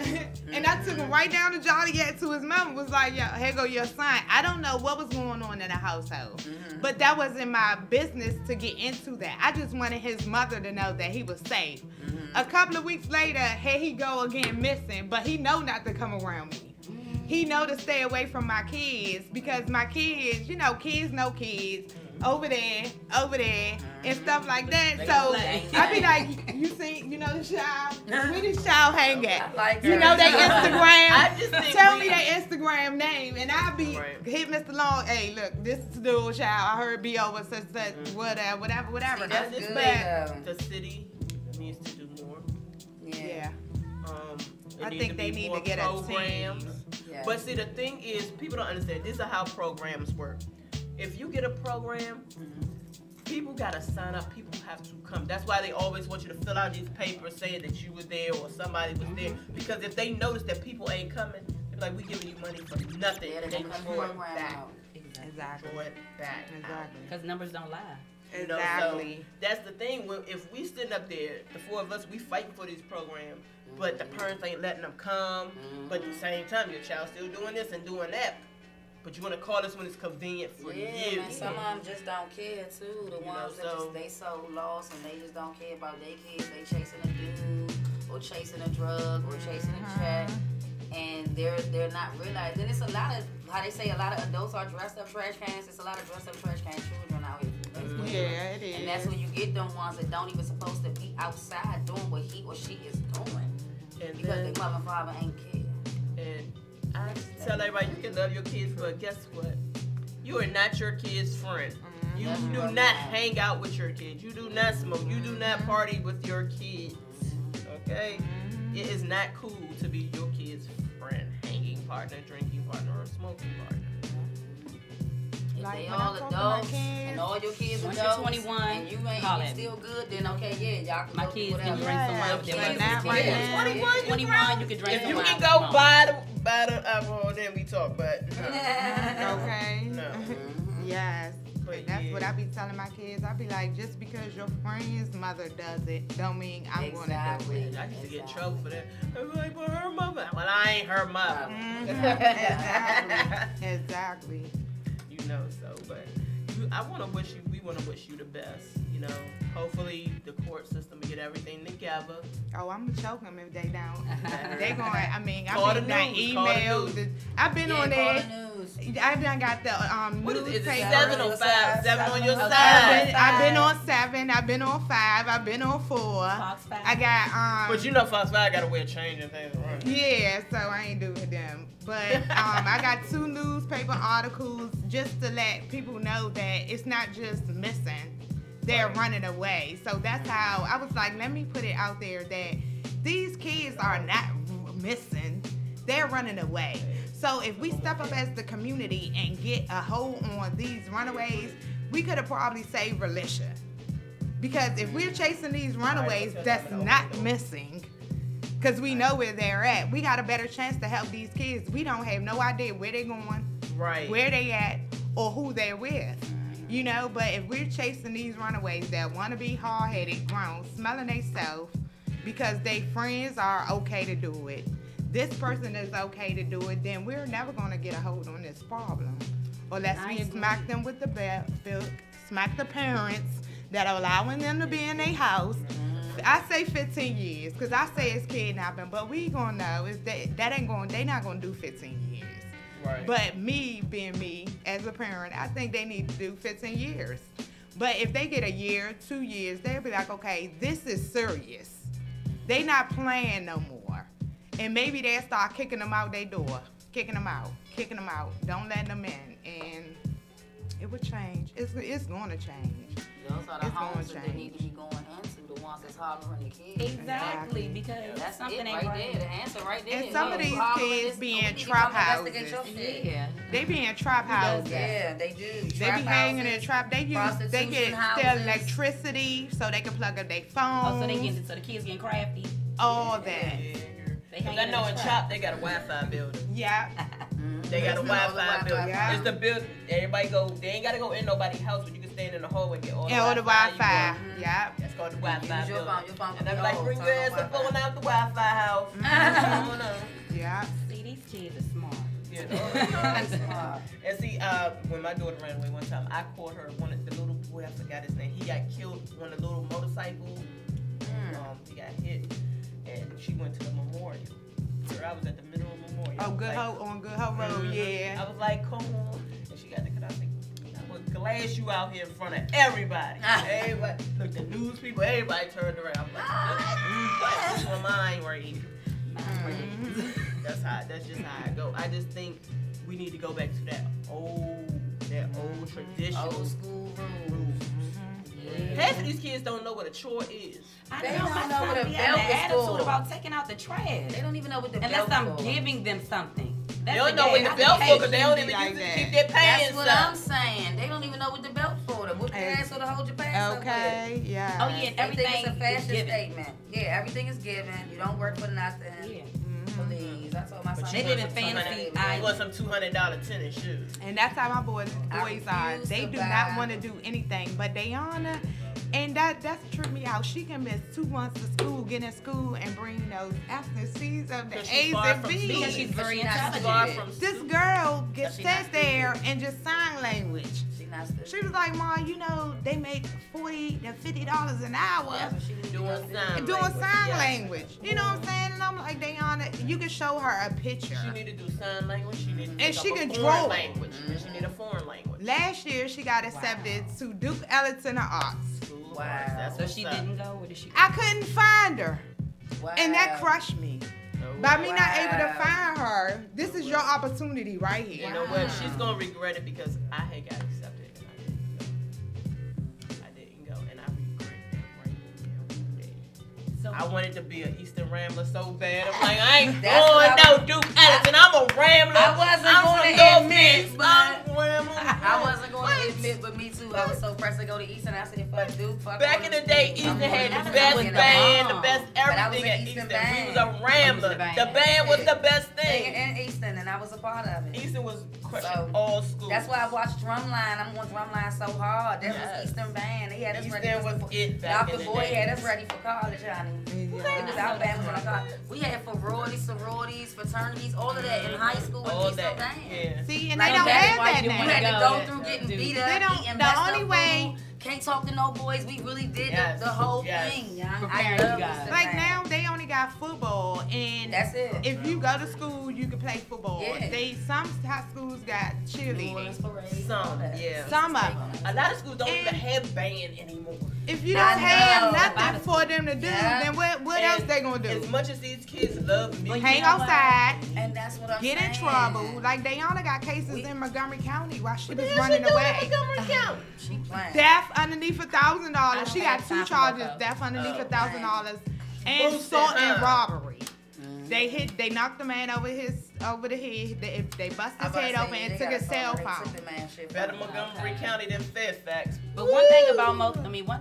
And I took him right down to Joliet to his mama. Was like, yeah, here go your son. I don't know what was going on in the household. But that wasn't my business to get into that. I just wanted his mother to know that he was safe. A couple of weeks later, here he go again missing. But he know not to come around me. He know to stay away from my kids because my kids, you know, kids know kids. Over there, and stuff like that. So I be like, you see, you know the child? Where this child hang at? You know their Instagram? Tell me their Instagram name, and I be hit Mr. Long. Hey, look, this is the old child. I heard be over such whatever. See, that's good. But the city needs to do more. Yeah. I think they need to get programs. Yeah. But see, the thing is, people don't understand. This is how programs work. If you get a program, people gotta sign up. People have to come. That's why they always want you to fill out these papers saying that you were there or somebody was there. Because if they notice that people ain't coming, they're like, we giving you money for nothing. Yeah, And they they come throw it program back. out. Exactly. Throw it back. Exactly. Because numbers don't lie. You know, Exactly. so that's the thing. If we sitting up there, the four of us, we fighting for these programs, but the parents ain't letting them come. But at the same time, your child's still doing this and doing that. But you want to call us when it's convenient for you. Man, some of them just don't care too. The ones that so just, they so lost and they just don't care about their kids. They chasing a dude or chasing a drug or chasing a check, and they're not realizing. Then it's a lot of, how they say, a lot of adults are dressed up trash cans. It's a lot of dressed up trash can children out here. Yeah, it is. And that's when you get them ones that don't even supposed to be outside doing what he or she is doing, And because then, their mother and father ain't care. and I tell everybody, you can love your kids, but guess what? You are not your kid's friend. You do not hang out with your kids. You do not smoke. You do not party with your kids. Okay? It is not cool to be your kid's friend, hanging partner, drinking partner, or smoking partner. If Like they when all I'm talking to my adults kids, and all your kids Once adults, you're 21, and you ain't call you it. still good, then okay, yeah, y'all can My go do kids whatever. can drink some wine with Yeah, their not mothers. right Yeah. now. 21, you can drink If some you wine can with go your mom. buy the alcohol, then we talk. But no. Okay. No. Yes. But That's yeah. what I be telling my kids. I be like, just because your friend's mother does it, don't mean I'm going to do Exactly. it. I used to get in trouble for that. I was like, but her mother. Well, I ain't her mother. Exactly. You know, so, but we want to wish you the best. You know, hopefully the court system will get everything together. Oh, I'm gonna choke them if they don't. They going. I mean, Call the I've been news, call the emails. news. I've been on Call there. the news. I done got the What is it? Is it newspaper. 7 on 5? 7 on your Okay. side. I've been on 7. I've been on 5. I've been on 4. Fox 5. I got But you know, Fox 5 got to wear chains and things. Right? Yeah, so I ain't doing them. But I got 2 newspaper articles just to let people know that it's not just missing. They're running away. So that's how I was like, let me put it out there that these kids are not missing. They're running away. So if we step up as the community and get a hold on these runaways, we could have probably saved Relicia. Because if we're chasing these runaways that's not missing, because we know where they're at, we got a better chance to help these kids. We don't have no idea where they're going, Right. where they at, or who they're with. You know, but if we're chasing these runaways that want to be hard-headed, grown, smelling themselves because they friends are okay to do it, this person is okay to do it, then we're never going to get a hold on this problem. Unless we smack them with the belt, smack the parents that are allowing them to be in their house. I say 15 years because I say it's kidnapping, but we going to know is that ain't going, they not going to do 15 years. Right. But me, being me, as a parent, I think they need to do 15 years. But if they get a year, 2 years, they'll be like, okay, this is serious. They not playing no more. And maybe they'll start kicking them out their door. Kicking them out. Don't let them in. And it would change. It's going to change. Those are the It's homes gonna that they change. need to be going into, the ones that's harboring the kids. Exactly, because That's something it ain't right right. there, the answer right there. And some of these kids be in trap houses. Yeah. They be in trap houses. Yeah, they do. They be hanging in trap. They get prostitution still houses. electricity so they can plug up their Oh, phones. so the kids getting crafty. all that. Yeah. They Because hanging I in know the in trap. Chop they got a Wi-Fi building. Yeah. They got a Wi-Fi building. Yeah. It's the building. Everybody go. They ain't gotta go in nobody's house, but you can stand in the hallway and get all the And all the Wi-Fi. Wi-Fi. Yeah. That's called the Wi-Fi Use your building. phone. Your phone And can I'm be like, old, bring turn your on ass up Wi-Fi. going out the Wi-Fi house. What's going on? Yeah. See, these kids are smart. You know? And see, when my daughter ran away one time, I caught her. One of the little boy, I forgot his name. He got killed on a little motorcycle. He got hit, and she went to the memorial. Girl, I was at the middle of the memorial. Oh, Good Hope on Good Hope Road, yeah. I was like, come on. And she got the cut. I was like, I would glass you out here in front of everybody. Everybody, look, the news people, everybody turned around. I'm like, this is mine right here. That's just how I go. I just think we need to go back to that old traditional. Old school rules. Half of these kids don't know what a chore is. They don't know what a an belt is attitude for. about taking out the trash. They don't even know what the Unless belt I'm for. giving them something. They don't know what the belt for because they don't even use it to keep their That's pants what up. I'm saying. They don't even know what the belt for. To whip your ass or to hold your pants up with. Okay, yeah. Oh yeah, and They think everything it's a is fashion given. statement. Yeah, everything is given. You don't work for nothing. Yeah. Please. I told my son. They live in fantasy I want some $200 tennis shoes. And that's how my boys are. refuse They to do buy- not want to do anything. But Dayana, and that's tripped me out. She can miss 2 months of school, get in school, and bring those absences of the Because she's A's far and from B's. Because she's very She's not Far intelligent. from This girl She sits not there and just sign language. She not stupid. She was like, Ma, you know, they make $40 to $50 an hour That's what she was doing sign doing language. sign Yes. language. You know what I'm saying? And I'm like, Dayana, you can show her a picture. She need to do sign language. She need to And take she up can a draw. foreign language. And she need a foreign language. Last year, she got accepted to Duke Ellington Arts. School of Wow. Arts, that's So what's she up. didn't go, or did she? I couldn't find her. Wow. And that crushed me. No By way. me not able to Wow. find her, this is your opportunity right You here. know what? She's gonna regret it because I had got accepted and I didn't go, and I regret that right now today. So I wanted to be an Eastern Rambler so bad. I'm like, I ain't That's going what I no Duke Ellington. I'm a Rambler. I wasn't I'm gonna from North admit, East. but- I'm a Rambler. I wasn't going to admit, but me too. I was so pressed to go to Eastern. I said, fuck Duke, fuck Back all in this the day, shit. Eastern I'm had going the to best Eastern. band, the best But I was everything an at Eastern Eastern. We was band. a Rambler. the band. The band was the best thing. In Eastern, and I was a part of it. Eastern was crushing So, all schools. That's why I watched Drumline. I'm on Drumline so hard. That Yes. was Eastern band. They had us ready. Eastern was it back in Dr. the Boy day. had us ready for college, honey. It was our band was on college. We had sororities, fraternities, all of that in high school with all Eastern that. band. Yeah. See, and Like, they don't that's have why that you We wanna now. had to go go there. through getting Dude. beat up, They don't- eating the messed only up way- food. Can't talk to no boys. We really did Yes. the whole Yes. thing, young. I Preparing love you guys. Eastern Like band. now, they only got football, and That's it. if you go to school, you can play football. Yeah. Some high schools got New cheerleading. Orleans Parade, all Some, that. yeah. Some of them. A lot of schools don't And- even have band anymore. If you I don't have know. nothing for them to do, Yeah. then what And else they gonna As do? much as these kids love music, Hang you know what? outside, And that's what I'm get in saying. trouble. Like Dayana got cases We- in Montgomery County while she what was the hell she running doing away. in Montgomery County? She playing. Theft underneath $1,000. I She don't got have 2 time for charges: both. theft underneath Oh. $1,000 and Boosted, assault and huh? robbery. Mm-hmm. They knocked the man over the head. They bust I'm his about head to open say, and they took got his a cell They phone. took the man shit Better from him. Montgomery County than Fairfax. But one thing about one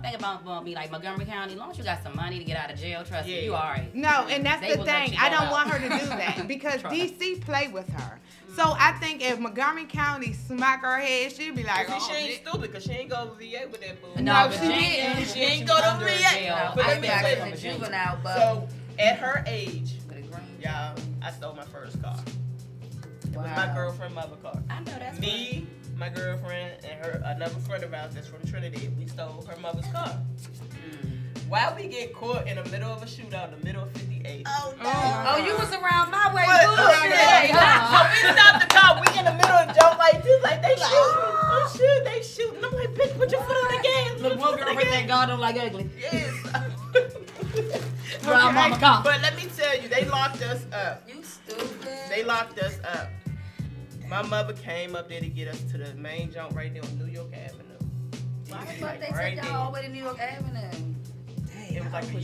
thing about me, like Montgomery County, as long as you got some money to get out of jail, trust me, Yeah. you alright. No, and that's They the will let thing. you I go don't out. want her to do that because Trust. DC play with her. So I think if Montgomery County smack her head, she'd be like, See, oh, she ain't shit. stupid because she ain't go to VA with that boo. No, but she Virginia didn't. She ain't go to under VA. jail. But I let me got tell in you, the Virginia. juvenile, but so at her age, with a green. y'all, I stole my first car. It was Wow. my girlfriend's mother car. I know that's Me, my girlfriend, and her another friend of ours that's from Trinity, we stole her mother's car. Why we get caught in the middle of a shootout in the middle of 58? Oh, no. Oh, you was around my way, What? bullshit. So we stopped the car. We in the middle of jump like this, like they shooting. Oh shit, they shooting. I'm like, bitch, put your foot on the gas. Look, one girl with that God don't like ugly. Yes. Drive mama car. But let me tell you, they locked us up. You stupid. They locked us up. My mother came up there to get us to the main jump right there on New York Avenue. Why the It was fuck like they right took there. y'all all the way to New York Avenue? It was like a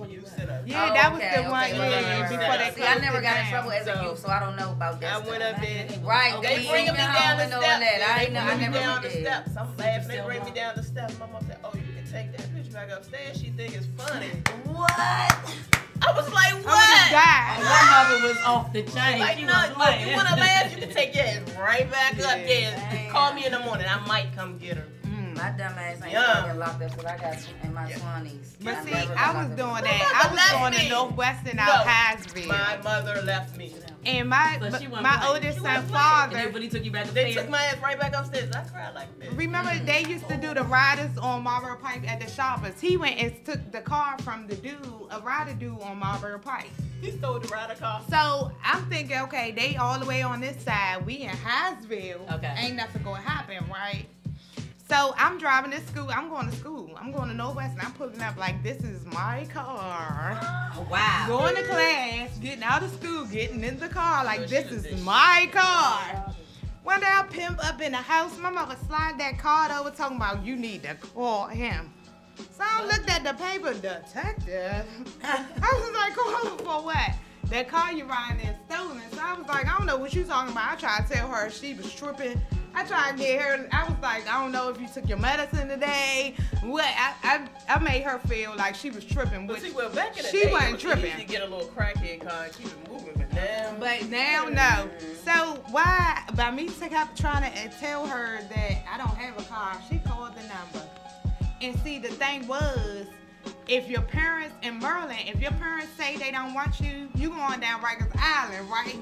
youth center. Yeah, Oh, that was okay, the one okay, yeah, right, before right. they See, I closed never it got in down. trouble as a So, youth, so I don't know about that I stuff. went up there. Right, They bringing me down the steps. I They know, I bring me never down the did. steps. I'm laughing. They still bring me walk? down the steps. My mom said, "Oh, you can take that bitch back upstairs." She think it's funny. What? I was like, "What?" died. My mother was off the chain. Like, She no, was look, playing. you want to laugh, you can take your ass right back up there. Call me in the morning. I might come get her. My dumb ass ain't gonna get locked up because I got in my 20s. But see, I was doing that. I was going to Northwestern out Highsville. My mother left me. And my oldest son father. And then took you back They took my ass right back upstairs. I cried like this. Remember, they used to do the riders on Marlboro Pike at the Shoppers. He went and took the car from the dude, a rider dude on Marlboro Pike. He stole the rider car. So I'm thinking, okay, they all the way on this side. We in Highsville. Okay. Ain't nothing gonna happen, right? So I'm driving to school. I'm going to school. I'm going to Northwestern. I'm pulling up like, this is my car. Wow. Going to class, getting out of school, getting in the car like, this is my car. One day I pimp up in the house. My mother slide that card over talking about, you need to call him. So I looked at the paper, detective. I was like, call him for what? That car you riding is stolen. So I was like, I don't know what you talking about. I tried to tell her she was tripping. I tried to get her, I was like, I don't know if you took your medicine today. What? I made her feel like she was tripping. But see, well, back in the she day, wasn't tripping. You get a little crackhead car and keep it moving, but now. No. So why, by me kept trying to tell her that I don't have a car, she called the number. And see, the thing was, if your parents in Maryland, if your parents say they don't want you, you going down Rikers Island, right?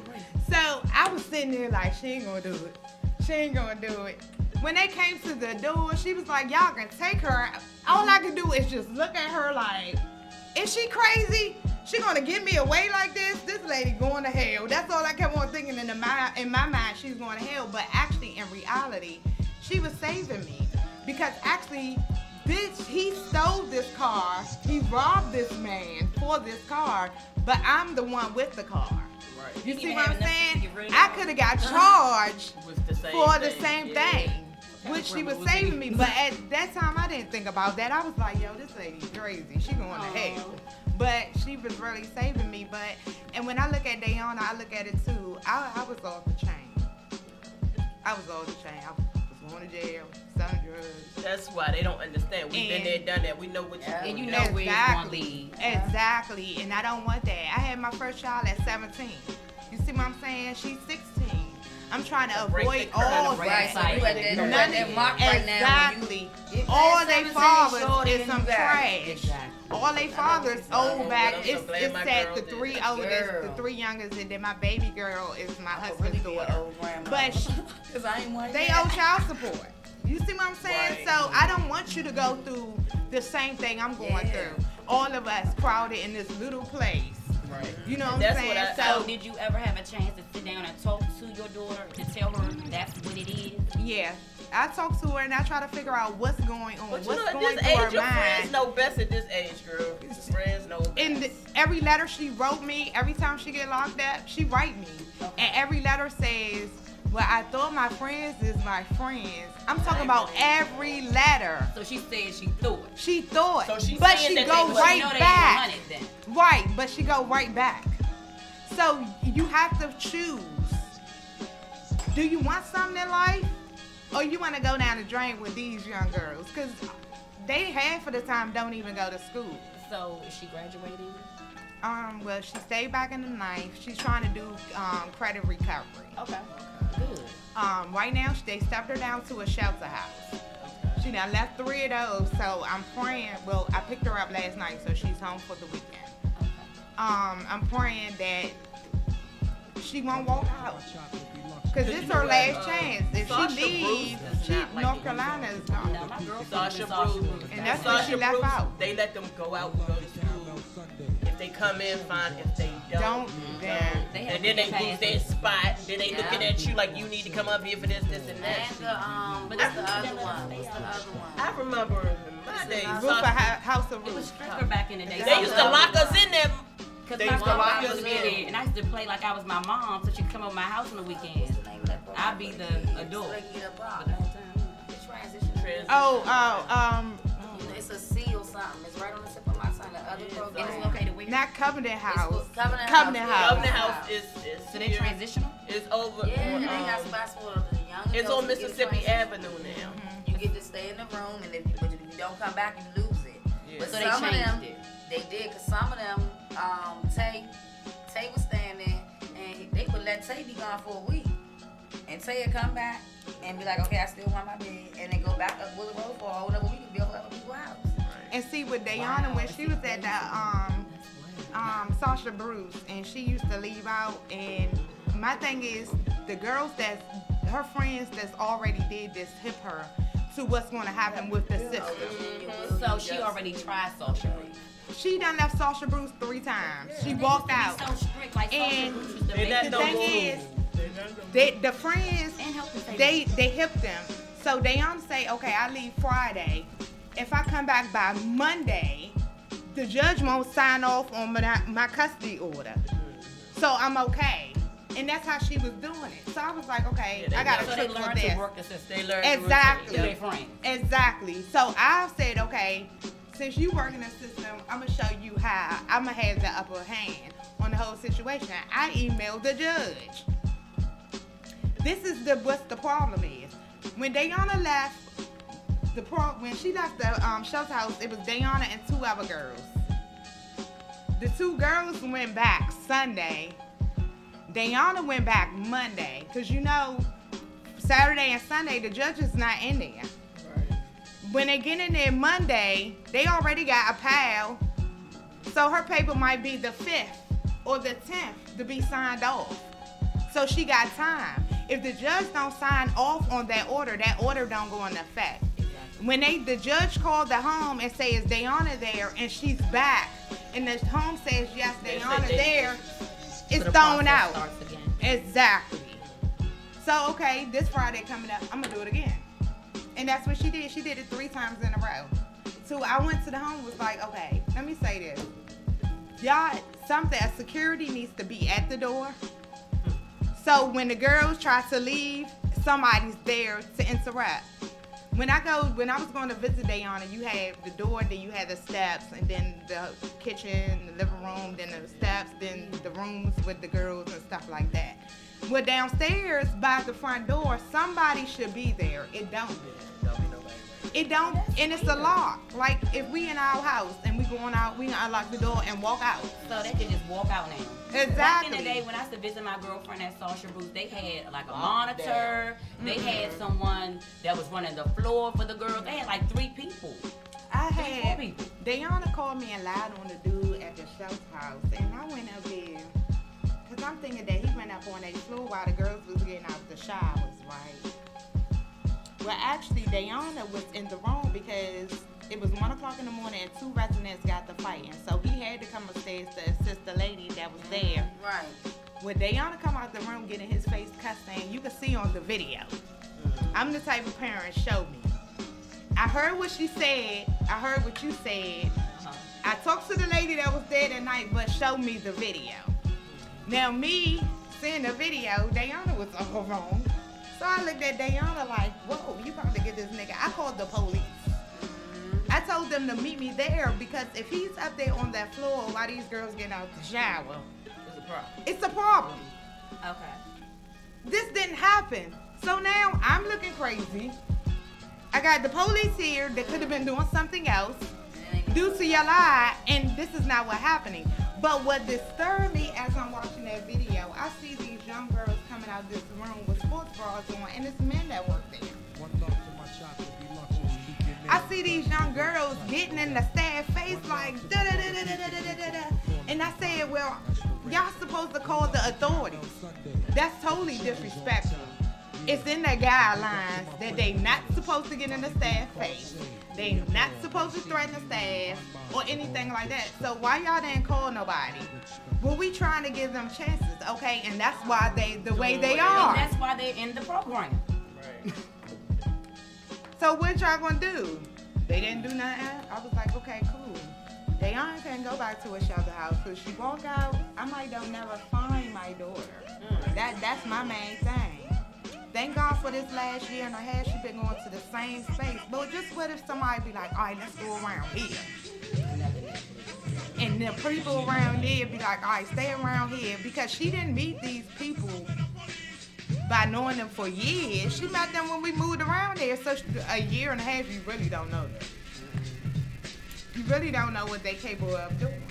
So I was sitting there like, she ain't gonna do it. She ain't gonna do it. When they came to the door, she was like, y'all can take her. All I could do is just look at her like, is she crazy? She gonna give me away like this? This lady going to hell. That's all I kept on thinking in my mind, she's going to hell. But actually, in reality, she was saving me. Because actually, he stole this car. He robbed this man for this car. But I'm the one with the car. Right. You see what I'm saying? I could have got charged for the same thing, which she was saving me. But at that time, I didn't think about that. I was like, yo, this lady's crazy. She going to hell. But she was really saving me. And when I look at Dayana, I look at it too. I was off the chain. I was off the chain. I was going to jail, selling drugs. That's why they don't understand. We've been there, done that. We know what you And you do. know where it's going to lead. Exactly. And I don't want that. I had my first child at 17. You see what I'm saying? She's 16. I'm trying to avoid all that. Exactly. All they fathers is some trash. All they fathers old back. It's sad. The three oldest, the three youngest, and then my baby girl is my husband's daughter. But they owe child support. You see what I'm saying? Right. So I don't want you to go through the same thing I'm going through. All of us crowded in this little place. Right. You know what I'm saying? So did you ever have a chance to sit down and talk to your daughter to tell her that's what it is? Yeah. I talk to her and I try to figure out what's going on. But what's you know, going at this through her age, your mind. friends know best at this age, girl. Friends know best. And every letter she wrote me, every time she get locked up, she write me. Okay. And every letter says, well, I thought my friends is my friends. I'm talking about every letter. So she said she thought. She thought. So she's but saying she that go they right back. Then. Right, but she go right back. So you have to choose. Do you want something in life? Or you want to go down the drain with these young girls? Because they half of the time don't even go to school. So is she graduating? Well, she stayed back in the ninth. She's trying to do credit recovery. Okay. Good. Right now, they stepped her down to a shelter house. She now left 3 of those, so I'm praying. Well, I picked her up last night, so she's home for the weekend. Okay. I'm praying that she won't walk out. Because this is her last chance. If she leaves, North Carolina is gone. No, my girlfriend Sasha is Bruce. And that's why she left out. They let them go out and go to school. If they come in, fine. If they don't, then. And then they lose their spot. Then they looking at you like you need to come up here for this, this, and that. And but it's the other one. What's the other one? I remember in my days. House of It was Ruth. stricter back in the day. They used to lock us in there. Because They my used to lock mom us used to be in. there, and I used to play like I was my mom, so she'd come over my house on the weekends. I'd be the adult. It's a C or something. It's right on the tip of my tongue. The other program. And it's located where? Not Covenant House. Covenant Covenant House. Covenant House is So they transitional? It's over. Yeah, they got spots for the young. It's on Mississippi Avenue now. You get to stay in the room, and if you don't come back, you lose it. Yeah. But So some they of them, changed it. they did, because some of them Tay was standing, and they would let Tay be gone for a week. And Tay would come back and be like, okay, I still want my bed. And then go back up Willow Road for a whole other week and be over at people's house. And see, with Dayana, when she was at the Sasha Bruce, and she used to leave out, and my thing is, the girls her friends that's already did this hip her to what's going to happen with the sister. So she already tried Sasha Bruce. She done left Sasha Bruce 3 times. She walked out. So strict, like And Sasha Bruce used to the make thing is, the friends, they hip them. So Dayana say, okay, I leave Friday. If I come back by Monday, the judge won't sign off on my custody order. So I'm okay. And that's how she was doing it. So I was like, okay, I got to trick for this. Work the system. They learn Exactly. friends. Exactly. So I said, okay, since you work in the system, I'm going to show you how I'm going to have the upper hand on the whole situation. I emailed the judge. This is what the problem is. When Dayana left, when she left the shelter house, it was Dayana and 2 other girls. The 2 girls went back Sunday. Dayana went back Monday. Because you know, Saturday and Sunday, the judge is not in there. Right. When they get in there Monday, they already got a pile. So her paper might be the 5th or the 10th to be signed off. So she got time. If the judge don't sign off on that order don't go into effect. When the judge called the home and say, is Dayana there? And she's back. And the home says, yes, Dayana there. It's thrown out. Exactly. So, okay, this Friday coming up, I'm going to do it again. And that's what she did. She did it 3 times in a row. So I went to the home and was like, okay, let me say this. Y'all, security needs to be at the door. So when the girls try to leave, somebody's there to interrupt. When I was going to visit Dayana, you had the door, then you had the steps, and then the kitchen, the living room, then the steps, then the rooms with the girls and stuff like that. Well, downstairs by the front door, somebody should be there. It don't. It don't, and it's a lock. Like if we in our house and we going out, we unlock the door and walk out. So they can just walk out now. Exactly. Back in the day when I used to visit my girlfriend at Sasha Bruce, they had like a monitor. They had someone that was running the floor for the girls. They had like 3 people. I had 4 people. Dayana called me and lied on the dude at the shelter house, and I went up there because I'm thinking that he went up on that floor while the girls was getting out the showers, right? Well, actually, Dayana was in the room because it was 1 o'clock in the morning and 2 residents got to fighting. So he had to come upstairs to assist the lady that was there. Right. When Dayana come out the room getting his face cut, saying, you can see on the video. I'm the type of parent, show me. I heard what she said. I heard what you said. I talked to the lady that was there that night, but show me the video. Now me seeing the video, Dayana was all wrong. So I looked at Dayana like, whoa, you about to get this nigga. I called the police. I told them to meet me there because if he's up there on that floor while these girls getting out the shower, It's a problem. it's a problem. Okay. This didn't happen. So now I'm looking crazy. I got the police here that could have been doing something else due to your lie, and this is not what's happening. But what disturbed me as I'm watching that video, I see these young girls coming out of this room with sports bras on, and it's men that work there. I see these young girls getting in the staff face like da da da da da da da da. And I said, well, y'all supposed to call the authorities. That's totally disrespectful. It's in their guidelines that they not supposed to get in the staff face. They not supposed to threaten the staff or anything like that. So why y'all didn't call nobody? Well, we trying to give them chances, okay? And that's why they the way they are. And that's why they're in the program. Right. So what y'all gonna do? They didn't do nothing. I was like, okay, cool. Dayana can't go back to a shelter house because she walk out. I might don't never find my daughter. That's my main thing. Thank God for this last year and a half she been going to the same space. But just what if somebody be like, all right, let's go around here. And the people around there be like, all right, stay around here. Because she didn't meet these people by knowing them for years. She met them when we moved around there. So a year and a half, you really don't know them. You really don't know what they capable of doing.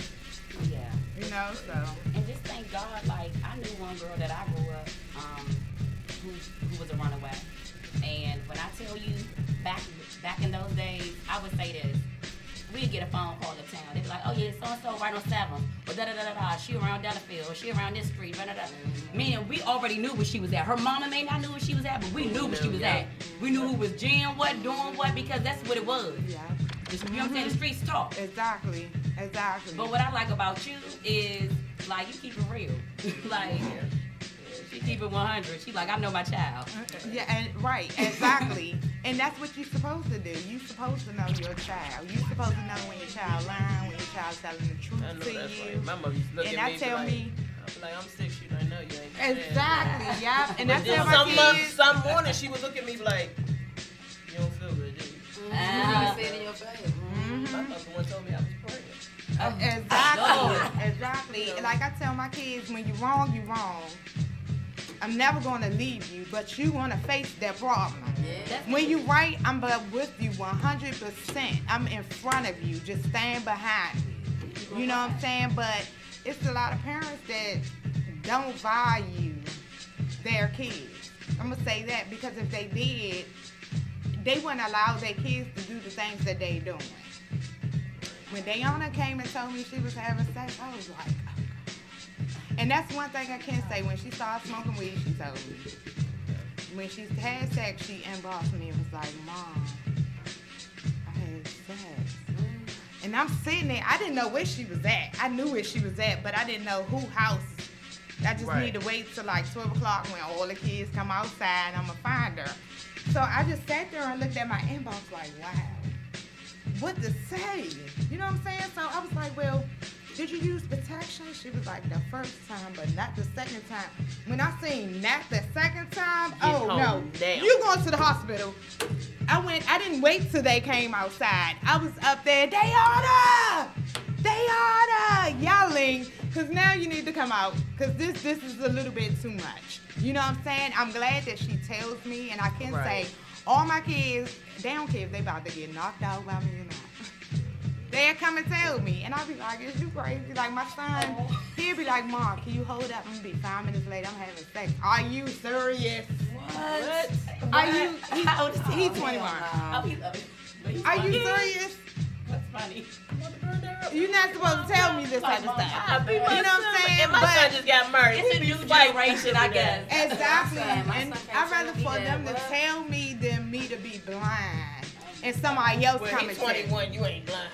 Yeah. You know, so. And just thank God, like, I knew one girl that I grew up, who was a runaway. And when I tell you, back in those days, I would say this. We'd get a phone call to town. They'd be like, oh yeah, so-and-so right on 7th. Or da-da-da-da-da. She around Delafield. Or she around this street. Da-da-da. Meaning we already knew where she was at. Her mama may not know where she was at, but we knew where she was at. We knew who was doing what, because that's what it was. Yeah. You know what I'm saying? The streets talk. Exactly. But what I like about you is, like, you keep it real. Like, she keep it 100. She like, I know my child. Yeah, and right, exactly. And that's what you're supposed to do. You're supposed to know your child. You're supposed to know when your child learns, when your child's telling the truth to you. Right. My mother used to look and at I me tell like, me, I'm like, I'm sick. She don't know you ain't. Exactly, yeah. And but I tell my kids. Some morning she would look at me like, you don't feel good, do you? You see it in your face. My mother once told me I was pregnant. Exactly. Like I tell my kids, when you're wrong, you're wrong. I'm never going to leave you, but you want to face that problem. Yeah. When you right, I'm with you 100%. I'm in front of you, just stand behind me. You know what I'm saying? But it's a lot of parents that don't value their kids. I'm going to say that because if they did, they wouldn't allow their kids to do the things that they doing. When Dayana came and told me she was having sex, I was like, oh, God. And that's one thing I can say. When she started smoking weed, she told me. When she had sex, she inboxed me and was like, Mom, I had sex. And I'm sitting there. I didn't know where she was at. I knew where she was at, but I didn't know who house. I just need to wait till like 12 o'clock when all the kids come outside and I'm going to find her. So I just sat there and looked at my inbox like, wow, what to say? You know what I'm saying? So I was like, well, did you use protection? She was like, the first time, but not the second time. When I seen that the second time, oh no, you going to the hospital. I didn't wait till they came outside. I was up there, Dayana, yelling, because now you need to come out, because this is a little bit too much. You know what I'm saying? I'm glad that she tells me, and I can say, all my kids, they don't care if they about to get knocked out by me or not. They'll come and tell me, and I'll be like, is you crazy? Like my son, he'll be like, Mom, can you hold up? I'm gonna be 5 minutes late, I'm having sex. Are you serious? What? Are you, he's 21. Are you serious? That's funny. You're not supposed to tell me this type of stuff. You know what I'm saying? And my son just got married. It's a new generation, I guess. Exactly. And I'd rather for them to tell me than me to be blind. And somebody else come and tell me. 21, you ain't blind.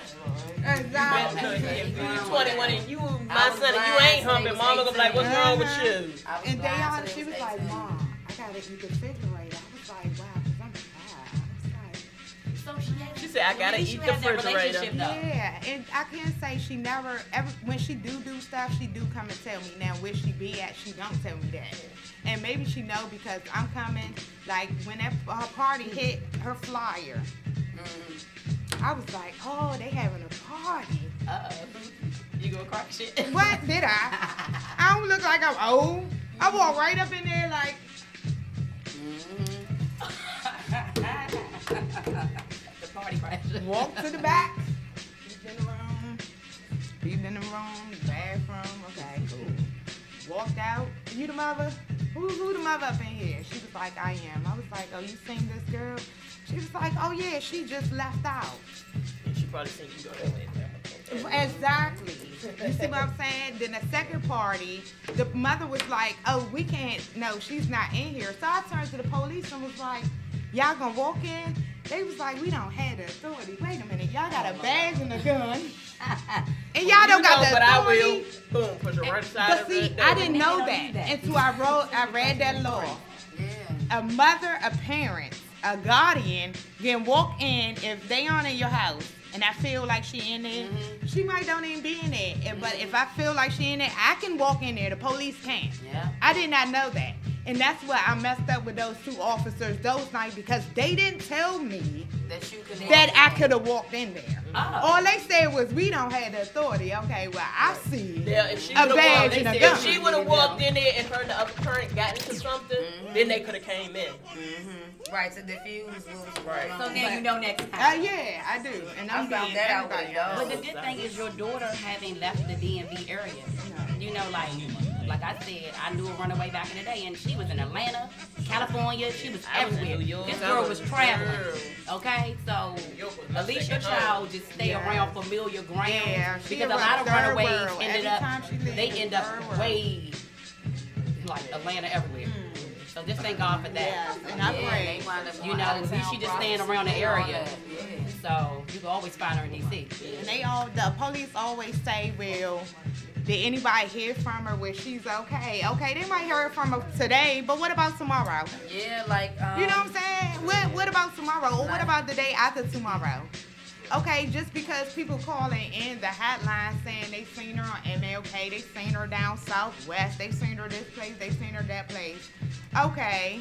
Exactly. If you're 21 and you, my son, and you ain't humping, Mama gonna be like, what's wrong with you? And Dayana, she was like, Mom, I gotta eat the refrigerator. I was like, wow, because I'm tired. She said, I gotta eat the refrigerator. Yeah, and I can say she never, ever, when she do stuff, she do come and tell me. Now, where she be at, she don't tell me that. And maybe she know because I'm coming, like, when that party hit her flyer, I was like, oh, they having a party. You gonna crack shit? What did I? I don't look like I'm old. I walk right up in there like. The party crasher. Walk to the back. Peeped in the room, bathroom. Okay, cool. Walked out. You the mother? Who the mother up in here? She was like, I am. I was like, oh, you seen this girl? She was like, oh yeah, she just left out. And she probably seen you go that way. Exactly. You see what I'm saying? Then the second party, the mother was like, oh, we can't, no, she's not in here. So I turned to the police and was like, y'all gonna walk in? They was like, we don't have the authority. Wait a minute, y'all got a badge and a gun. And y'all don't got the authority. But I will. Boom, put you right side of it. I didn't know that until I read that law. A mother, a parent, a guardian can walk in if they aren't in your house and I feel like she in there, she might don't even be in there. But if I feel like she in there, I can walk in there. The police can't. Yeah. I did not know that. And that's what I messed up with those 2 officers those nights because they didn't tell me that I could have walked in there. Oh. All they said was, we don't have the authority. Okay, well, I see if a badge and a gun. If she would have walked in there and her and the other parent got into something, then they could have came in. Right, to diffuse what was right. So now you know next time. Yeah, I do. And I'm found that out with y'all. But the good thing is your daughter having left the DMV area. You know, like I said, I knew a runaway back in the day, and she was in Atlanta, California. She was everywhere. This girl was traveling. Okay, so at least your child just stay around familiar ground. Yeah, because a lot of runaways end up way like Atlanta everywhere. So just thank God for that. Yes, and I pray. You know, at least she just staying around the area. So you can always find her in DC. And the police always say, well, did anybody hear from her where she's okay? Okay, they might hear from her today, but what about tomorrow? Yeah, like you know what I'm saying? What about tomorrow? Or what about the day after tomorrow? Okay, just because people calling in the hotline saying they seen her on MLK, they seen her down Southwest, they seen her this place, they seen her that place. Okay,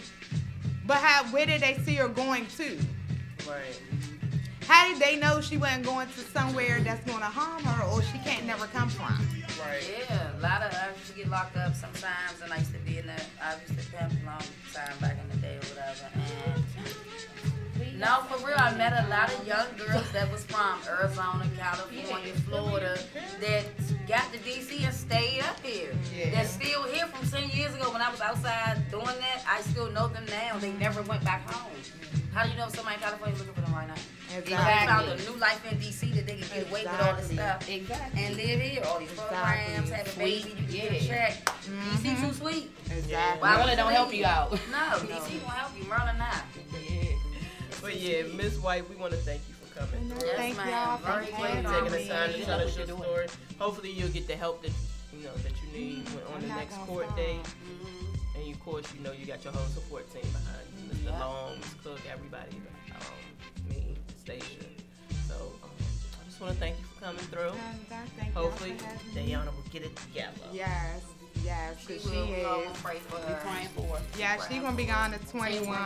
but where did they see her going to? Right. How did they know she wasn't going to somewhere that's going to harm her or she can't never come from? Right. Yeah, a lot of us used to get locked up sometimes, and I used to be I used to pimp a long time back in the day or whatever. And no, for real, I met a lot of young girls that was from Arizona, California, Florida, that got to DC and stayed up here. Yeah. That's still here from 10 years ago when I was outside doing that. I still know them now. They never went back home. How do you know if somebody in California is looking for them right now? Exactly. They found a new life in DC that they can get away with all this stuff. Exactly. And live here. All these programs, have a baby, you can get a check. DC too sweet. Exactly. Maryland don't help you out. No, DC won't help you. Maryland not. But yeah, Miss White, we want to thank you for coming through. Thank y'all for taking the time to tell us your story. Hopefully you'll get the help that that you need on the next court date. And of course, you got your whole support team behind you. Mr. Long, Ms. Cook, everybody, me, the station. So I just want to thank you for coming through. Hopefully, Dayana will get it together. Yes. Yes, because she is. Pray for her. Praying for her. Yeah, she's going to be gone to 21.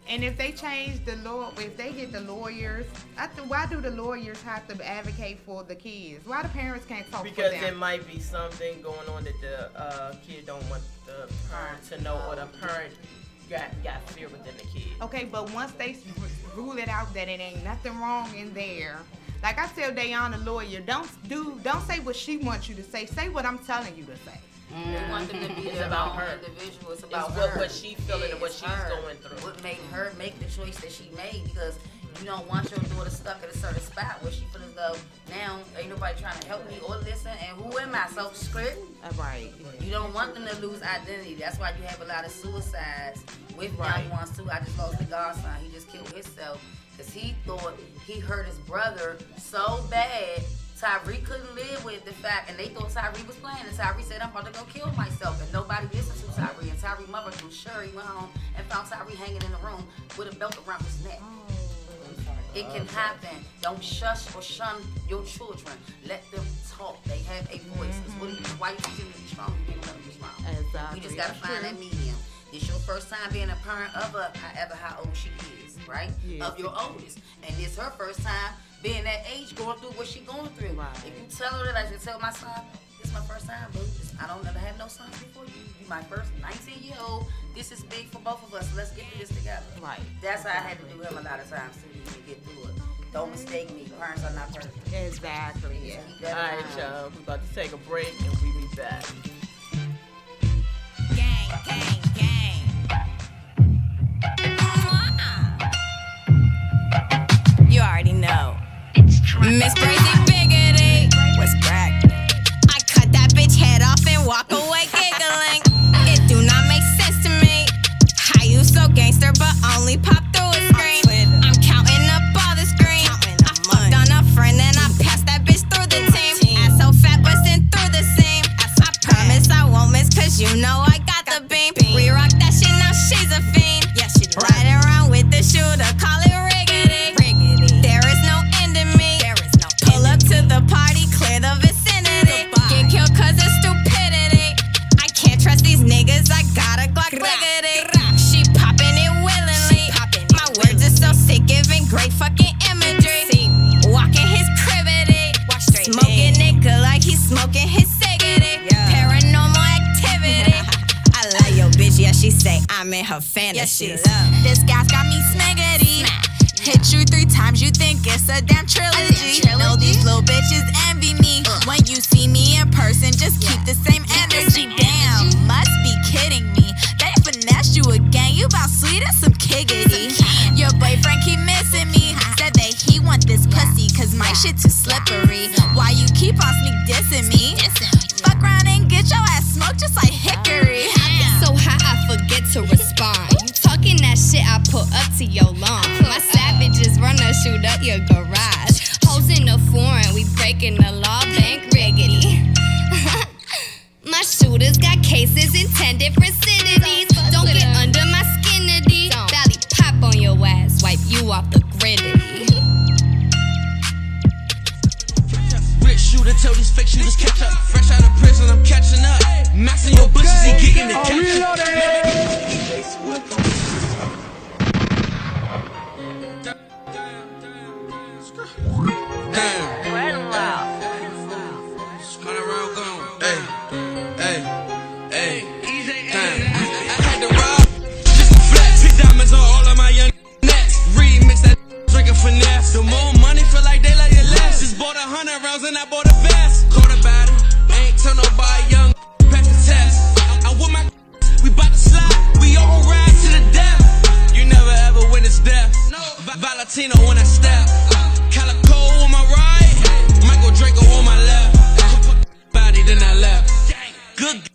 And if they change the law, if they get the lawyers, why do the lawyers have to advocate for the kids? Why the parents can't talk because for them? Because there might be something going on that the kid don't want the parent to know, or the parent got fear within the kid. Okay, but once they rule it out that it ain't nothing wrong in there, like I tell Dayana, lawyer, don't say what she wants you to say. Say what I'm telling you to say. They want them to be about her individual. It's about what she's feeling and what she's going through. What made her make the choice that she made, because you don't want your daughter stuck at a certain spot where she feels as though now ain't nobody trying to help me or listen, and who am I, self-script? Right. You don't want them to lose identity. That's why you have a lot of suicides with young ones too. I just lost a godson. He just killed himself because he thought he hurt his brother so bad. Tyree couldn't live with the fact, and they thought Tyree was playing, and Tyree said, I'm about to go kill myself, and nobody listened to Tyree, and Tyree's mother from Sherry went home and found Tyree hanging in the room with a belt around his neck. It can happen. Don't shush or shun your children. Let them talk. They have a voice. What do you, why you continue to be strong? You can't let them be strong. Exactly. We just got to find that medium. This your first time being a parent of how old she is, right? Yes. Of your oldest. And this her first time being that age, going through what she going through. Right. If you tell her that, I should tell my son, this is my first time, boo. I don't never have no sons before you. You my first 19-year-old. This is big for both of us. Let's get through this together. Right. That's how I had to do him a lot of times to get through it. Don't mistake me. Parents are not perfect. Exactly. Yeah. All right, y'all. We're about to take a break and we'll be back. Gang, gang, gang. You already know. Miss Crazy Biggity, what's crack? I cut that bitch head off and walk away giggling. It do not make sense to me. How you so gangster but only pop through a screen? I'm counting up all the screen. I fucked on a friend and I passed that bitch through the team. Ass so fat bustin' through the seam. I promise I won't miss cause you know I got the beam. We rock that shit, now she's a fiend. Riding around with the shooter, call it riggedy. There is no end in me. Pull up say I'm in her fantasies. This guy's got me smaggedy. Hit you 3 times, you think it's a damn trilogy. Know these little bitches envy me. When you see me in person, just keep the same energy. Damn, must be kidding me. They finessed you again, you bout sweet as some kiggity. Your boyfriend keep missing me. Said that he want this pussy, cause my shit too slippery. Why you keep on sneak dissing me? Fuck around and get your ass smoked just like hickory. So how I forget to respond? You talking that shit, I put up to your lawn. My savages runna shoot up your garage. Hoes in the foreign, we breaking the law, bank riggedy. My shooters got cases intended for citizens. Don't get under my skinity. Valley pop on your ass, wipe you off the gridity. Rich shooter, tell these fake shooters catch up. Fresh out of prison, I'm catching up. Maxing your bushes, he getting the catch up. Damn. Spun around gone. Hey, hey, hey. Damn. I had to rob just a flat. Big diamonds on all of my young necks. Remix that drinking finesse. The more money feel like they like it less. Just bought 100 rounds and I bought a vest. Caught a battle. Ain't tell nobody young pass the test. I'm with my we bout to slide. We all ride to the death. You never ever witness death. Valentino when I step. Calico on my right, Michael Draco on my left. Body then I left. Good,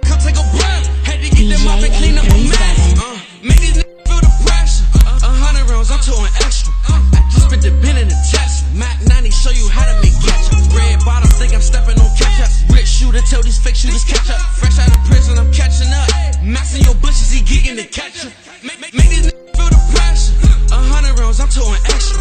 come take a breath. Had to get them off and clean up a mess. Make these niggas feel the pressure. 100 rounds, I'm towing extra. I just spent the bin in the Tesla. Mac 90 show you how to make ketchup. Red bottom, think I'm stepping on ketchup. Rich shooter, tell these fake shooters catch up. Fresh out of prison, I'm catching up. Maxing your bushes, he getting the ketchup. Make these niggas feel the pressure. 100 rounds, I'm towing extra.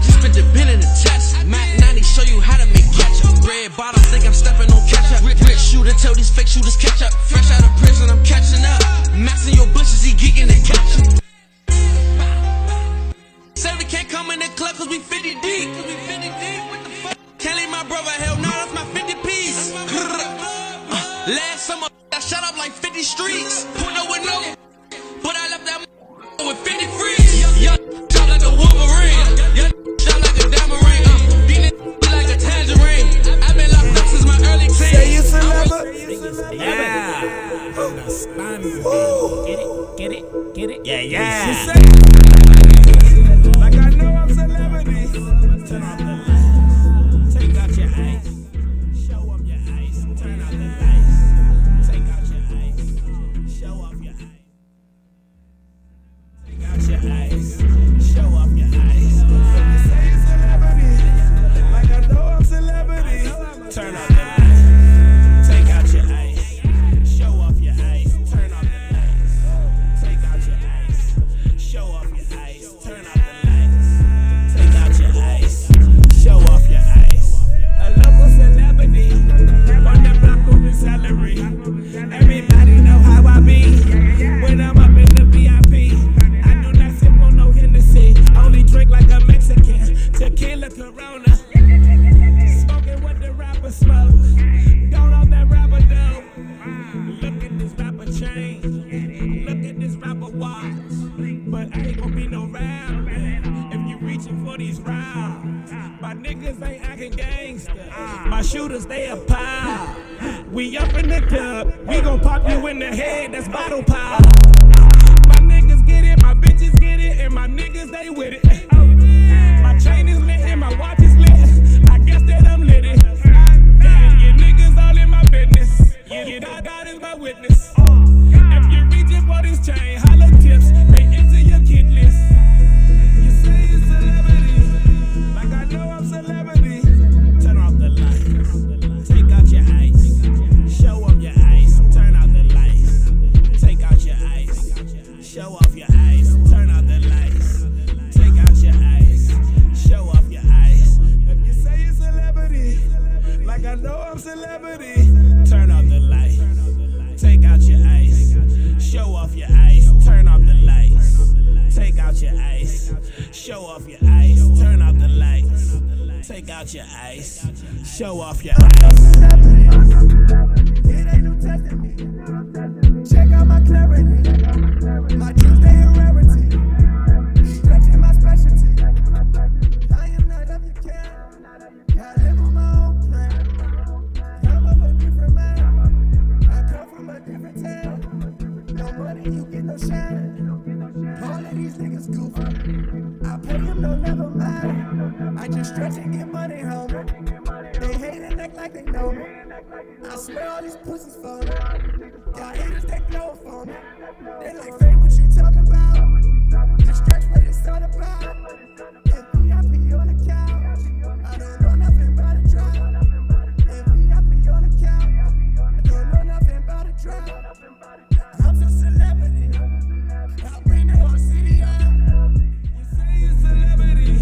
Spent the bin in the Tesla. Mac 90 show you how to make ketchup. Red bottom, think I'm stepping on ketchup. Rich shooter, tell these fake shooters catch up. Fresh out of prison, I'm catching up. Maxing your bushes, he geeking the ketchup. 70 can't come in the club cause we 50 deep. What the fuck? Can't leave my brother, hell no, that's my 50 piece. Last summer, I shot up like 50 streets. Put no with no, but I left that with 50 freeze. Young shot like a Wolverine. Young shot like a diamond ring. These niggas like a tangerine. I've been locked up since my early teens. Say you celebrity. Yeah. Get it. Yeah, yeah. Like I know I'm celebrity. Turn off the lights. Take out your ice. Show up your ice. Turn out the lights. Take out your ice. Show off your ice. Take out your ice. Show off your ice. Say you're celebrity. Like I know I'm celebrity. Turn off the lights. Take out your ice. Show off your ice. Turn off the lights. Take out your ice. Show off your ice. Turn off the lights. Take out your ice. Show off your ice. A local celebrity. On the block moving celery. Everybody know how I be. When I'm up in the VIP. I do not sip on no Hennessy. Only drink like a Mexican. Tequila Corona. Smoking what the rapper smoke. Don't off that rapper though. Look at this rapper chain. Look at this rapper watch. But I ain't gonna be no round if you reaching for these rounds. My niggas ain't acting gangster. My shooters, they a pile. We up in the club. We gon' pop you in the head. That's bottle power. My niggas get it. My bitches get it. And my niggas, they with it. My chain is lit and my watch is lit. I guess that I'm lit. Yeah, you niggas all in my business. Yeah, God is my witness. If you're reaching for this chain, hollow tips, they enter your kid list. You say you're celebrity, like I know I'm celebrity. Turn off the lights, take out your ice, show off your ice. Turn out the lights, take out your ice, show off your ice. Turn out the lights, take out your ice, show off your ice. If you say you're celebrity, like I know I'm celebrity. Turn off the light. Take out your ice. Show off your ice. Turn off the lights. Take out your ice. Show off your ice. Turn off the lights. Take out your ice. Show off your ice. It ain't no testing me. Check out my clarity. My Tuesday rarity. Stretching my specialty. I am not of your kind. I live on my own plan. I'm of a different man. I come from a different town. No money, you get no shine. All of these niggas goofy. I pay them, no, never mind. I just stretch and get money, homie. They hate and act like they know me. I swear all these pussies for me. Got haters that blow for me. They like, Faye, what you talking about? Just stretch what it's all about. VIP on the couch. I don't know nothing about a drop. VIP on the couch. I don't know nothing about a drop. I'm a celebrity. I'll bring the whole city up. You say you're celebrity.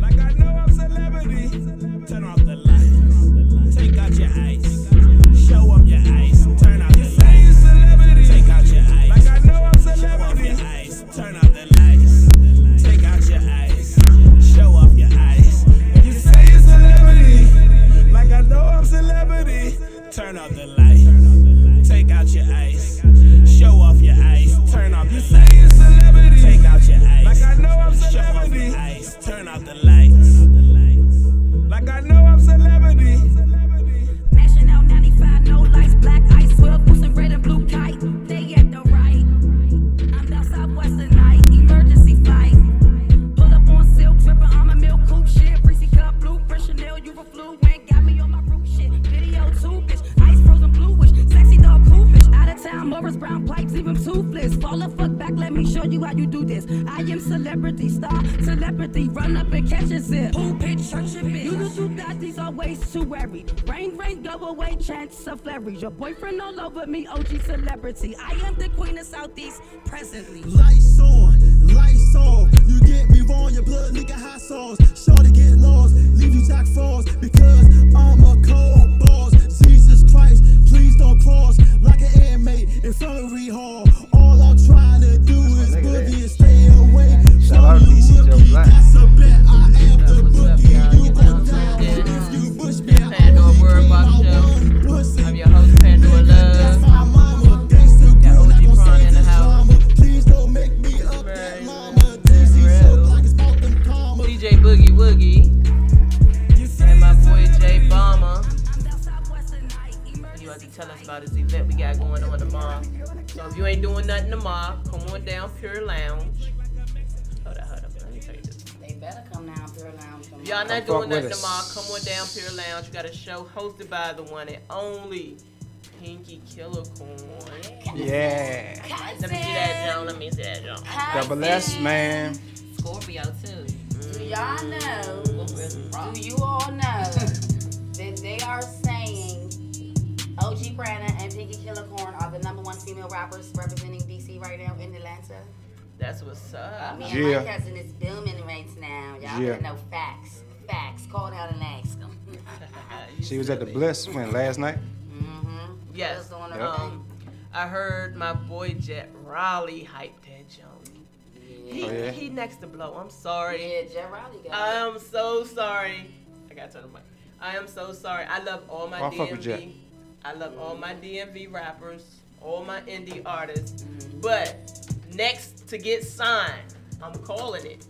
Like I know I'm celebrity. Turn off the lights. Take out your ice. Show up your ice. Turn out the lights. You say you're celebrity. Take out your ice. Like I know I'm celebrity. Show off your ice. Turn out the lights. Take out your ice. Show off your ice. You say you're celebrity. Like I know I'm celebrity. Turn out the lights. Take out your ice. Show off your ice. Turn off the lights. You say you're celebrity. Take out your ice. Like I know I'm celebrity. Show off your ice. Turn out the lights. Like I know I'm celebrity. Mashing out 95, no lights, black ice, 12 boots and red and blue kite. They at the right. I'm down southwest tonight, emergency flight. Pull up on silk, dripping armor milk, coupe shit, Reese cup, blue, Chanel, you were fluent. Got me on my root shit, video too, bitch. Ice frozen bluish, sexy dog cool bitch. Out of town, Morris Brown pipes, even toothless. Fall the fuck back, let me show you how you do this. I am celebrity, star, celebrity, run up and catch a zip. Who bitch, church it, bitch. You daddies always too wary. Rain, go away, chance of flurries. Your boyfriend all over me, OG celebrity. I am the queen of Southeast, presently. Lights on, lights off. You get me wrong, your blood nigga hot sauce. Shorty get lost, leave you tack falls. Because I'm a cold boss. Jesus Christ, please don't cross like an inmate, infirmary hall. All I'm trying to do is boogie and stay away. Shout out to DC Joe Black. That's a bet, I am the boogie. You gon' die if you push me. Pandora Word Box Show. I'm your host, Pandora Love. Got OG Prawn in the house. Please don't make me up that mama. DJ Boogie Woogie. And my boy Jay Bomber. He about to tell us about his event we got going on tomorrow. So if you ain't doing nothing tomorrow, come on down Pure Lounge. Hold up. Let me tell you this. They better come down Pure Lounge. If y'all not doing nothing tomorrow, come on down Pure Lounge. We got a show hosted by the one and only Pinky Killer Corn. Yeah. Let me see that, John. Double S, man. Scorpio too. Do y'all know? Do you all know that they are saying OG Brandon and Pinky Killer Corn are the #1 female rappers representing DC right now in Atlanta? That's what's up. Me and my cousin is booming right now. Y'all better know facts. Facts. Call down and ask them. She was at the Bliss last night. Yes. I heard my boy Jet Raleigh hype that joint. He next to blow. I'm sorry. Yeah, Jet Raleigh got I am so sorry. I gotta turn the mic. I am so sorry. I love all my DMV. I love all my DMV rappers, all my indie artists. But next to get signed, I'm calling it.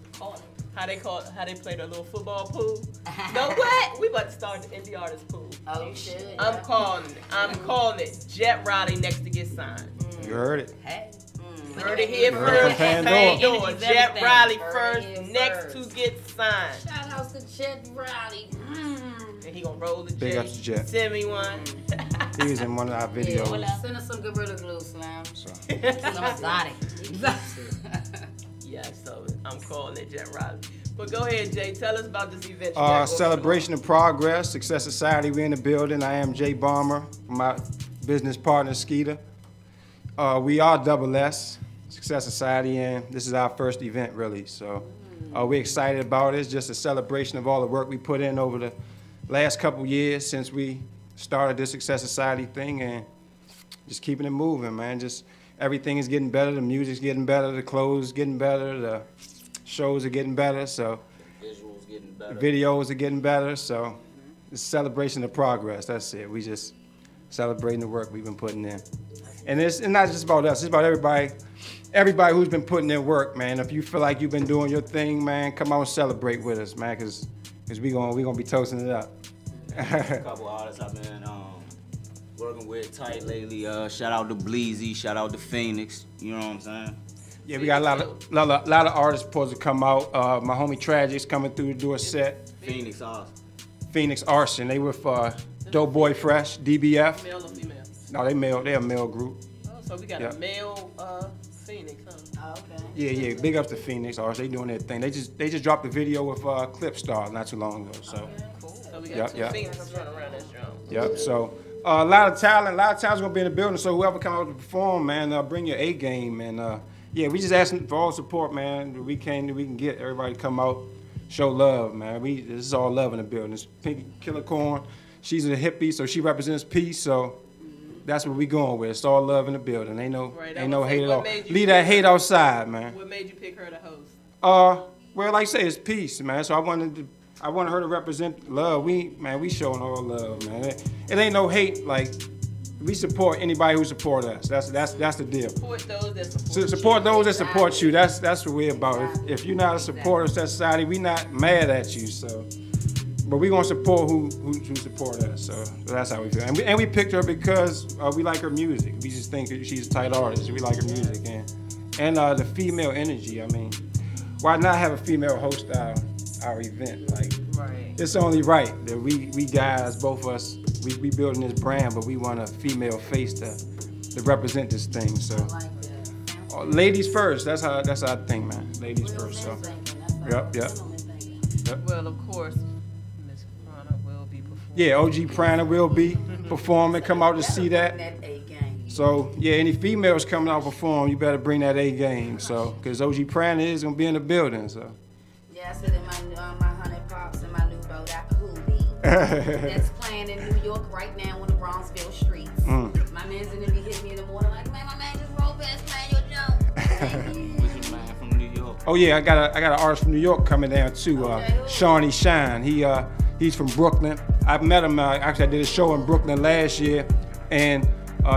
How they play the little football pool? No, what? We about to start the indie artist pool. Oh, you should. I'm calling it. Jet Raleigh next to get signed. You heard it. Hey. Heard it here first. Pandora. Jet Raleigh first, next to get signed. Shout out to Jet Raleigh. And he gonna roll the Big jet. up to Jet. Send me one. He was in one of our videos. Yeah, send us some Gorilla Glue, Slam. So. Exotic. Yeah, so I'm calling it Jet Raleigh. But go ahead, Jay. Tell us about this event. You got going Celebration of Progress, Success Society. We're in the building. I am Jay Bomber, my business partner Skeeter. We are Double S, Success Society, and this is our first event, really. So we're excited about it. It's just a celebration of all the work we put in over the last couple years since we started this Success Society thing, and just keeping it moving, man. Just everything is getting better. The music's getting better. The clothes getting better. The shows are getting better. So visuals getting better. The videos are getting better. So it's a celebration of progress. That's it. We just celebrating the work we've been putting in. That's And it's not just about us, it's about everybody who's been putting in work, man. If you feel like you've been doing your thing, man, come out and celebrate with us, man, because we gonna be toasting it up. A couple artists I've been working with tight lately. Shout out to Bleezy, shout out to Phoenix, you know what I'm saying? Yeah, we got a lot of artists supposed to come out. My homie Tragic's coming through to do a set. Phoenix Arson. Phoenix Arson, they with Dope Boy Fresh, DBF. Male or female? No, they male. They're a male group. Oh, so we got a male Phoenix, huh? Oh, okay. Yeah. Big ups to Phoenix Arson. They doing their thing. They just dropped a video with Clipstar not too long ago. So. Okay, cool. So we got two Phoenixes running around this drum. Yep. So a lot of talent. A lot of talent's gonna be in the building. So whoever come out to perform, man, bring your A game. And yeah, we just asking for all support, man. We can get everybody to come out, show love, man. This is all love in the building. It's Pinky Killer Corn. She's a hippie, so she represents peace. So that's what we going with. It's all love in the building. Ain't no hate at all. Leave that hate outside, man. What made you pick her to host? Well, like I say, it's peace, man. So I wanted her to represent love. We showing all love, man. It ain't no hate. Like, we support anybody who support us. That's the deal. Support those that support you. Support those that support you. That's what we're about. If you're not a supporter of society, we not mad at you. So, but we gonna support who support us. So that's how we feel. And we picked her because we like her music. We just think that she's a tight artist. We like her music and the female energy. I mean, why not have a female host our event? Like, it's only right that we guys, both of us, we building this brand, but we want a female face to represent this thing. So, ladies first. That's how I think, man. Ladies first. So, yep. Well, of course, Miss Prana will be performing. Yeah, OG Prana will be performing. Come out to see that. So yeah, any females coming out perform, you better bring that A game. So, because OG Prana is gonna be in the building. So. Yeah, I said in my 100 pops and my new boat, I cool be. That's playing in New York right now on the Bronxville streets. My man's gonna be hitting me in the morning like, man, my man just rolled past playing your jump. What's your man from New York? Oh yeah, I got an artist from New York coming down too. Shawnee Shine. He's from Brooklyn. I've met him. Actually, I did a show in Brooklyn last year, and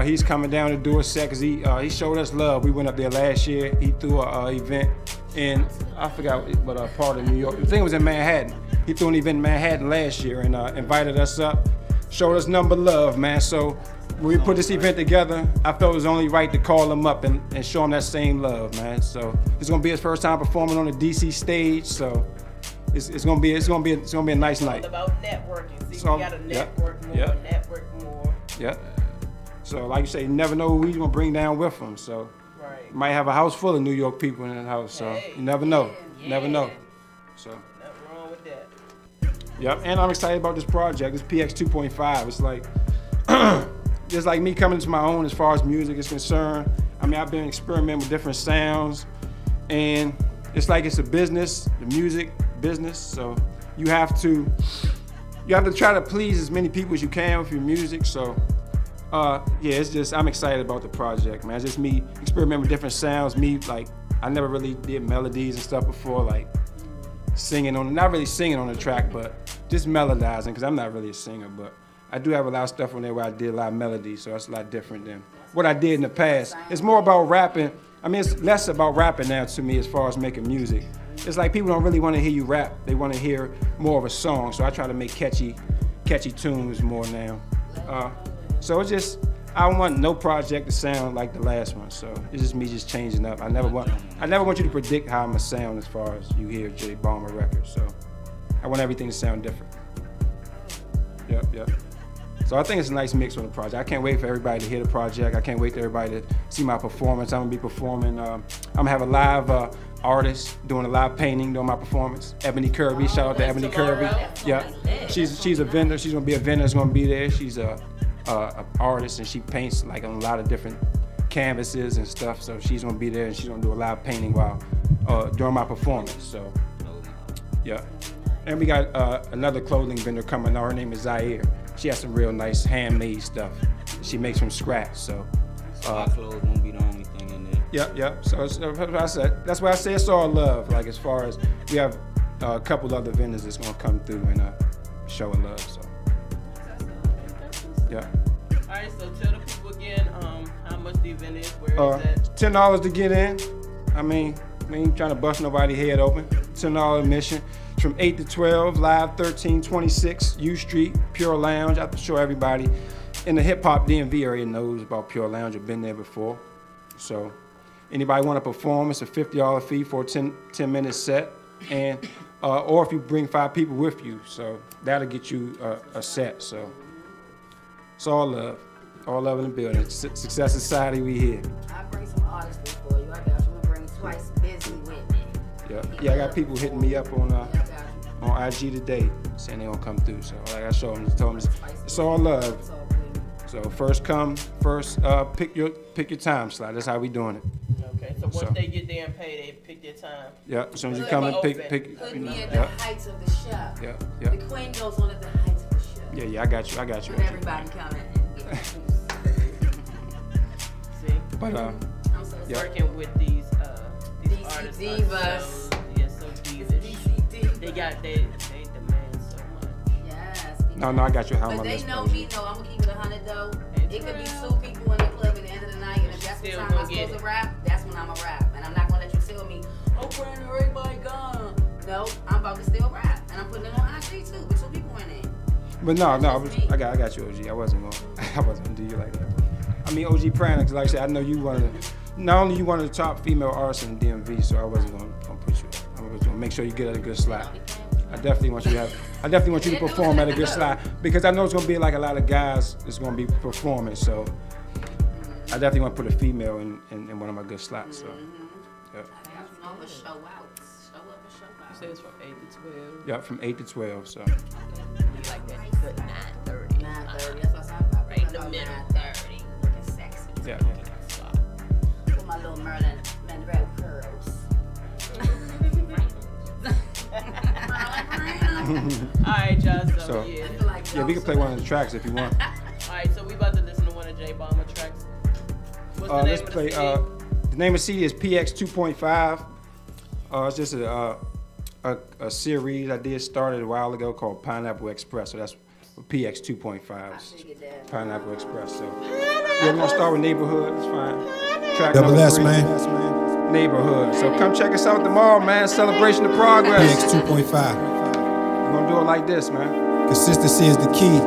he's coming down to do a set because he showed us love. We went up there last year. He threw an event in, I forgot what part of New York. The thing was in Manhattan. He threw an event in Manhattan last year and invited us up, showed us number love, man. So when we put this event together, I felt it was only right to call him up and show him that same love, man. So it's gonna be his first time performing on the DC stage. So it's gonna be a nice night. It's all about networking. See, we gotta network more. Yep. So like you say, you never know who he's gonna bring down with him. So you might have a house full of New York people in the house. So you never know. You never know. So. Nothing wrong with that. Yep, and I'm excited about this project. It's PX 2.5. It's like, just like me coming to my own as far as music is concerned. I mean, I've been experimenting with different sounds, and it's like it's a business, the music business. So you have to try to please as many people as you can with your music. So yeah, it's just, I'm excited about the project, man. It's just me experimenting with different sounds. I never really did melodies and stuff before, like singing not really singing on the track, but just melodizing, because I'm not really a singer, but I do have a lot of stuff on there where I did a lot of melodies, so that's a lot different than what I did in the past. It's more about rapping. I mean, it's less about rapping now to me as far as making music. It's like people don't really want to hear you rap. They want to hear more of a song, so I try to make catchy tunes more now. So it's just, I don't want no project to sound like the last one, so it's just me just changing up. I never want you to predict how I'm gonna sound as far as you hear J Bomber records, so I want everything to sound different. Yep. So I think it's a nice mix on the project. I can't wait for everybody to hear the project. I can't wait for everybody to see my performance. I'm gonna be performing, I'm gonna have a live artist doing a live painting during my performance. Ebony Kirby, shout out to Ebony Kirby. Yeah, she's a vendor. She's gonna be a vendor that's gonna be there. She's a artist, and she paints like on a lot of different canvases and stuff. So she's gonna be there, and she's gonna do a live painting while during my performance. So yeah, and we got another clothing vendor coming on. Her name is Zaire. She has some real nice handmade stuff she makes from scratch. So our clothes won't be the only thing in there. Yep. So that's why I say it's all love. Like, as far as we have a couple other vendors that's gonna come through and show love. So. Yeah. Alright, so tell the people again how much the event is, where is that? $10 to get in. I mean, we ain't trying to bust nobody's head open. $10 admission. It's from 8 to 12, live 1326 U Street, Pure Lounge. I'm sure everybody in the hip hop DMV area knows about Pure Lounge or been there before. So anybody want to perform, it's a $50 fee for a 10-minute set. And or if you bring 5 people with you, so that'll get you a set. So it's all love in the building. Success Society, we here. I'll bring some artists for you. I got you. I'm gonna bring Twice Busy with me. Yeah, I got people hitting me up on IG today saying they gonna come through. So I gotta show them, tell them it's all love. So first come, first pick your time slot. That's how we doing it. Okay, so once they get there and pay, they pick their time. Yeah, as soon as you come and pick. Put me at the heights of the show. Yeah. The queen goes on at the heights of the show. Yeah, I got you. And everybody coming and get See? But I'm so working with these artists. Divas. So divish. They demand so much. Yes. No, I got you. How But they know me though. I'm gonna keep it 100 though. It could be 2 people in the club at the end of the night, and if that's the time I'm supposed to rap, that's when I'm a rap. And I'm not gonna let you tell me, oh, Brandon, everybody gone. No, I'm about to still rap, and I'm putting it on IG too, with 2 people in it. But no, I got you, OG. I wasn't gonna do you like that. I mean, OG Pranix, like I said, I know you not only you one of the top female artists in DMV, so I wasn't gonna put you. I was gonna make sure you get at a good slot. I definitely want you to perform at a good slot, because I know it's gonna be like a lot of guys that's gonna be performing. So I definitely want to put a female in one of my good slots. So yeah. Show up and show out. You say it's from 8 to 12. Yeah, from 8 to 12. So. You like that good 9:30. 9:30. That's what I'm talking about. Right in the middle. 9:30. Looking sexy. Yeah. With my little Merlin Monroe curls. Alright, y'all. So yeah, we can play one of the tracks if you want. Alright, so we about to listen to one of J Bomber tracks. What's the name let's of play. the CD? The name of the CD is PX 2.5. It's just a series I started a while ago called Pineapple Express. So that's PX 2.5. Pineapple Express. So yeah, we're gonna start with Neighborhood. It's fine. Track Double number S, 3. man. Neighborhood. So come check us out tomorrow, man. Celebration of progress. PX 2.5. We're gonna do it like this, man. Consistency is the key.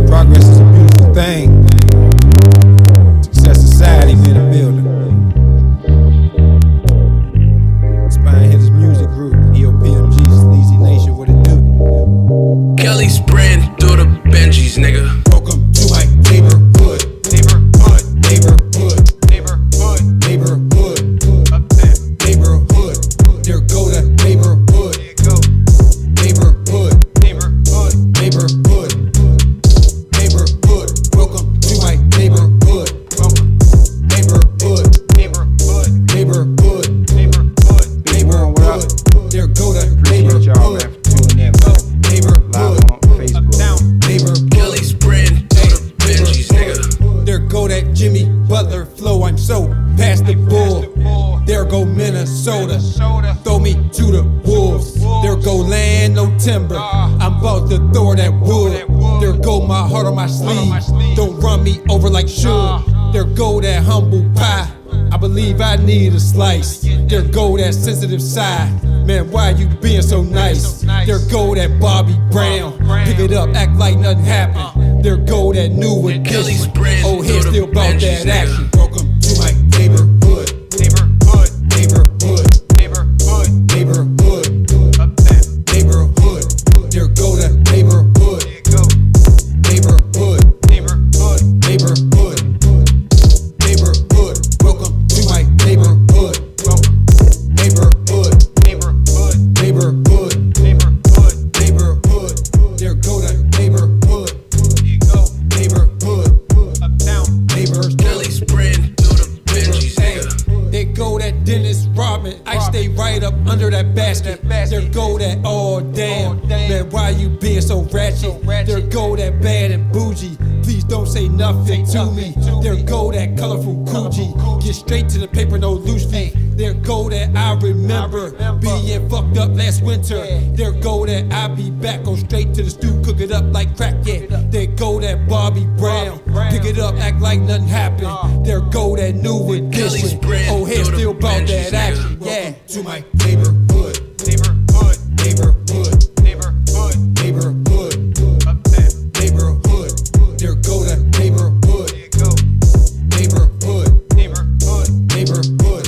Progress is a beautiful thing. Success Society, we in the building. Spine Hitters Music Group, EOPMG, Sleazy Nation, what it do? Kelly spraying through the Benjis, nigga. Welcome to my neighborhood. Neighborhood. Neighborhood. Neighborhood. Neighborhood. Up there. Neighborhood. There go the neighborhood. There you go. Neighborhood. Neighborhood. Neighborhood. Neighborhood. Welcome to my neighborhood. Welcome. Neighborhood. Neighborhood. Neighborhood. Neighborhood. Neighborhood. There go the Appreciate y'all, man, for tuning in. neighborhood. Live on Facebook. Neighborhood. Kelly spraying through the Benjis, nigga. There go that Jimmy Butler flow. I'm so past the bull. There go Minnesota. Throw me to the wolves. There go land, no timber. I'm about to throw that wood. There go my heart on my sleeve. Don't run me over like sugar. There go that humble pie. I believe I need a slice. There go that sensitive side. Man, why you being so nice? There go that Bobby Brown. Pick it up, act like nothing happened. There go that new edition. Oh, here's still about that action. Welcome to my neighborhood. Neighborhood. Neighborhood. Neighborhood. Neighborhood. Up there. Neighborhood. There go the neighborhood. There you go. Neighborhood. Neighborhood. Neighborhood. Neighborhood. Welcome to my neighborhood. Welcome. Neighborhood. Neighborhood. Neighborhood. Neighborhood. Neighborhood. There go the neighborhood. There you go. Neighborhood. Uptown. Neighborhood. Kelly spraying through the Benjis, nigga. There go that Dennis Rodman. I stay right up under that basket. There go that all damn. Man, why you being so ratchet? There go that bad and bougie. Please don't say nothing to me. There go that colorful Coogee. Get straight to the paper, no loose feet. There go that I remember being fucked up last winter. There go that I be back, go straight to the stew, cook it up like crack, yeah. There go Bobby Brown. Pick it up, act like nothing happened. There go that new edition. Oh, head still about that action. Yeah, to my neighborhood. Neighborhood. Neighborhood. Neighborhood. Neighborhood. Neighborhood. There go that neighborhood. Neighborhood. Neighborhood. Neighborhood.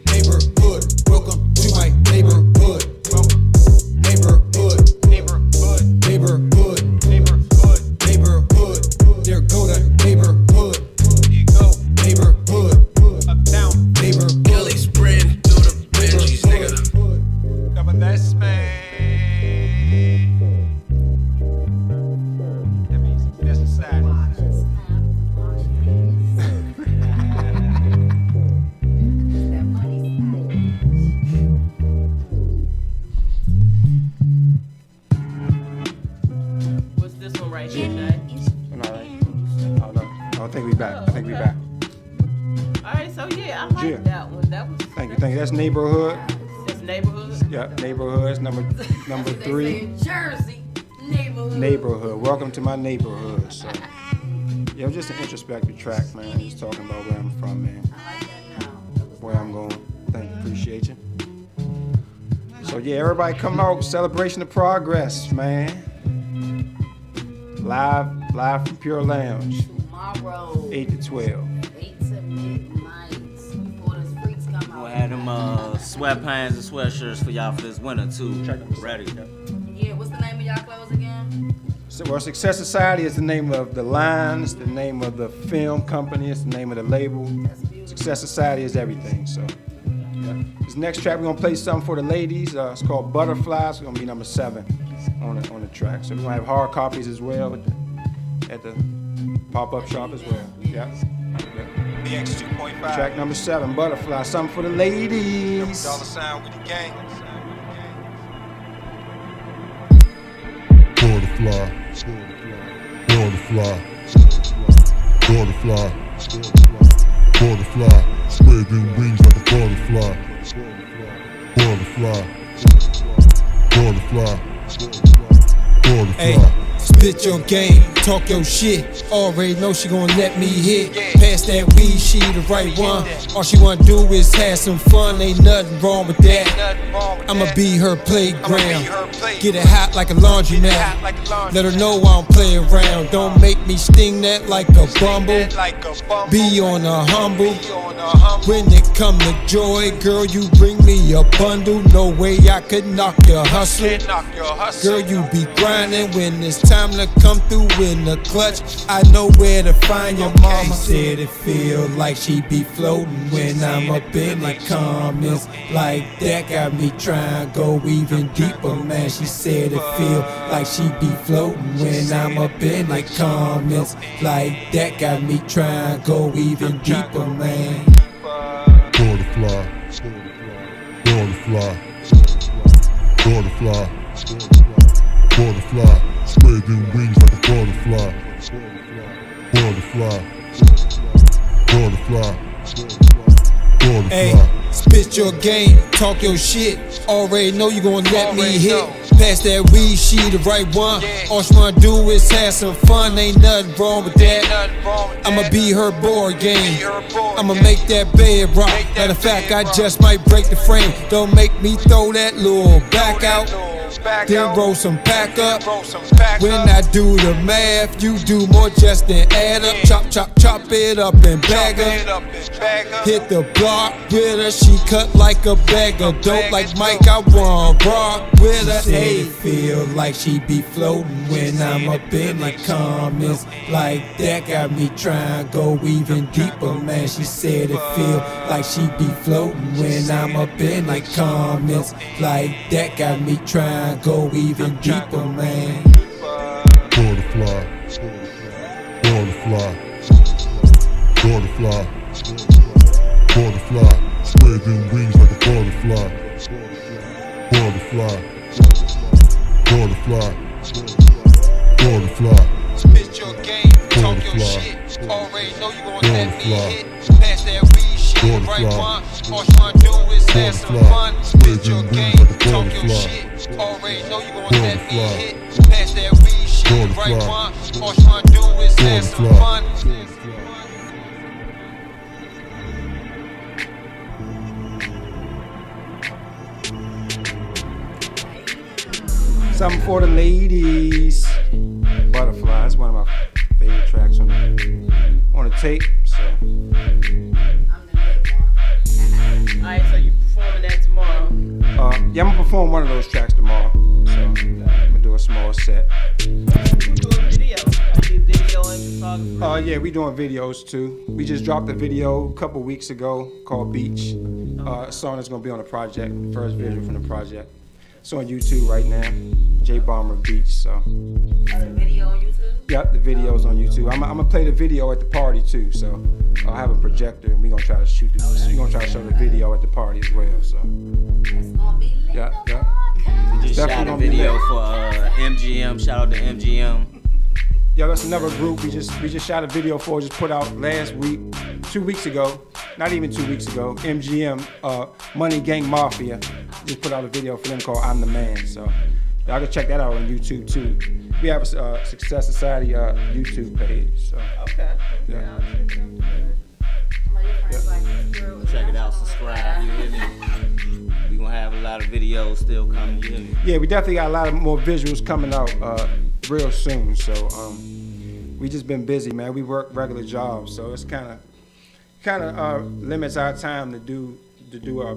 Neighborhood. Welcome to my neighborhood. Neighborhood. Neighborhood. Neighborhood. Neighborhood. Neighborhood. There go the neighborhood. Neighborhood. Uptown. Neighborhood. Kelly spread through the Benjis, nigga. Double S, man. That means it's necessary. What's this one right here, Jay? I think we back. I think we back. All right, so yeah, I like that one. That was. Thank you. That's Neighborhood. That's Neighborhood. Yeah, Neighborhood. Number 3. Jersey neighborhood. Neighborhood. Welcome to my neighborhood. So, yeah, it was just an introspective track, man. Just talking about where I'm from, man. Where I'm going. Thank you. Appreciate you. So yeah, everybody come out. Celebration of Progress, man. Live from Pure Lounge. Tomorrow. 8 to 12. 8 to midnight. Before the freaks come out. We'll have them sweatpants and sweatshirts for y'all for this winter too. Ready. Yeah, what's the name of y'all clothes again? So, well, Success Society is the name of the line, it's the name of the film company, it's the name of the label. Success Society is everything. So, yeah. This next track, we're gonna play something for the ladies. It's called Butterflies. It's gonna be number 7 on the track. So we're gonna have hard copies as well at the pop-up shop as well. Yeah. BX 2.5. Track number 7, Butterfly. Something for the ladies. Dollar sign with the gang. Butterfly. Butterfly. Butterfly. Butterfly. Spread them wings like a butterfly. Butterfly. Butterfly. Butterfly. Hey, spit your game, talk your shit. Already know she gon' let me hit. Pass that weed, she the right one. All she wanna do is have some fun. Ain't nothing wrong with that. I'ma be her playground. Get it hot like a laundromat. Let her know I don't play around. Don't make me sting that like a bumble. Be on a humble. When it come to joy, girl, you bring me a bundle. No way I could knock your hustle. Girl, you be grinding when it's time to come through in the clutch. I know where to find your mama. She said it feel like she be floating when I'm up in the comments. Like that got me trying to go even deeper, man. She said it feel like she be floating when I'm up in the comments. Like that got me trying to go even deeper, man. Butterfly. Butterfly. Butterfly. Butterfly. Spread them wings like a butterfly. Butterfly. Butterfly. Butterfly. Hey, spit your game, talk your shit. Already know you gon' let me hit. Pass that weed, she the right one. All she wanna do is have some fun. Ain't nothing wrong with that. I'ma be her board game. I'ma make that bed rock. Matter of fact, I just might break the frame. Don't make me throw that little back out. Then roll some back up. When I do the math, you do more just than add up. Chop, chop, chop it up and bag her. Hit the block with her, she cut like a bag of dope. Like Mike, I want rock with her. Hey, feel like she be floating when I'm up in the comments. Like that got me trying to go even deeper, man. She said it feel like she be floating when I'm up in the comments. Like that got me trying to go even deeper, man. Butterfly. Butterfly. Butterfly. Butterfly. Spread them wings like a butterfly. Butterfly. Butterfly. Butterfly. Spit your game, talk your shit. Already know you gon' let me hit. Pass that weed, she the right one. All you wanna do is have some fun. Spit your game, talk your shit. Already know you gon' let me hit. Pass that weed, she the right one. All you wanna do is have some fun. Something for the ladies. Butterfly, that's one of my favorite tracks on the tape. So. Alright, so you performing that tomorrow? Yeah, I'm gonna perform one of those tracks tomorrow. So I'm gonna do a small set. You doing video? Are you video and photography? Yeah, we doing videos too. We just dropped a video a couple weeks ago called Beach. A song that's gonna be on the project, first video from the project. It's on YouTube right now. J Bomber Beach. So. The video on YouTube? Yep, the video's on YouTube. I'm gonna play the video at the party too. So I'll have a projector and we're gonna try to shoot the. We're gonna try to show the video at the party as well. So. It's gonna be lit. Yeah. We just shot a video for MGM. Shout out to MGM. Yeah, that's another group we just shot a video for, just put out last week, 2 weeks ago, not even 2 weeks ago. MGM, Money Gang Mafia, just put out a video for them called I'm the Man. So y'all can check that out on YouTube too. We have a Success Society YouTube page. So. Okay. Yeah. Check it out, subscribe, you hear me? We gonna have a lot of videos still coming, you hear me? Yeah, we definitely got a lot of more visuals coming out real soon. So we just been busy, man. We work regular jobs, so it's kind of limits our time to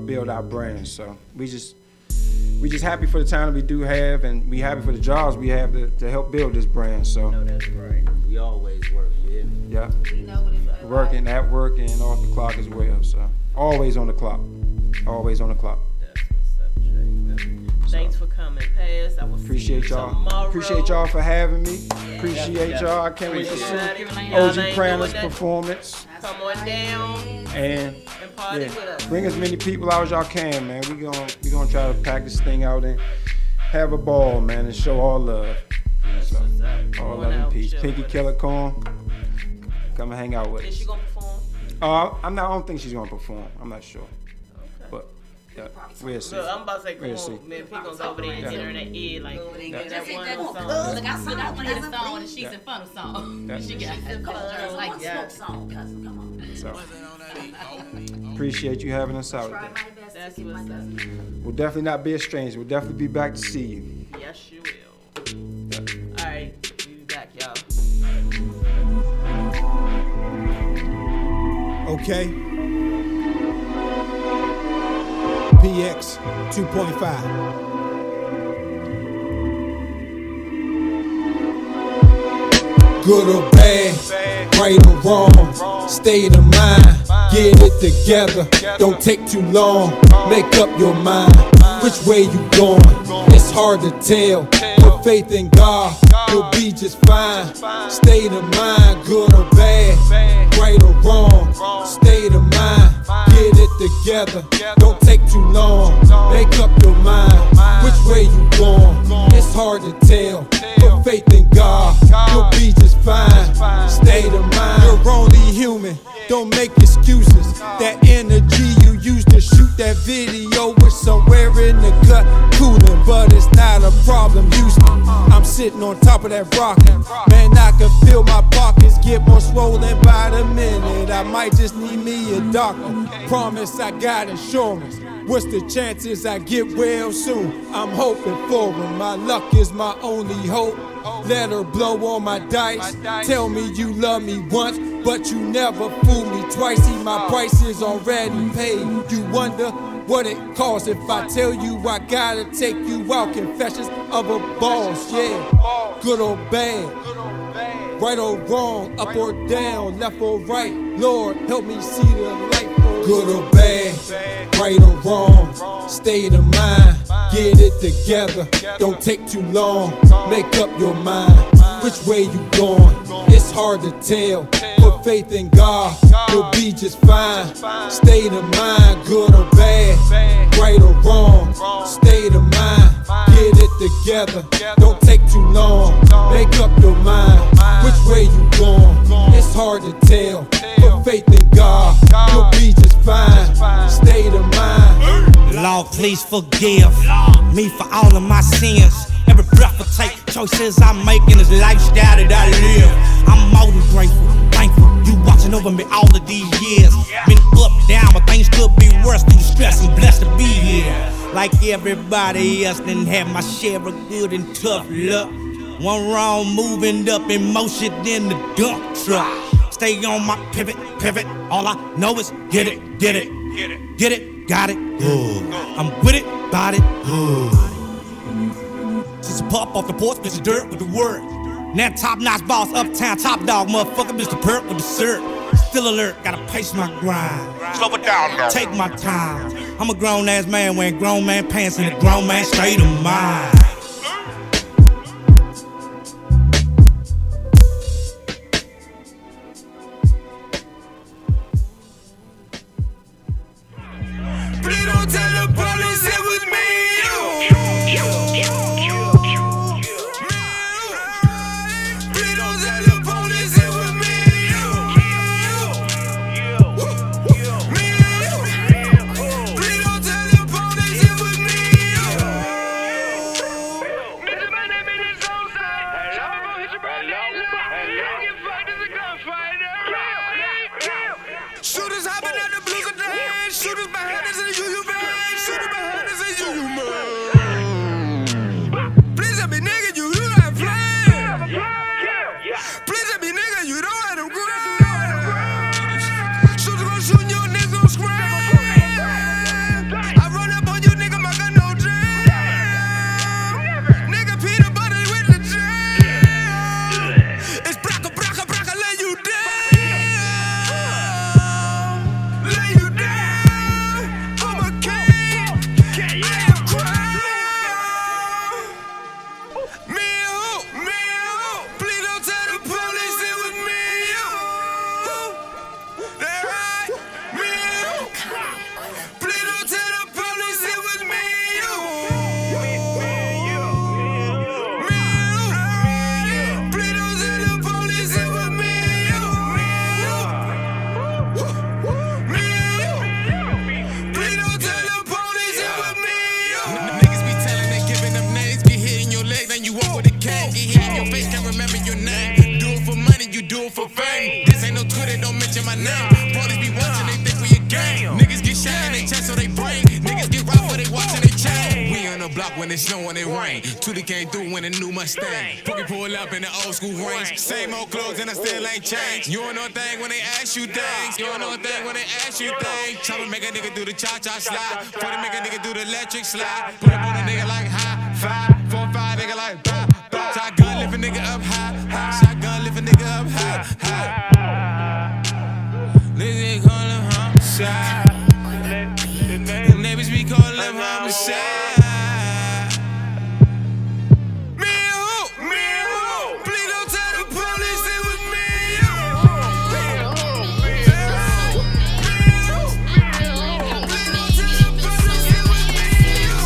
build our brand. So we just happy for the time that we do have, and we happy for the jobs we have to help build this brand. So. No, that's right. We always work, you hear me? Yeah. Working at work and off the clock as well. So always on the clock. Always on the clock. That's what's up, Jay. Thanks for coming, Pass. I will appreciate y'all. Tomorrow. Appreciate y'all for having me. Yeah. Appreciate y'all. I can't wait to see OG Prana's performance. Come on down and party with us. Bring as many people out as y'all can, man. We gonna try to pack this thing out and have a ball, man, and show all love. So, all love and peace. Pinky Killer Corn, come and hang out with us. Is she gonna perform? I don't think she's gonna perform. I'm not sure. But yeah, we'll see. Look, I'm about to say, come we'll see. on, man. People gonna go over there and get her in that ear, like, that one song. Look, I want to hear the song with the Sheets and Funnel song. She got a couple like that song, cousin. Come on. So, appreciate you having us out. That's what's up. We'll definitely not be a stranger. We'll definitely be back to see you. Yes, you will. All right, we'll be back, y'all. Okay. PX 2.5. Good or bad, right or wrong, state of mind, get it together, don't take too long, make up your mind, which way you going, it's hard to tell, put faith in God, you'll be just fine, state of mind, good or bad, right or wrong, state of mind, get it together, don't take too long, make up your mind, which way you going, it's hard to tell, put faith in God, you'll be just fine, state of mind, you're only human, don't make excuses, that energy you used to shoot that video was somewhere in the gut, cooling, but it's not a problem, Houston, I'm sitting on top of that rocket, man I can feel my pockets get more swollen by the minute, I might just need me a doctor, promise I got insurance, what's the chances I get well soon, I'm hoping for it, my luck is my only hope, let her blow on my dice, tell me you love me once, but you never fool me twice, see my price is already paid, you wonder what it costs if I tell you I gotta take you out, confessions of a boss, yeah, good or bad, right or wrong, up or down, left or right, Lord help me see the light, good or bad, right or wrong, state of mind, get it together, don't take too long, make up your mind, which way you going, it's hard to tell, put faith in God, you'll be just fine, state of mind, good or bad, right or wrong, state of mind, get it together, don't take too long, make up your mind, which way you going, it's hard to tell, put faith in God, you'll be just fine, state of mind. Lord, please forgive me for all of my sins. Every breath I take, choices I'm making, this lifestyle that I live. I'm more than grateful, thankful. You watching over me all of these years. Been up, down, but things could be worse through the stress, and blessed to be here. Like everybody else, didn't have my share of good and tough luck. One wrong move, end up in motion in the dump truck. Stay on my pivot, all I know is get it, got it, good. I'm with it, bout it, good. Since a pup off the porch, Mr. Dirt with the word. Now top-notch boss, uptown top dog, motherfucker, Mr. Perk with the syrup. Still alert, gotta pace my grind. Slow it down now. Take my time. I'm a grown-ass man wearing grown man pants in a grown man state of mind. Please don't tell the police it was me. Please don't tell the police it was me. Please don't tell the police it was me. My name is Southside. I'm gonna hit your brother. Get fucked as a gunfighter. Shooters hopping at the blues of the hand. Shooters behind us in the UU van. Shooters behind us in the UU man. Please let me nigga, you not flying. Please let me nigga, you don't have them grounds. Shooters gon' shoot you, niggas gon' scream. I run up on you, nigga, my gun no jam. Nigga peanut butter with the jam. It's braka, braka, braka, lay you down. Lay you down. I'm a king. I am crowned. Me and who? Please don't tell the police it was me and you. That right? Me and who? Please don't tell the police it was me and you. Me and who? Please don't tell the police it was me and you. Me and you. Please don't tell the police it was me and you. Niggas be telling they giving them names, get hit in your leg, then you walk with a cane. Get hit in your face, can't remember your name. Do it for money, you do it for fame. This ain't no Twitter, don't mention my name. Police be watching, they think we a gang. Niggas get shot in their chest so they brain. Niggas get robbed for they watching they chain. We on the block when it's snow and it rain. Tootie came through in a new Mustang. Pookie pull up in the old school range. Same old clothes and I still ain't changed. You don't know a thing when they ask you things. You don't know a thing when they ask you things. Chopper make a nigga do the cha-cha slide. 40 make a nigga do the electric slide. Put up on a nigga like high five. 4-5 nigga like bah, bah. Shotgun lift a nigga up high, high. Shotgun lift a nigga up high, high. They call him homicide. The neighbors be calling him homicide. Me and who? Please don't tell the police it was me and you. Please don't tell the police it was me and you.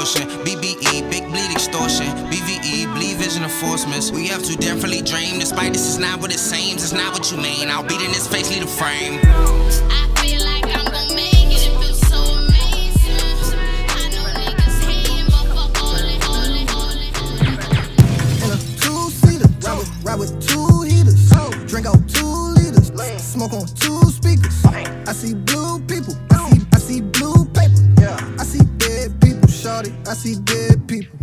distortion. BBE, big bleed extortion. BVE, bleed vision enforcements. We have to differently dream. Despite this is not what it seems, it's not what you mean. I'll beat in this face, lead a frame. I feel like I'm gon' make it. It feels so amazing. I know niggas hating, but fuck all it. In a two-seater, ride with two heaters. Drink out 2 liters. Smoke on 2 speakers. I see blue people. I see blue paper. I see dead people, shawty. I see dead people.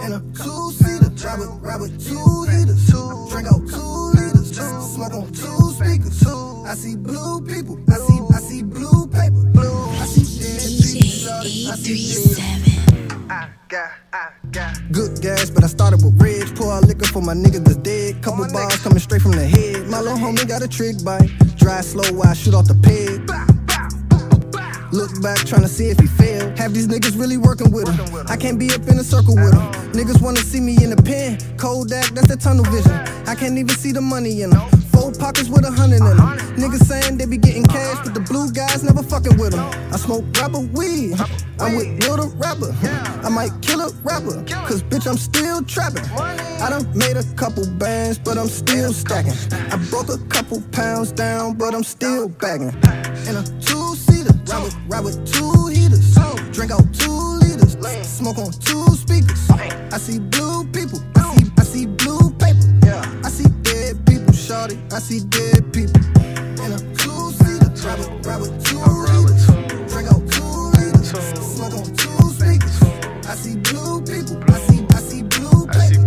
In a two-seater, ride with 2 heaters. Drink out 2 liters. Smoke on 2 speakers. I see blue people. I see blue paper. I see dead people, shawty. I see dead people. Good gas, but I started with reds. Pour out liquor for my niggas that's dead. Couple bars coming straight from the head. My little homie got a trick bite. Drive slow while I shoot off the peg. Look back, tryna see if he failed. Have these niggas really working with him? I can't be up in a circle with him. Niggas wanna see me in the pen. Kodak, that's the tunnel vision. I can't even see the money in them. 4 pockets with 100 in them. Niggas saying they be getting cash, but the blue guys never fucking with them. I smoke rapper weed. I'm with Will the rapper. I might kill a rapper, cause bitch I'm still trapping. I done made a couple bands, but I'm still stacking. I broke a couple pounds down, but I'm still bagging. In a two-seater, ride with 2 heaters. Drink out 2 liters. Smoke on 2 speakers. I see blue people. I see blue paper. I see dead people, shawty. I see dead people. In a two-seater, ride with 2 heaters. Drink out 2 liters. Smoke on 2 speakers. I see blue people. I see blue paper.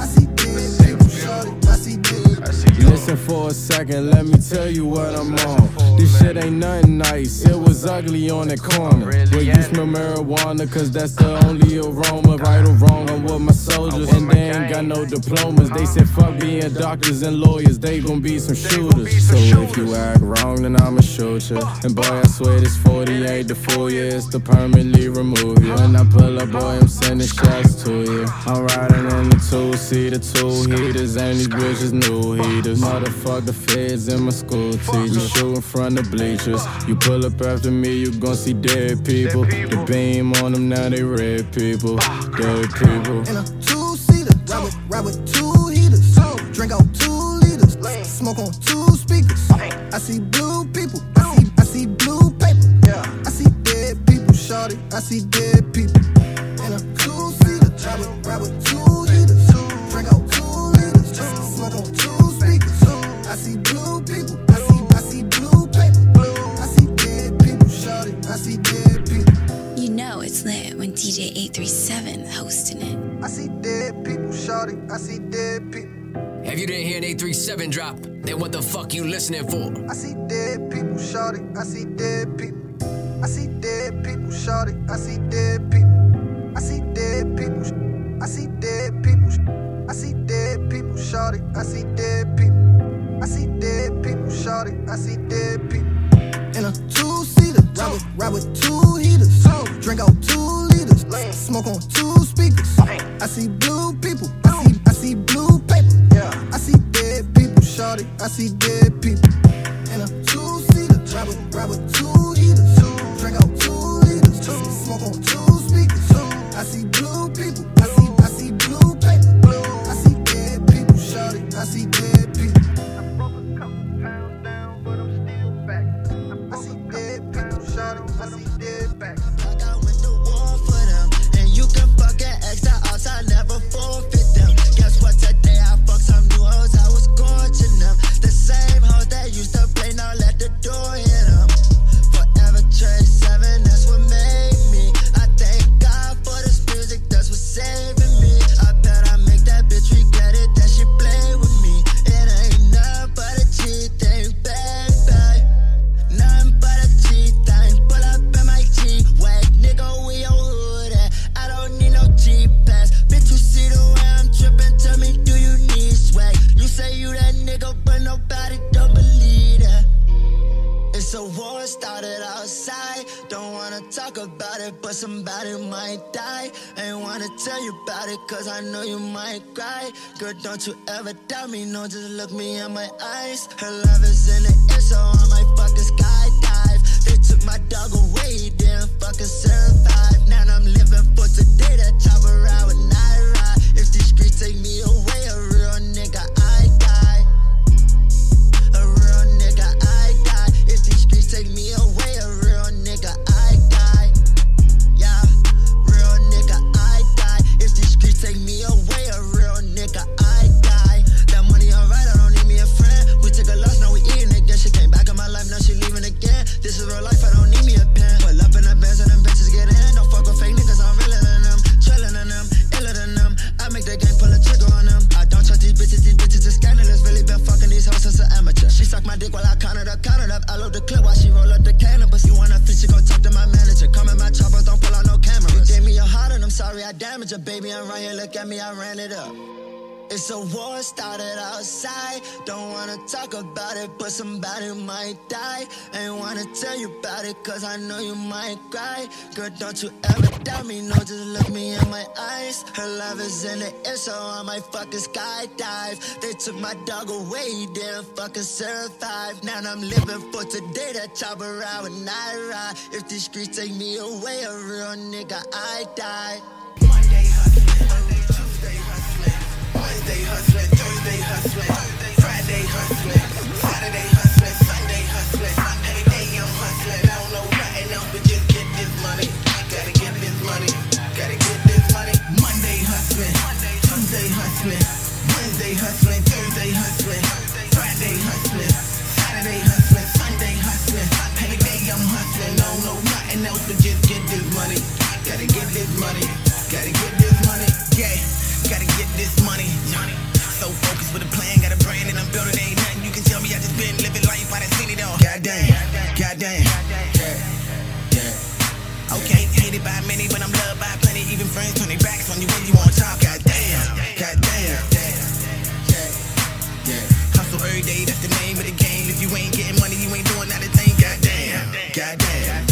I see dead people, shawty. I see dead people. Listen for a second, let me tell you what I'm on. This shit ain't nothing nice, it was ugly on the corner. Where you smell marijuana, cause that's the only aroma. Right or wrong, I'm with my soldiers, and they ain't got no diplomas. They said fuck being doctors and lawyers, they gon' be some shooters. So if you act wrong, then I'ma shoot you. And boy, I swear this 40 ain't the 4 years to permanently remove you. When I pull up, boy, I'm sending shots to you. I'm riding in the 2-seater, 2 heaters, and these bitches new heaters. Motherfuck the feds in my school teacher. Shoot in front of bleachers. You pull up after me, you gon' see dead people. The beam on them, now they red people. Dead people. In a two-seater, ride with 2 heaters. Drink out 2 liters. Smoke on 2 speakers. I see blue people. I see blue paper. I see dead people, shawty. I see dead people. In a two-seater, ride with 2 heaters. Drink out 2 liters. Smoke on 2 speakers. I see blue people. I see blue paper. I see dead people, shawty. I see dead people. You know it's lit when DJ 837 hosting it. I see dead people, shawty. I see dead people. If you didn't hear an 837 drop, then what the fuck you listening for? I see dead people, shawty. I see dead people. I see dead people, shawty. I see dead people. I see dead people. I see dead people. I see dead people, shawty. I see dead people. I see dead people, shawty. I see dead people. In a two-seater, ride with 2 heaters. Drink out 2 liters. Smoke on 2 speakers. I see blue people. I see blue paper. I see dead people, shawty. I see dead people. In a two-seater, ride with 2 heaters. Drink out 2 liters. Smoke on 2 speakers. I see blue people. I see blue paper. I see dead people, shawty. I see dead people. I broke a couple pounds down, but I'm still back. I see dead people, shawty. I see dead back. I went to war for them, and you can fucking X that outside, never forfeit them. Guess what? Today I fucked some new hoes, I was gorging them. The same hoes that used to play, now let the door hit them. Forever trade 7, that's what made me. I thank God for this music, that's what's saving me. I bet I make that bitch regret it, that she played with me. It ain't nothing but a cheat thing, baby. Nothing but a cheat thing. Pull up in my G-Wag, nigga, we your hood at. I don't need no G-Pass. Bitch, you see the way I'm tripping, tell me, do you need swag? You say you that nigga, but nobody don't believe that. It's a war started outside. Don't wanna talk about it, but somebody might die. Ain't wanna tell you about it, cause I know you might cry. Girl, don't you ever doubt me, no, just look me in my eyes. Her love is in the air, so I might fuck the skydive. They took took my dog away, didn't fucking survive. Now I'm living for today, that chop around when I ride. If these streets take me away, a real nigga, I die. A real nigga, I die. If these streets take me away, a real nigga, I die. Yeah, real nigga, I die. If these streets take me away, a real nigga, I die. That money alright, I don't need me a friend. We took a loss, now we eating again. She came back in my life, now she leaving again. This is real life, I don't need me a pen. Pull up in the Benz and them bitches get in. Don't fuck with fake niggas, I'm realer than them. Trailer than them, iller than them. I make the gang pull a trigger on them. I don't trust these bitches are scandalous. Really been fucking these hoes since an amateur. She suck my dick while I count it up. I load the clip while she roll up the cannabis. You wanna fit, she gon' talk to my manager. Come in my chopper, don't pull out no cameras. You gave me your heart and I'm sorry I damaged it. Baby, I'm right here, look at me, I ran it up. It's a war started outside. Don't wanna talk about it, but somebody might die. Ain't wanna tell you about it, cause I know you might cry. Girl, don't you ever doubt me, no, just look me in my eyes. Her love is in the air, so I might fucking skydive. They took my dog away, didn't fucking survive. Now I'm living for today, that chop around when I ride. If these streets take me away, a real nigga, I die. Monday hustling, Tuesday hustling, Wednesday hustling, Thursday hustling, Friday hustling, Saturday hustling, Sunday hustling. Every day I'm hustling, I don't know nothing else but just get this money. Gotta get this money, gotta get this money. Monday hustling, Tuesday hustling, Wednesday hustling, Thursday hustling, Friday hustling, Saturday hustling, Sunday hustling. Every day I'm hustling, I don't know nothing else but just get this money. Gotta get this money, gotta get this money, yeah. Gotta get this money. So focused with a plan, got a brand and I'm building. Ain't nothing you can tell me, I just been living life, I done seen it all. Goddamn, goddamn, yeah. Okay, hated by many, but I'm loved by plenty. Even friends turn their backs on you when you on top. Goddamn, goddamn, hustle every day, that's the name of the game. If you ain't getting money, you ain't doing not a thing. Goddamn, goddamn.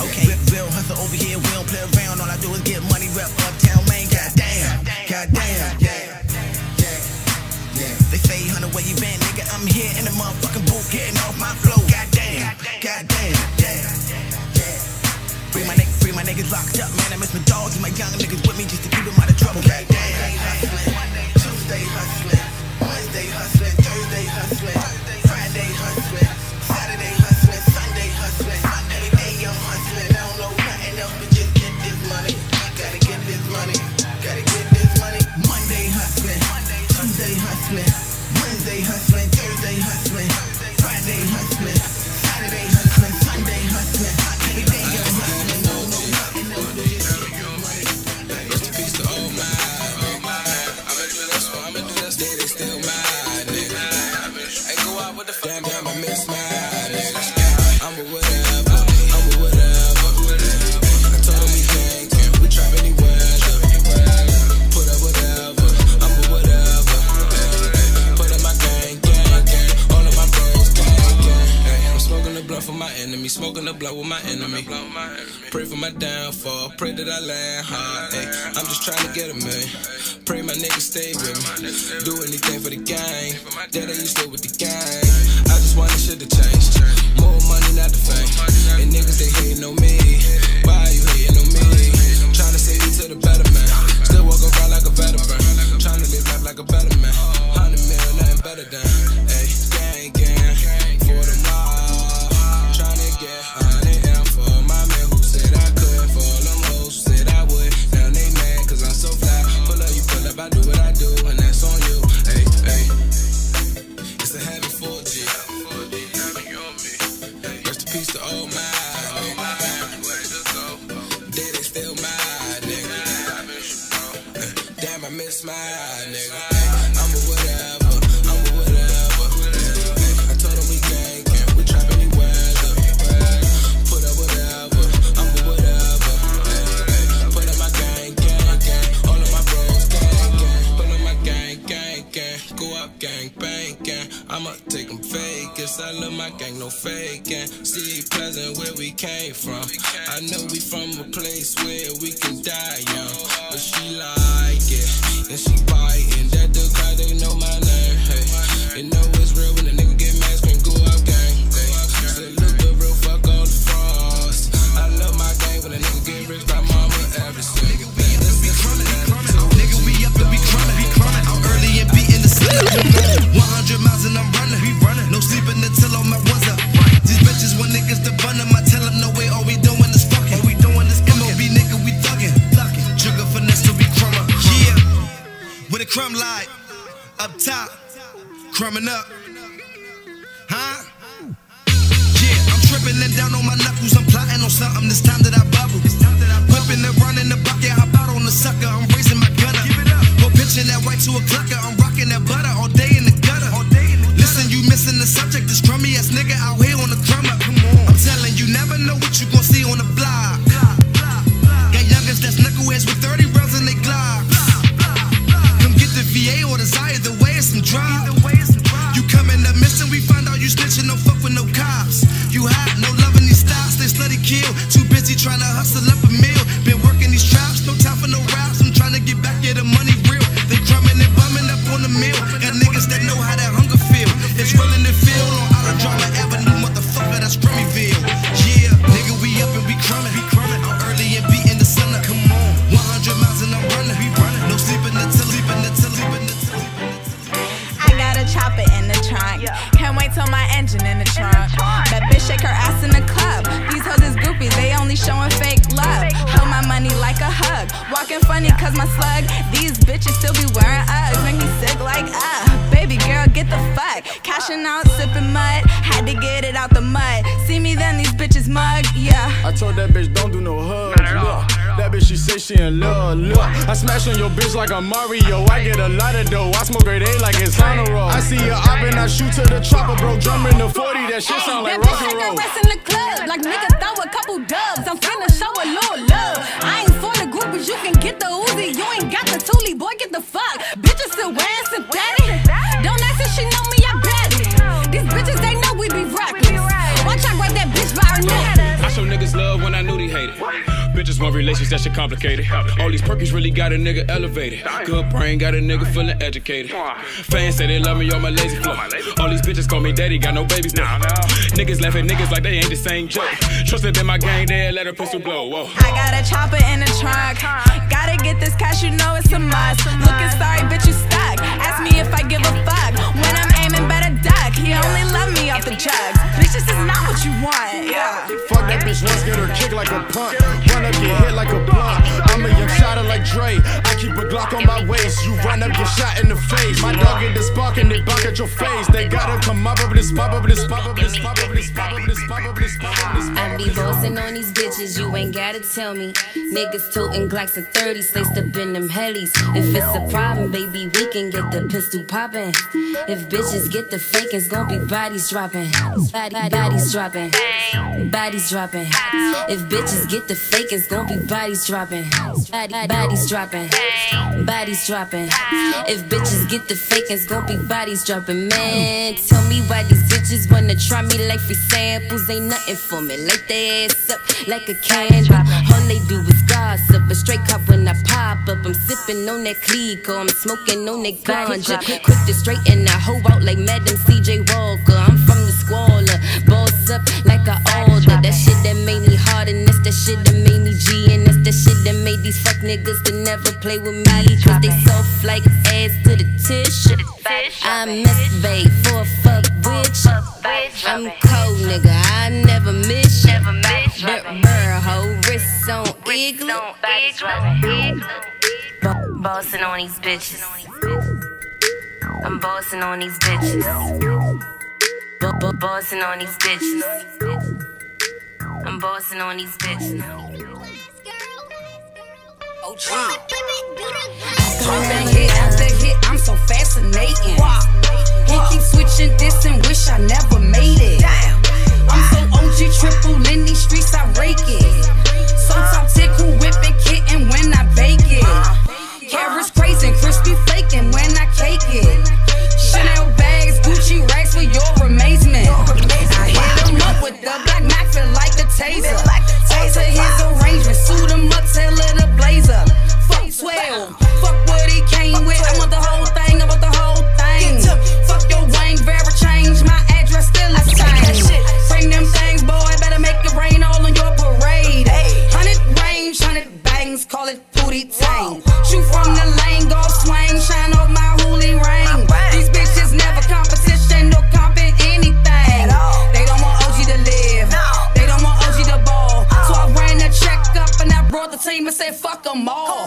Okay, real hustle over here, we don't play around. All I do is get money, rep uptown, man. Goddamn, goddamn, yeah. They say, honey, where you been, nigga? I'm here in the motherfucking booth, getting off my flow. Goddamn, goddamn, yeah. Free my niggas locked up, man. I miss my dogs and my young niggas with me just to keep them out of trouble. Goddamn, Tuesday hustling, Wednesday hustling, Thursday hustling, Friday hustling, Saturday hustling, Sunday hustling. Every day I'm hustling, I don't know nothing else but just get this money. Gotta get this money, gotta get this money. Monday hustling, Tuesday hustling, Wednesday hustling, Thursday hustling, Friday hustling, Saturday hustling, Sunday hustling. Every day I'm hustling, I don't know nothing else but just get this money. Rest in peace to all my I'ma do this, they still mine, nigga. Hey, go out with the damn, I miss my nigga. I'm a whatever, I told them we can't, we trap anywhere. Put up whatever, I'm a whatever. Put up my gang, all of my bros, gang. I'm smoking the blunt for my enemy, smoking the blunt with my enemy. Pray for my downfall, pray that I land hard. Ay, I'm just trying to get a million. Pray my niggas stay with me. Do anything for the gang. Daddy, you still with the gang. I just want this shit to change. More money, not the fame. And niggas, they hating on me. Why you hating on me? Trying to save me to the better man. Still walk around like a veteran. Trying to live life like a better man. 100 mil, nothing better than. Ay, gang, for them all. Trying to get 100 M for my man who said I could. For all them hoes who said I would. Now they mad cause I'm so fly. Pull up, you pull up, I do what I do, and that's on you. Hey, hey. It's a heavy 4G. Rest in peace to all my they still mine, nigga. Damn, I miss my nigga. I'm a whatever, I told them we gang, we trap anywhere. Put up whatever, I'm a whatever. Put up my gang, all of my bros, gang. Put up my gang, go up gang, bang, gang. I'ma take them Vegas, I love my gang, no faking. See Pleasant where we came from. I know we from a place where we can die young. But she like it, and she biting. That the guy, they know my name. Hey, they know it's real when a nigga get mad, scream, go up gang. Hey, so look the crumb like up top, crumbing up, huh? Yeah, I'm tripping and down on my knuckles. I'm plotting on something this time that I bubble. Whipping and running the bucket, hop out on the sucker. I'm raising my gun up. Go pitching that white to a clucker. I'm rocking that butter all day in the gutter. Listen, you missing the subject. This crummy ass nigga out here on the crumb up. I'm telling you, never know what you gon' see on the block. Got youngers that's knuckleheads with 30 rounds in they Glock. Come get the VA or desire the way it's some drop. You coming up missing, we find out you snitching, no fuck with no cops. You hot, no loving these styles, they slutty kill. Too busy trying to hustle up a meal. Been working these traps, no time for no raps. I'm trying to get back, yeah, the money real. They crumbing and bumming up on the meal. Got niggas that know how that hunger feel. It's real in the field on Alabama Avenue, motherfucker, that's Crummyville. Yeah, nigga, we up and we crumbing. I'm early and beating the sun up. Come on, 100 miles and I'm running. No sleeping until I got a chopper in the trunk. Can't wait till my engine in the trunk. That bitch shake her ass in the club. These hoes is groupies, they only showing fake love. Hold my money like a hug. Walking funny cause my slug. These bitches still be wearing Uggs. Make me sick like baby girl, get the fuck. Cashing out, sipping mud. Had to get it out the mud. See me then these bitches mug, yeah. I told that bitch don't do no hugs. Look, that bitch she say she in love. Look, I smash on your bitch like a Mario. I get a lot of dough. I smoke grade A like it's on a roll. I see you up and I shoot to the chopper, bro. Drum in the 40, that shit sound like rock and roll. In the club, like nigga throw a couple dubs. I'm finna show a little love. I ain't for the groupies, you can get the Uzi. You ain't got the Thule, boy, get the fuck. Bitches still wearing synthetic. Don't ask if she know me, I bet it. These bitches, they know we be reckless. Watch I grab that bitch by her neck. I show niggas love when I knew they hated. Bitches want relations, that shit complicated. All these perkies really got a nigga elevated. Good brain got a nigga feeling educated. Fans say they love me on my lazy flow. All these bitches call me daddy, got no babies now. Niggas laugh at niggas like they ain't the same joke. Trusted in my gang, they let her pistol blow. Whoa. I got a chopper in the trunk. Gotta get this cash, you know it's a must. Looking sorry, bitch, you stuck. Ask me if I give a fuck. When I'm aiming, better duck. He only love me off the drugs. Bitch, this is not what you want, yeah. Fuck that bitch, let's get her kicked like a punt. Run up, get hit like a blunt. I'm a young shotter like Dre. I keep a Glock on my waist. You run up, get shot in the face. My dog get the spark and they bark at your face. They gotta come up with this, pop up this, pop up this, pop up this, pop up this, pop up this, pop up this. I be bossing on these bitches, you ain't gotta tell me. Niggas toting Glocks and 30s, laced up in them helis. If it's a problem, baby, we can get the pistol poppin'. If bitches get the fake, it's gon' be bodies dropping. Bodies dropping. Bodies dropping. If bitches get the fake, it's gon' be bodies dropping. Bodies dropping. Bodies dropping. If bitches get the fake, it's gon' be bodies dropping. Man, tell me why these bitches wanna try me like free samples. Ain't nothing for me. Light their ass up like a candle. All they do is gossip. A straight cop when I pop up. I'm sipping on that Clico. I'm smoking on that ganja. Quick to straighten that hoe out like Madam CJ Walker. I'm from the squalor. Boss up like a alder. That shit that made me hard, and that's that shit that made me G. And that's that shit that made these fuck niggas to never play with me. Cause they soft like ass to the tissue. I masturbate for a fuck bitch. I'm cold nigga, I never miss you. Burr hoe, wrists on igloo. Bossing on these bitches. I'm bossing on these bitches. Bossing on these bitches. I'm bossing on these bitches. Oh, hit after hit, I'm so fascinating. He keep switching this and wish I never made it. I'm so OG triple in these streets, I rake it. So top tick who whipping kitten when I bake it. Carrots crazy, crispy flaking when I cake it. Chanel bags, Gucci racks for your amazement. I hit him up with the black Mac, feel like the taser. Alter his arrangement, suit him up, tell her the blazer. Fuck 12, fuck what he came with. I want the whole thing, I want the whole thing. Fuck your Wayne, Vera, change my address, still the same. Bring them things, boy, better make it rain all on your parade. 100 range, 100 bangs, call it booty tang. Shoot from the lane, go swing, shine on my holy ring. These bitches never competition, no comp in anything. They don't want OG to live, they don't want OG to ball. So I ran the check up and I brought the team and said fuck them all.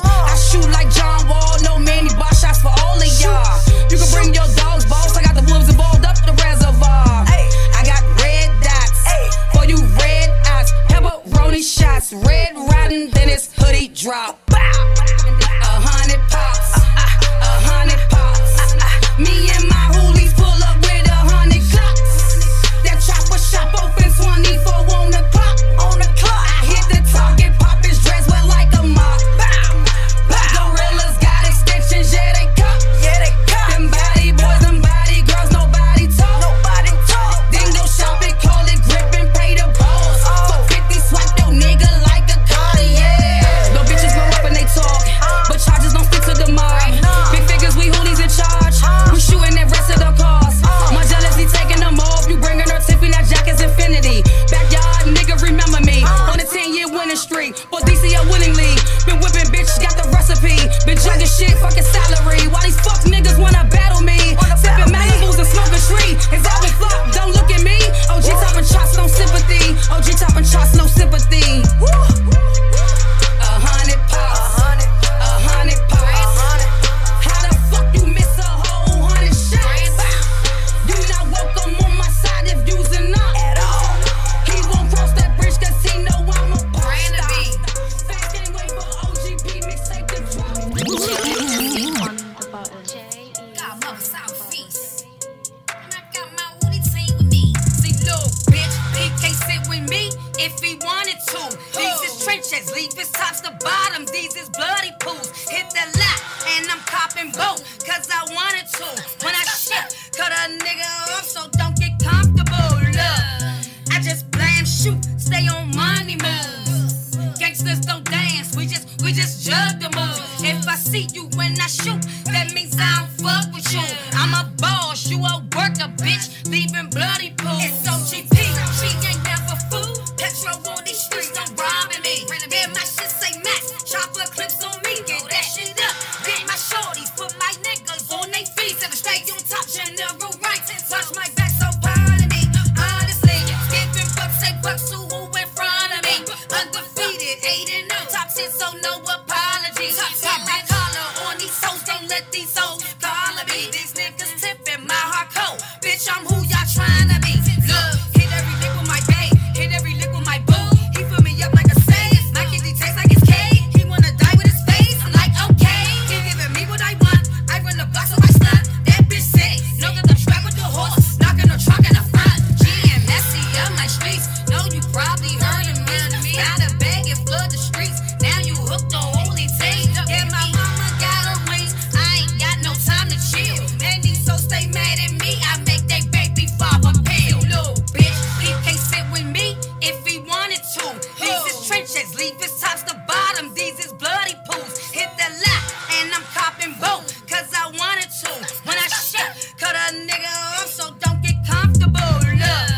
boat, cause I wanted to. When I shit, cut a nigga off, so don't get comfortable. Look, I just blame shoot, stay on money moves. Gangsters don't dance, we just jug the move. If I see you when I shoot, that means I don't fuck with you. I'm a boss, you a worker, bitch, leaving bloody pools. It's OGP, she ain't never fool. Petrol on these streets, don't robbing me. Yeah, my shit say max, chopper clips on me. Get that shit up, get my shorties, put my niggas on they feet. Stay on top, general rights, and touch my back, so proud of me. Honestly, giving bucks, say bucks to who in front of me. Undefeated, 8-0, top 10, so no apology. Top my collar on these hoes, don't let these hoes collar me. These niggas tipping my heart cold, bitch, I'm who y'all trying to be. Look, hit every lick with my bae, hit every lick with my boo. He put me up like a saint, my kitty tastes like it's cake. He wanna die with his face, I'm like okay. He giving me what I want, I run the block so I stunt. That bitch sick, no get the strap with the horse, knocking the trunk in the front. G and messy up my streets, know you probably heard of me. Got a bag and flood the streets, now you hooked on holy tape. Yeah, my mama got her wings, I ain't got no time to chill. Man, these so stay mad at me, I make that baby father pale. Little bitch, he can't sit with me if he wanted to. These is trenches, leave his tops to bottom, these is bloody pools. Hit the lot, and I'm copping both, cause I wanted to. When I shit, cut a nigga off, so don't get comfortable. Look,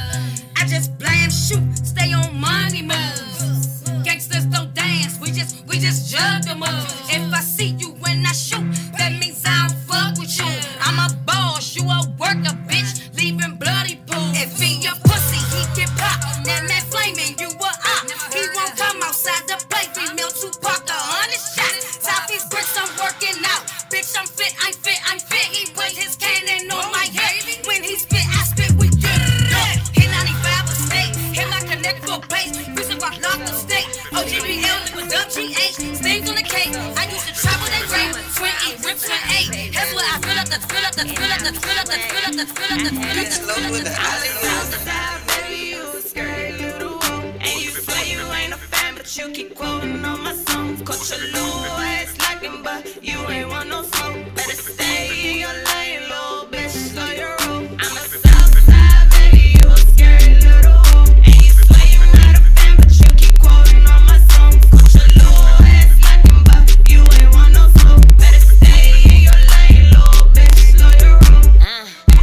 I just blame shoot, stay on money moves. Gangsters don't dance, we just jug the move. If I see you when I shoot, that means I don't fuck with you. I'm a boss, you a worker, bitch, leaving bloody pools. If he a pussy, he get pop. That man flaming, you a op. He won't come outside the play. Female Tupac, 100 shots. Top these bricks, I'm working out. Bitch, I'm fit, I'm fit, I'm fit. He put his cannon on my head. When he spit, I spit, we good. Hit 95 a state, hit my connect for base. Reason rock, lock the state. OGBL, liquid WGH, stains on the cake. I used to travel that rate, 20, rip 28. That's what I fill up the fill up the fill up the fill up the fill up the fill up the fill up the fill up the Southside, baby, you a scary little hoe. And you swear you ain't a fan, but you keep quoting on my songs. Coach your little ass like him, but you ain't want no smoke. Better stay in your lane, little bitch, slow your roll. I'm a Southside, baby, you a scary little hoe. And you swear you not a fan, but you keep quoting on my songs. Coach your little ass like him, but you ain't want no smoke. Better stay in your lane, little bitch, slow your roll.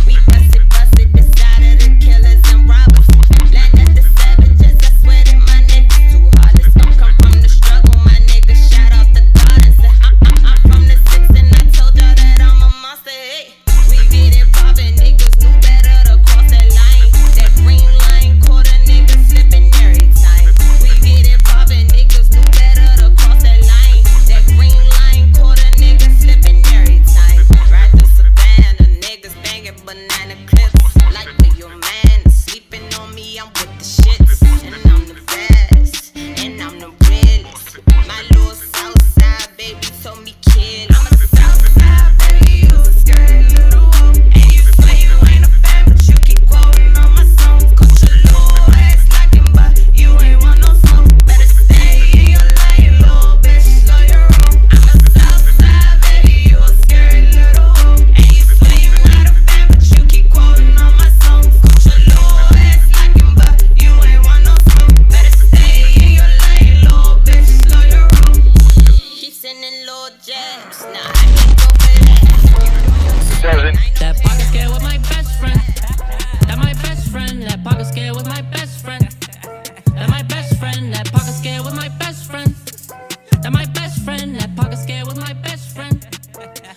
We busted the side of the killers and robbers. Land at the savages, I swear that my niggas too heartless. Don't come from the struggle, my niggas shout out the gardens. I'm from the 6 and I told y'all that I'm a monster. Hey, we get it poppin', niggas knew better to cross that line. That green line caught a nigga slipping every time. We get it poppin', niggas knew better to cross that line. That green line caught a nigga slipping every time. Right through Savannah, niggas banging banana clips. Like with your man sleeping on me, I'm with the shits. And I'm the best, and I'm the realest. My little Southside baby told me kill. I'm a Southside baby, you a scary little hoe. And you swear you ain't a fan, but you keep quoting on my songs. Coach your little ass like him, but you ain't want no smoke. Better stay in your lane, little bitch, slow your roll. I'm a Southside baby, you a scary little hoe. And you swear you not a fan, but you keep quoting on my songs. Coach your little ass like him, but you ain't want no smoke. Better stay in your lane, little bitch, slow your roll. Keep sending little jabs, nah, I can't go for that. That pocket scale with my best friend. That my best friend. That pocket scale with my best friend. That my best friend. That pocket scale with my best friend. That my best friend. That pocket scale with my best friend.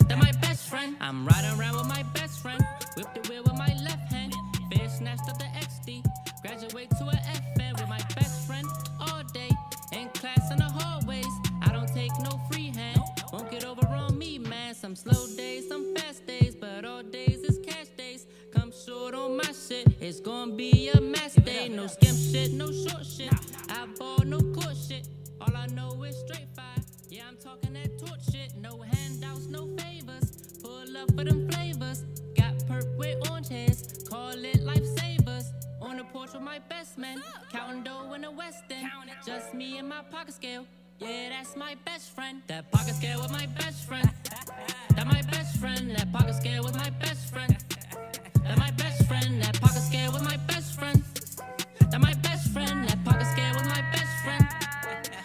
That my best friend. I'm riding around with my best friend. Whip the wheel with my left hand. Fair snatched up the XD. Graduate to an FN with my best friend all day. In class in the hallways. I don't take no free hand. Won't get over on me, man. Some slow days, some fast days, but all days is cash days. Come short on my shit, it's gonna be a mess day. No skimp shit, no short shit. I ball, no court shit. All I know is straight fire. Yeah, I'm talking that torch shit. No handouts, no favors. Pull up for them flavors. Got perp with orange heads. Call it lifesavers. On the porch with my best man. Counting dough in the West End. Just me and my pocket scale. Yeah, that's my best friend. That pocket scale with my best friend. That my best friend. That pocket scale with my best friend. That my best friend. That pocket scale with my best friend. That my best friend. That pocket scale with my best friend.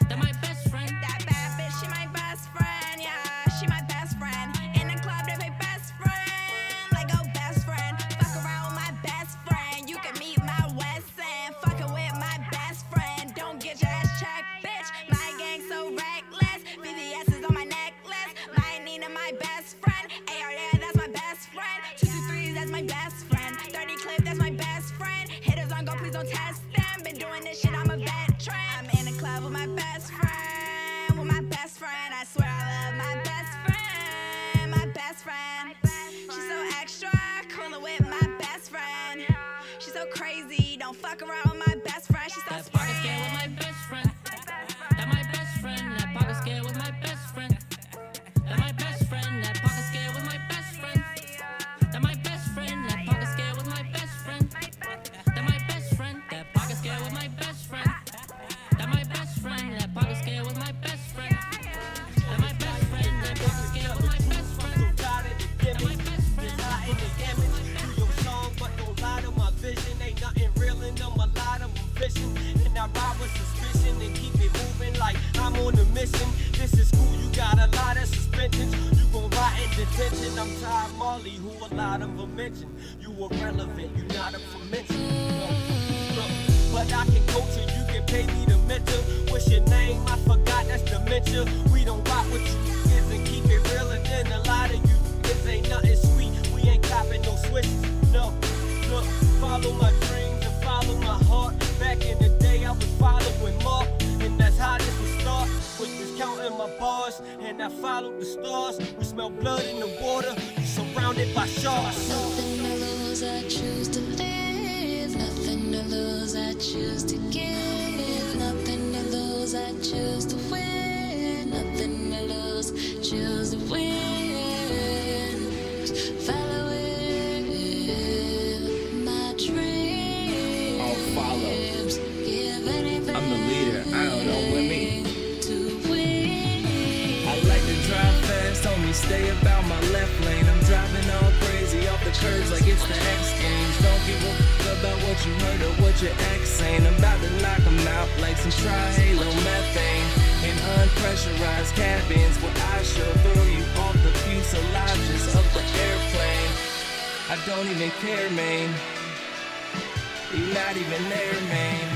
That my best friend. That bad bitch, she my best friend, yeah, she my best friend. In the club, they my best friend, like a best friend. Fuck around with my best friend, you can meet my West End. Fucking with my best friend, don't get your ass checked, bitch. My gang so reckless, VVS is on my necklace. My Nina, my best friend, AR, yeah, that's my best friend. 223, that's my best friend. 30 clip, that's my best friend. Hitters on go, please don't test them. Been doing this shit, I'm a veteran. I'm in the club with my best friend, with my best friend. I swear I love my best friend, my best friend. She's so extra, cooler with my best friend. She's so crazy, don't fuck around with my best friend. She's so That pocket scale with my best friend. That my best friend. That pocket scale with my best friend. That my best friend. That pocket scale with my best friend. That my best friend. That pocket scale with my best friend. That my best friend. That pocket scale with my best friend. That my best friend. That pocket scale with my best friend. That my best friend. That pocket scale with my best friend. That my best friend. Ain't nothing real in them, a lot of them fishing. And I ride with suspicion and keep it moving like I'm on a mission. This is cool, you got a lot of suspensions. You gon' rot in detention. I'm Ty Marley, who a lot of them mention. You irrelevant, you not a mention. But I can coach you, you can pay me to mentor. What's your name? I forgot, that's dementia. We don't rock with you niggas and keep it realer than a lot of you. This ain't nothing sweet, we ain't copping no switches, no. Look, follow my dreams and follow my heart. Back in the day I was following Mark, and that's how this would start. Was just counting my bars, and I followed the stars. We smell blood in the water, surrounded by sharks. Nothing to lose, I choose to live. Nothing to lose, I choose to give. Nothing to lose, I choose to win. Nothing to lose, choose to win. Follow it, my dreams. I'll follow. Give anything I'm the leader, I don't know with me. to win. I like to drive fast, homie, stay about my left lane. I'm driving all crazy off the curves like it's the X Games. Don't give a fuck about what you heard or what your ex saying. I'm about to knock them out like some trihalometane. In unpressurized cabins where I shall throw you off the fuselages of the airplane. I don't even care, man. You're not even there, man.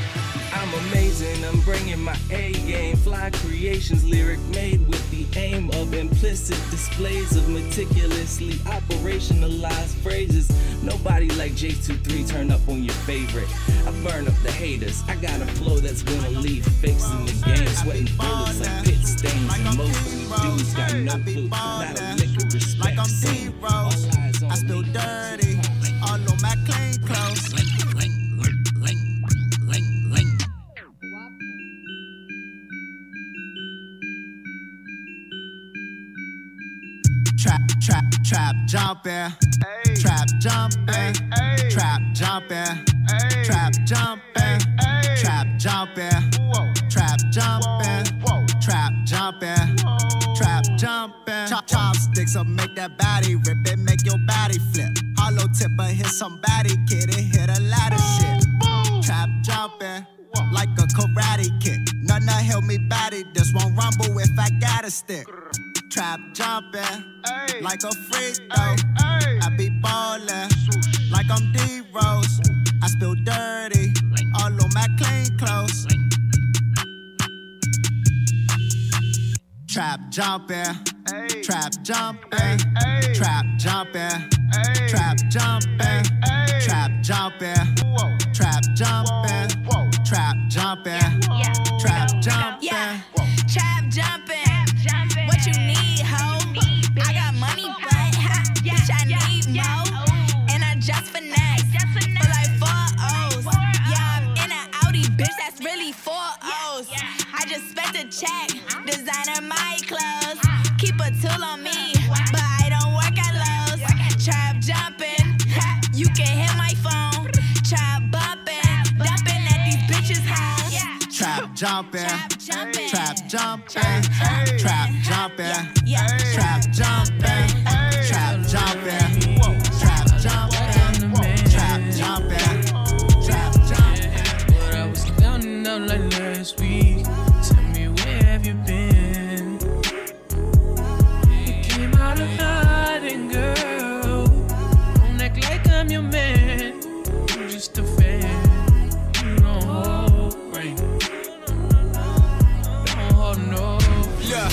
I'm amazing, I'm bringing my A game. Fly creations, lyric made with the aim of implicit displays of meticulously operationalized phrases. Nobody like J23, turn up on your favorite. I burn up the haters, I got a flow that's gonna leave fakes in the game. Sweating bullets like pit stains, and most of you dudes got no clue. Not a lick of respect. Like I'm D-Rose, I spill dirty, all on my clean clothes. Trap jumping, trap jumping, trap jumping, trap jumping, trap jumping, trap jumping, trap jumping, trap jumping. Chopsticks will make that body rip it, make your body flip. Hollow tipper hit somebody, kid, it hit a lot of shit. Trap jumping, like a karate kick. Nothing help me body, this won't rumble if I got a stick. Trap jumping, like a freak though. I be ballin', like I'm D-Rose. I spill dirty, all on my clean clothes. Trap jumping, trap jumping, trap jumping, trap jumping, trap jumping, trap jumping, trap jumping, trap jumping. Trap jumping. What you need, ho? I got money, but bitch, I need more. And I just finesse for like 4 O's. Yeah, I'm in an Audi, bitch, that's really 4 O's. I just spent a check, designer my clothes. Keep a tool on me, but I don't work at Lowe's. Trap jumping, you can hit my phone. Trap bumping, dumping at these bitches' homes. Trap jumping, trap jumping, trap jumping, trap jumping, trap jumping, trap jumping, trap jumping, trap jumping. But I was counting out like last week. Tell me, where have you been? You came out of hiding, girl. Don't act like I'm your man. I'm just a fan. You don't hold right. Don't hold no. Yeah.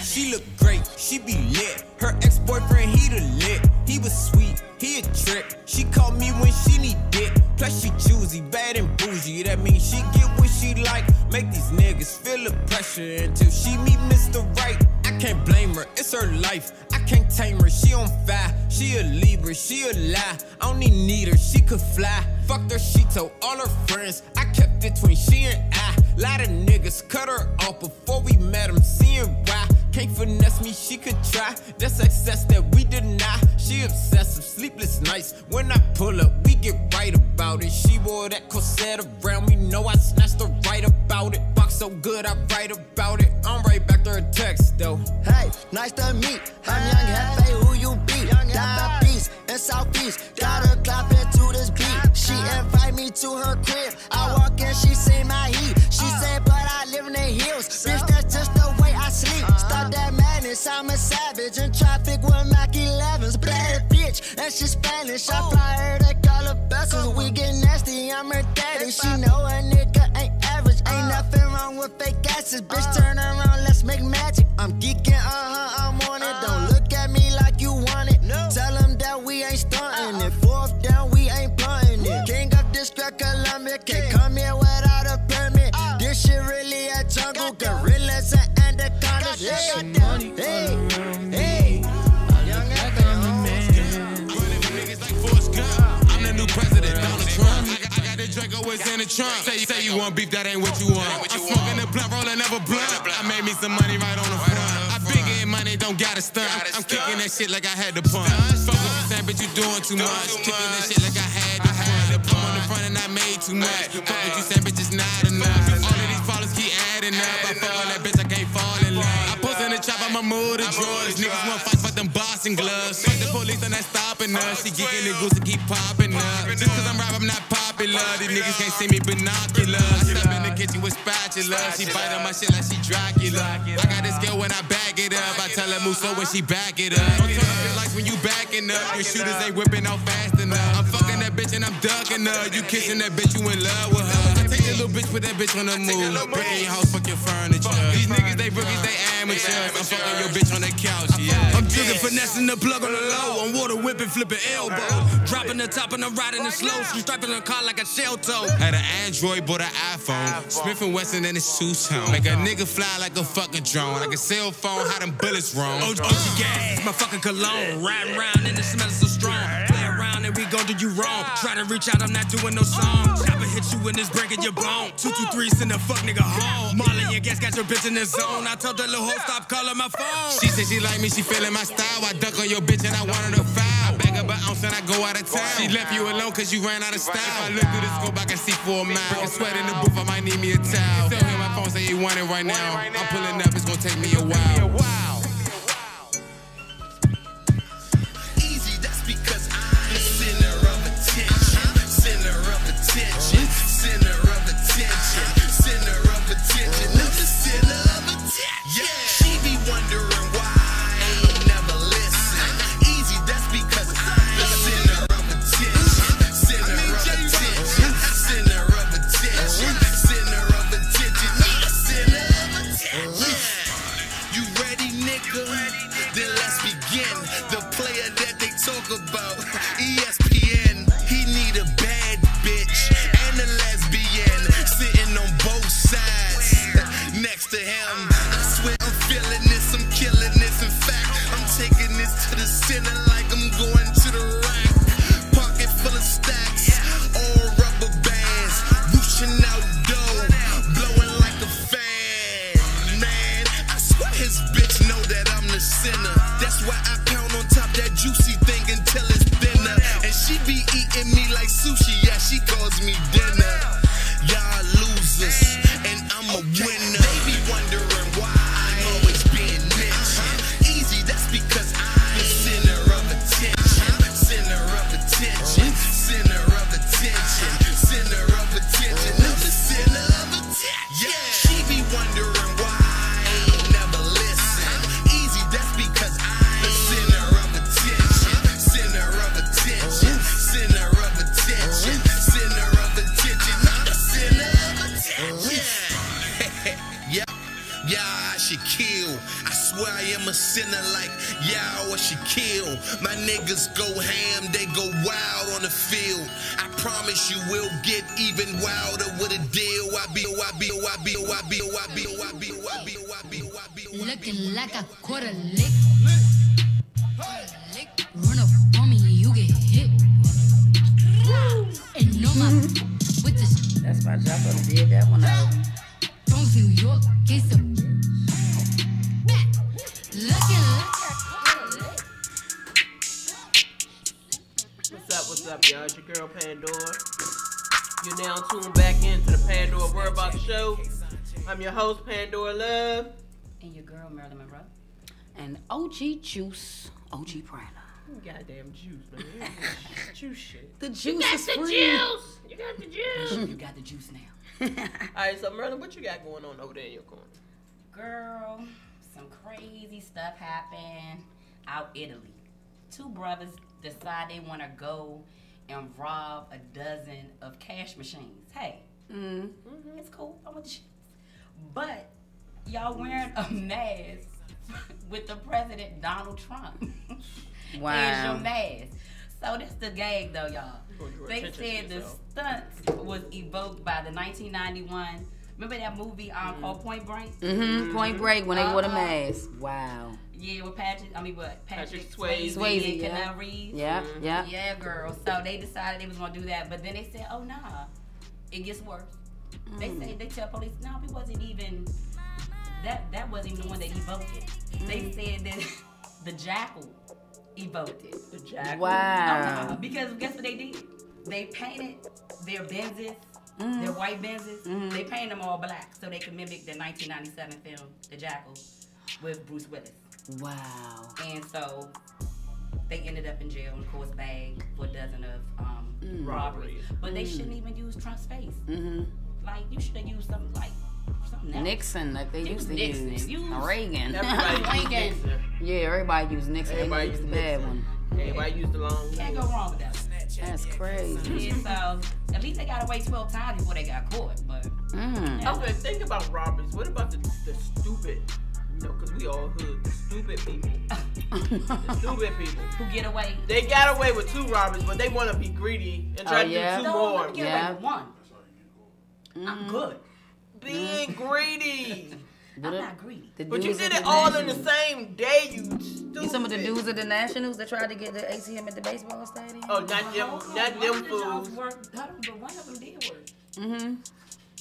She look great, she be lit. Her ex-boyfriend, he the lit. He was sweet, he a trip. She called me when she need dick. Plus she choosy, bad and bougie. That means she get what she like. Make these niggas feel the pressure until she meet Mr. Right. I can't blame her, it's her life. I can't tame her, she on fire. She a Libra, she a lie. I don't even need her, she could fly. Fucked her, she told all her friends. I kept it between she and I. Lot of niggas cut her off before we met them, seeing why. Can't finesse me, she could try. That's success that we deny. She obsessive, sleepless nights. When I pull up, we get right about it. She wore that corset around me, know I snatched her right about it. Box so good, I write about it. I'm right back to her text though. Hey, nice to meet. I'm Young Hefe, who you be? Down East and Southeast. Got her clapping to this beat. She invite me to her crib. I walk in, she see my heat. She said, but I live in the hills. Bitch, that's just the way I sleep. Stop that madness, I'm a savage. In traffic with Mac 11s. Bad bitch, and she Spanish. I fly her, they call her vessels. We get nasty, I'm her daddy. She know a nigga ain't average. Ain't nothing wrong with fake asses. Bitch, turn around, let's make magic. I'm geeking, I'm on it. Don't look at me like you want it. Tell them that we ain't stunting it. Fourth down, we ain't blunting it. King of District Columbia, can't come here without a permit. This shit really a jungle, gorillas and anacondas. Some money Hey, hey. I look like I'm the man. Running with niggas like Forrest Gump. I'm the new president, Donald Trump. I got the Draco always in the trunk. Say you want beef, that ain't what you want. I'm smoking the blunt, rolling never blunt. I made me some money right on the front. I been getting money, don't gotta stunt. I'm kicking that shit like I had to punch. Fuck what you saying, bitch, you doing too much. Kicking that shit like I had to punch. The pump on the front and I made too much. Fuck what you saying, bitch, it's not enough. All of these followers keep adding up. I fuck on that bitch, I can't fall in love. I post in the trap, I'ma move the drawers. Niggas want fight, fuck them boxing gloves. Fuck the police, I'm not stopping us. She geeking the goose and keep popping up. Just cause I'm rap, I'm not popular. These niggas can't see me binoculars. I step in the kitchen with spatula. She bite on my shit like she Dracula. I got this skill when I back it up. I tell her move so when she back it up. Don't turn up your lights when you backing up. Your shooters ain't whipping out fast enough. I'm fucking that bitch and I'm ducking her. You kissing that bitch, you in love with her. I take a little bitch, put that bitch on the move. Break in your house, fuck your furniture. These niggas, they rookies, they amateurs. I'm fucking your bitch on the couch, yeah. I'm jugging, finessing the plug on the low. I'm water whipping, flipping elbow. Dropping the top and I'm riding it slow. She strapping the car like a shell toe. Had an Android, bought an iPhone. Smith & Wesson and it's two-tone. Make a nigga fly like a fucking drone. Like a cell phone, how them bullets roam. OG gas, my fucking cologne. Riding around and the smell is so strong. Play around and we gon' do you wrong. Try to reach out, I'm not doing no song. Chopper hit you and it's breaking your bone. 223 send a fuck nigga home. Marley, your gas got your bitch in the zone. I told that little hoe stop calling my phone. She said she like me, she feeling my style. I duck on your bitch and I wanted her foul. I beg her but ounce and I go out of town. She left you alone cause you ran out of style. If I look through the scope, I can see 4 miles. Breaking sweat in the booth, I might need me a towel. Tell him my phone say he want it right now. I'm pulling up, it's gonna take me a while. Easy, that's because I'm the center of attention. Center of attention. Center of attention. Center of attention. I'm the center of attention. Yeah, she be wondering why I don't never listen. Easy, that's because I'm the center of attention. Center of attention. Center of attention. Center of attention. I'm the center of attention. You ready, nigga? Then let's begin. The player that they talk about, ESPN. He need a bad bitch and a lesbian sitting on both sides next to him. I swear I'm feeling this, I'm killing this. In fact, I'm taking this to the center like I'm going to the rack. Pocket full of stacks, all rubber bands, whooshing out dough, blowing like a fan. Man, I swear his bitch know that I'm the center. That's why I pound on top that juicy thing until it's thinner. sinner like Yao or Shaquille. My niggas go ham, they go wild on the field. I promise you we'll get even wilder with a deal. Looking like a quarter lick. Run up on me, you get hit. And no my with this. That's my job. I did that one out. From New York, case of. What's up, y'all? It's your girl Pandora. You're now tuned back into the Pandora World About the Show. I'm your host, Pandora Love. And your girl, Marilyn Monroe. And OG Juice, OG Prana. Goddamn juice, man. Juice shit. The juice you got is the free. Juice. You got the juice. You got the juice now. Alright, so Merlin, what you got going on over there in your corner? Girl, some crazy stuff happened out Italy. Two brothers decide they want to go and rob a dozen of cash machines. Hey, it's cool. I want the shit. But y'all wearing a mask with the president Donald Trump. Wow. As your mask. So this the gag though, y'all. They said the stunt was evoked by the 1991. Remember that movie called Point Break? Point Break when they wore the mask. Wow. Yeah, with Patrick Swayze, and yeah. Reeves. Yeah, yeah. Yeah, girl. So they decided they was gonna do that, but then they said, "Oh nah, it gets worse." They tell police, "No, it wasn't even that wasn't even the one that evoked it." They said that the jackal evoked it. The jackal. Wow. Oh, no, because guess what they did? They painted their Benzes, their white Benzes. They painted them all black so they could mimic the 1997 film, The Jackal, with Bruce Willis. Wow. And so they ended up in jail in Court's bag for a dozen of robberies. But they shouldn't even use Trump's face. Like, you should have used something else. Nixon, like they used to use. Reagan. Everybody used Nixon. Yeah, everybody used Nixon. Everybody used the bad one. Everybody used the long one. Can't go wrong with that. That's crazy. Yeah, so at least they got away 12 times before they got caught. But okay, think about robberies. What about the stupid? You know, because we all hood. The stupid people. The stupid people who get away. They got away with 2 robberies, but they want to be greedy and try to do 2 more. Let me get away with 1. I'm good. Being greedy. I'm not greedy. But you did it all in the same day, you stupid. You some of the dudes at the Nationals that tried to get the ATM at the baseball stadium? Oh, not them fools. But one of them did work.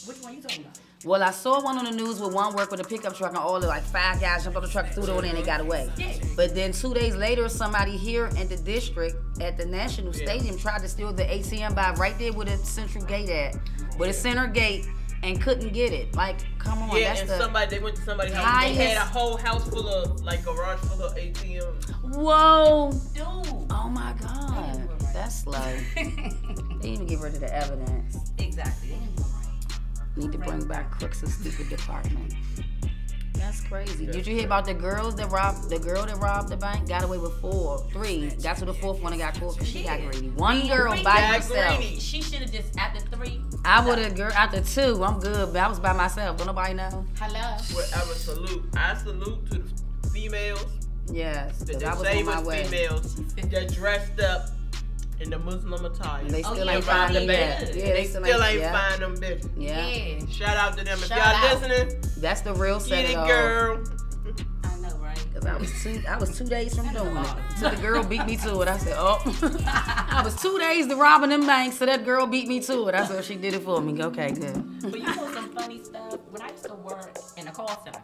Which one you talking about? Well, I saw one on the news with one work with a pickup truck and all the 5 guys jumped on the truck, threw it on there and they got away. Yeah. But then 2 days later, somebody here in the district at the National Stadium tried to steal the ATM by right there where the central gate at, with a center gate, and couldn't get it. Like, come on, yeah, that's and they went to somebody's house. They had a whole house full of, garage full of ATMs. Whoa. Dude. Oh my God. That's slow. They didn't even give her to the evidence. Exactly. Need to bring back Crooks' stupid department. That's crazy. Did you hear about the girl that robbed the bank? Got away with 3. Got to the 4th one and got caught because she got greedy. One girl by herself. She should have just after 3. I would have after 2. I'm good, but I was by myself. Don't nobody know. Hello. Well, I salute to the females. Yes, the I was on my way. Females that dressed up in the Muslim attire. And they still ain't find them yet. Yeah, they still ain't find them bitches. Yeah. Shout out to them. If y'all listening, that's the real set get it it, girl. I know, right? Because I was 2 days from doing it. So the girl beat me to it. I said, oh. I was 2 days to robbing them banks, so that girl beat me to it. I said, she did it for me. Okay, good. But you know some funny stuff? When I used to work in a call center,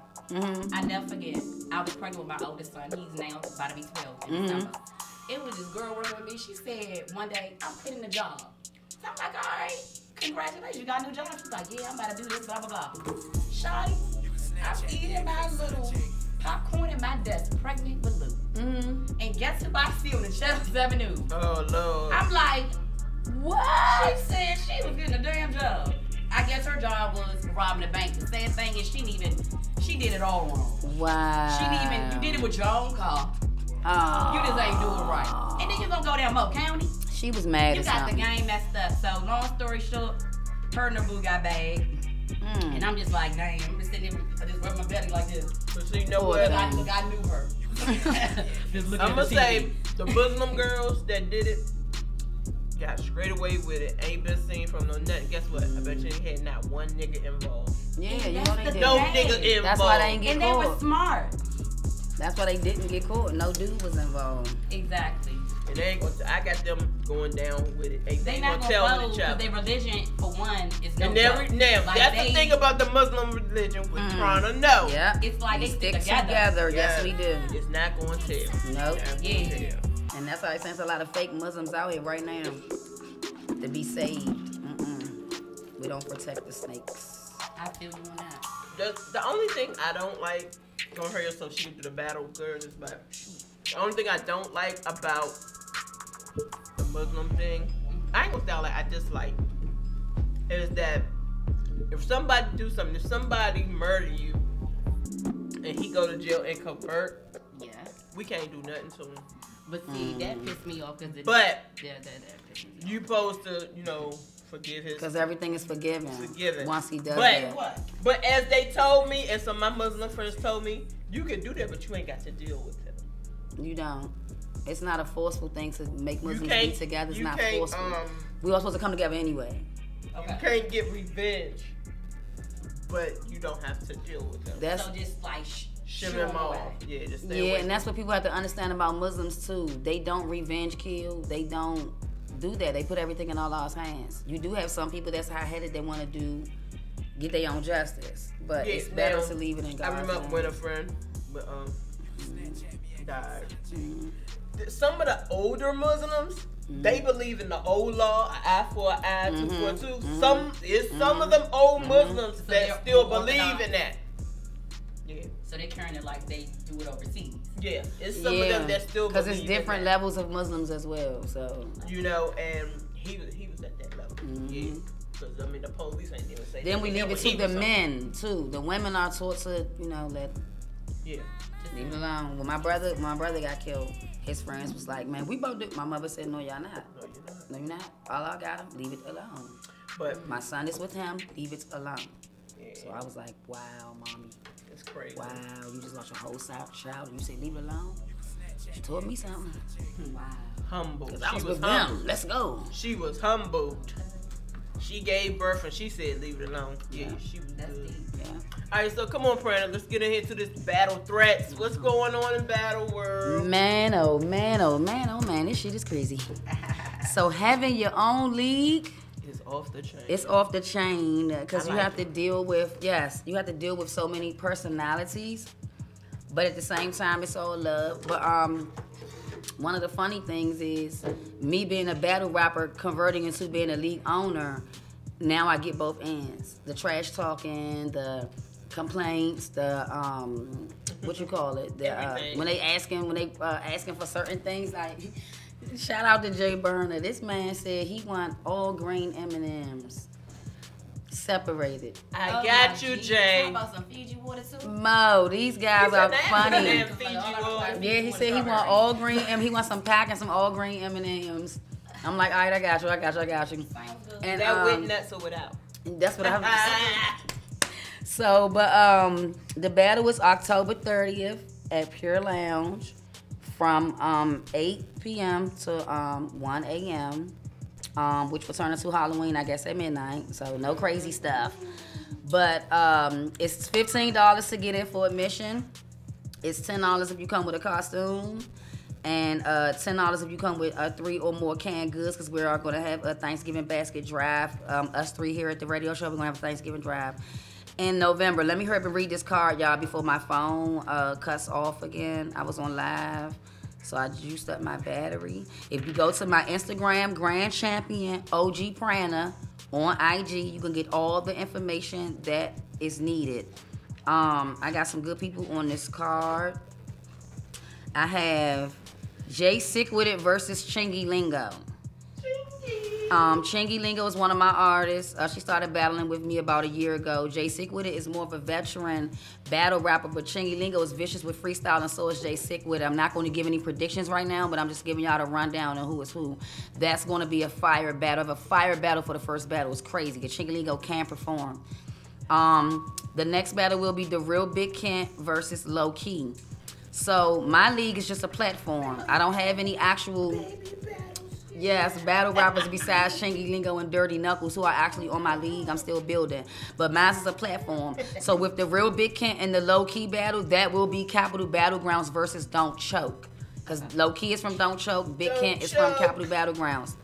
I never forget, I was pregnant with my oldest son. He's now about to be 12 in December. It was this girl working with me. She said one day, I'm quitting the job. So I'm like, all right, congratulations, you got a new job? She's like, yeah, I'm about to do this, blah, blah, blah. Shawty, I'm eating my little popcorn in my desk, pregnant with Lou. And guess who I see on the 7th Avenue? Oh, Lord. I'm like, what? She said she was getting a damn job. I guess her job was robbing the bank. The sad thing is she did it all wrong. Wow. You did it with your own car. Oh. You just ain't do it right. And then you gonna go down Moe County. She was mad You as got something. the game messed up. So long story short, her and her boo got bagged. And I'm just like, dang, I'm just sitting there, I just rub my belly like this. But so you know what? I knew her. Just looking I'm at gonna the say TV. the Muslim girls that did it got straight away with it. Ain't been seen from no nothing. Guess what? I bet you ain't had not one nigga involved. Yeah, you know they did. No nigga involved. That's why they ain't get And caught. they were smart. That's why they didn't get caught. No dude was involved. Exactly. And they ain't gonna. I got them going down with it. They not gonna follow because their religion, for one, is no And joke. now, Like, that's the thing about the Muslim religion. We're trying to know. Yeah. It's like we they stick stick together. Yeah. Yes, we do. It's not going to tell. Nope. Yeah. And that's why I sense a lot of fake Muslims out here right now to be saved. We don't protect the snakes. I feel you on that. The only thing I don't like, don't hurt yourself shooting through the battle, girl, is but the only thing I don't like about the Muslim thing, I ain't gonna sound like I dislike, is that if somebody do something, if somebody murder you and he go to jail and convert, we can't do nothing to him. But see, that pissed me off because But that pissed me off. you supposed to, forgive his. Because everything is forgiven. Once he does that. But as they told me, and some of my Muslim friends told me, you can do that, but you ain't got to deal with him. You don't. It's not a forceful thing to make Muslims can't- be together. It's you not can't, forceful. We all supposed to come together anyway. You can't get revenge, but you don't have to deal with them. That's- So just like shim him off. Yeah, just stay Yeah, away and that's what people have to understand about Muslims too. They don't revenge kill. They don't do that. They put everything in Allah's hands. You do have some people that's high-headed. They want to get their own justice, but Yeah, it's better now, to leave it in God's I remember hands. when a friend died. Some of the older Muslims, they believe in the old law, an eye for an eye, tooth for a tooth. Some of them old Muslims So that they're still more believe organized. in that. Yeah. So they're carrying it like they do it overseas. Yeah, it's some of them that still believe because it's in different that. levels of Muslims as well. So And he was at that level. Yeah. Because the police ain't even say. then that. we They leave it never to the even men too. The women are taught to let Yeah. leave it alone. When my brother got killed, his friends was like, "Man, we both do." My mother said, "No, y'all not. No, you're not. All I got him. Leave it alone." But my son is with him. Leave it alone. So I was like, "Wow, mommy, it's crazy. Wow, you just lost your whole child, and you say leave it alone." She told me something. Wow. Humble. 'Cause I She was was with humble. them. Let's go. She was humbled. She gave birth and she said, "Leave it alone." Yeah, she was good. Yeah. All right, so come on, Prana. Let's get in here to this battle threats. What's going on in battle world? Man, oh man, oh man, oh man, this shit is crazy. So having your own league is off the chain. It's off the chain because I you like have to deal with you have to deal with so many personalities, but at the same time it's all love. But one of the funny things is me being a battle rapper converting into being a league owner. Now I get both ends: the trash talking, the complaints, the what you call it, the when they asking for certain things. Like shout out to Jay Burner. This man said he want all green M&Ms separated. I got you, Jay. How about some Fiji water too? Mo, these guys are funny. Yeah, Yeah, he said he want all green he want some pack and some all green M&Ms. I'm like, all right, I got you. And that with nuts or without? That's what I have to say. So, but the battle was October 30th at Pure Lounge from 8 p.m. to 1 a.m., which will turn into Halloween, I guess, at midnight. So no crazy stuff. But it's $15 to get in for admission. It's $10 if you come with a costume. And $10 if you come with 3 or more canned goods, because we are going to have a Thanksgiving basket drive. Us 3 here at the radio show, we're going to have a Thanksgiving drive in November. Let me hurry up and read this card, y'all, before my phone cuts off again. I was on live, so I juiced up my battery. If you go to my Instagram, Grand Champion OG Prana on IG, you can get all the information that is needed. I got some good people on this card. I have Jay Sick With It versus Chingy Lingo. Chingy Lingo is one of my artists. She started battling with me about a year ago. Jay Sick With It is more of a veteran battle rapper, but Chingy Lingo is vicious with freestyle, and so is Jay Sick With It. I'm not going to give any predictions right now, but I'm just giving y'all the rundown on who is who. That's going to be a fire battle. A fire battle for the first battle is crazy, because Chingy Lingo can perform. The next battle will be the Real Big Kent versus Low Key. So my league is just a platform. I don't have any actual battle rappers besides Shingy Lingo and Dirty Knuckles who are actually on my league. I'm still building. But mine is a platform. So with the Real Big Kent and the Low Key battle, that will be Capital Battlegrounds versus Don't Choke. Because Low Key is from Don't Choke, Big Kent is from Capital Battlegrounds.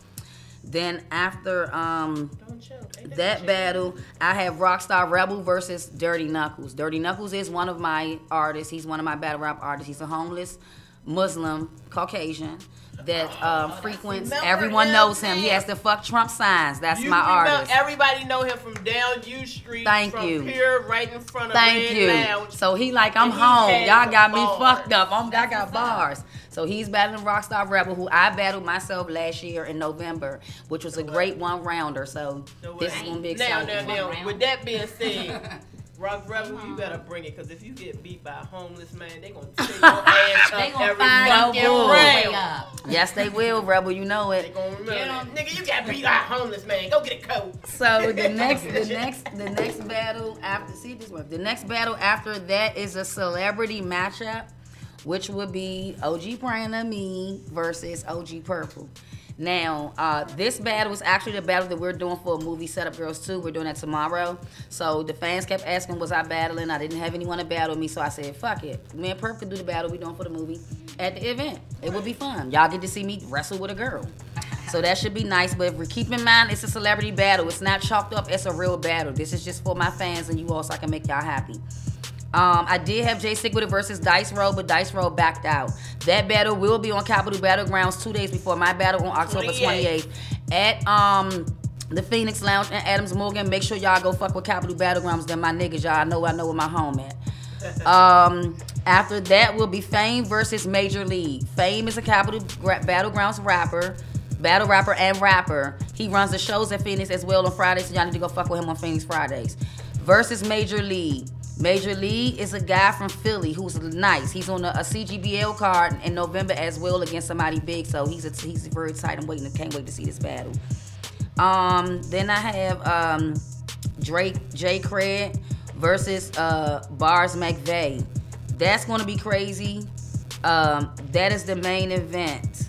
Then after that battle, I have Rockstar Rebel versus Dirty Knuckles. Dirty Knuckles is one of my artists. He's one of my battle rap artists. He's a homeless Muslim Caucasian that frequents. Everyone knows him. He has the fuck Trump signs. That's my artist. Everybody know him from down U Street. Thank from you. Here, right in front of Thank Red you. Lounge. So he like, I'm home. Y'all got me fucked up. I got bars. So he's battling Rockstar Rebel, who I battled myself last year in November, which was a great one-rounder. So this is gonna be exciting. Now, with that being said, Rock Rebel, you better bring it, because if you get beat by a homeless man, they gonna tear your ass up every fucking round. Yes, they will, Rebel. You know it. They gonna remember that. Nigga, you got beat by a homeless man. Go get a coat. So the next battle after the next battle after that is a celebrity matchup, which would be OG Prana, me versus OG Purple. Now, this battle is actually the battle that we're doing for a movie, Setup Girls 2. We're doing that tomorrow. So the fans kept asking, was I battling? I didn't have anyone to battle me, so I said, fuck it. Me and Purple can do the battle we're doing for the movie at the event. It would be fun. Y'all get to see me wrestle with a girl. So that should be nice. But if we keep in mind, it's a celebrity battle. It's not chalked up as a real battle. This is just for my fans and you all, so I can make y'all happy. I did have Jay Sick with it versus Dice Roll, but Dice Roll backed out. That battle will be on Capital Battlegrounds 2 days before my battle on October 28th at the Phoenix Lounge in Adams Morgan. Make sure y'all go fuck with Capital Battlegrounds. They're my niggas, y'all. I know where my home at. After that will be Fame versus Major League. Fame is a Capital Battlegrounds rapper. Battle rapper and rapper. He runs the shows at Phoenix as well on Fridays, so y'all need to go fuck with him on Phoenix Fridays. Versus Major League. Major League is a guy from Philly who's nice. He's on a CGBL card in November as well against somebody big, so he's very excited. Can't wait to see this battle. Then I have J Cred versus Bars McVeigh. That's gonna be crazy. That is the main event.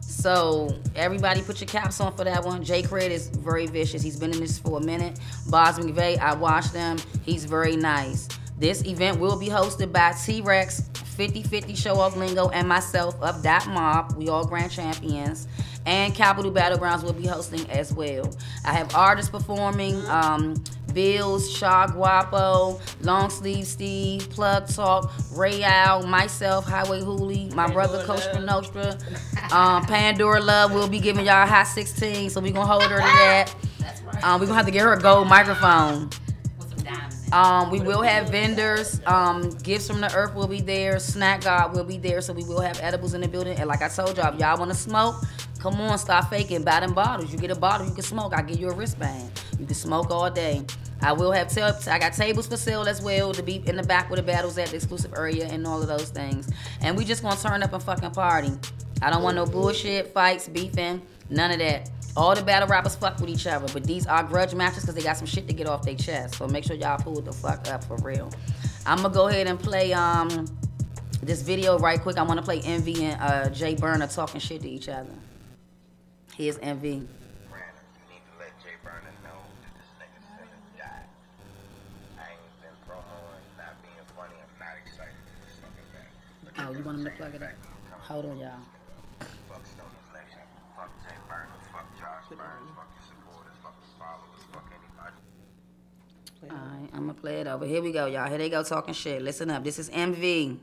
So everybody put your caps on for that one. J Cred is very vicious. He's been in this for a minute. Boz McVeigh, I watched him. He's very nice. This event will be hosted by T-Rex, 50/50 Show Off Lingo, and myself of That Mob. We all grand champions. And Capital Battlegrounds will be hosting as well. I have artists performing. Bills, Shaw Guapo, Long Sleeve Steve, Plug Talk, Ray Al, myself, Highway Hooli, my brother Coach Nostra, Pandora Love will be giving y'all a hot 16, so we gonna hold her to that. We're gonna have to get her a gold microphone. We will have vendors. Gifts from the Earth will be there. Snack God will be there, so we will have edibles in the building. And like I told y'all, if y'all wanna smoke, come on, stop faking. Buy them bottles. You get a bottle, you can smoke. I'll give you a wristband. You can smoke all day. I will have I got tables for sale as well to be in the back where the battles at, the exclusive area and all of those things. And we just gonna turn up and fucking party. I don't want no bullshit, fights, beefing, none of that. All the battle rappers fuck with each other, but these are grudge matches because they got some shit to get off their chest. So make sure y'all pull the fuck up for real. I'm gonna go ahead and play this video right quick. I wanna play Envy and Jay Burner talking shit to each other. Here's Envy. Oh, you want him to plug it up? Hold on, y'all. Alright, I'm gonna play it over. Here we go, y'all. Here they go talking shit. Listen up. This is MV.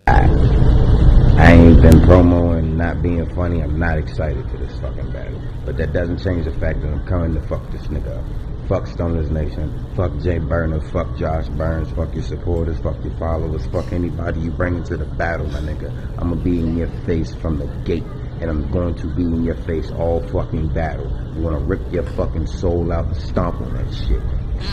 I ain't been promoing, not being funny. I'm not excited for this fucking battle. But that doesn't change the fact that I'm coming to fuck this nigga up. Fuck Stoners Nation, fuck Jay Burner, fuck Josh Burns, fuck your supporters, fuck your followers, fuck anybody you bring into the battle, my nigga. I'm gonna be in your face from the gate, and I'm going to be in your face all fucking battle. I'm gonna rip your fucking soul out and stomp on that shit.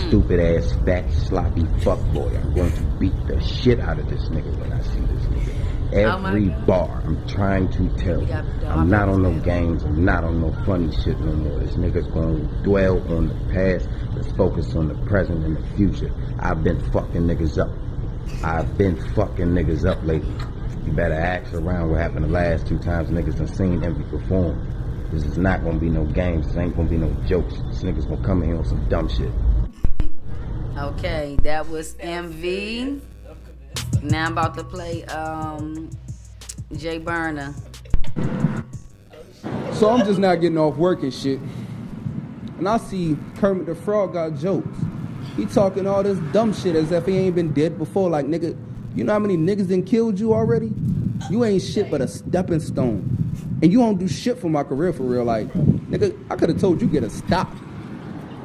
Stupid ass, fat, sloppy fuckboy. I'm going to beat the shit out of this nigga when I see this nigga. Every bar, I'm trying to tell you. I'm not on no games. I'm not on no funny shit no more. This nigga's gonna dwell on the past. Let's focus on the present and the future. I've been fucking niggas up. I've been fucking niggas up lately. You better ask around what happened the last 2 times niggas done seen Envy perform. This is not gonna be no games. This ain't gonna be no jokes. This nigga's gonna come in here on some dumb shit. Okay, that was MV. Now I'm about to play Jay Burner. So I'm just not getting off work and shit. And I see Kermit the Frog got jokes. He talking all this dumb shit as if he ain't been dead before. Like, nigga, you know how many niggas done killed you already? You ain't shit but a stepping stone. And you don't do shit for my career for real. Like, nigga, I could have told you get a stop.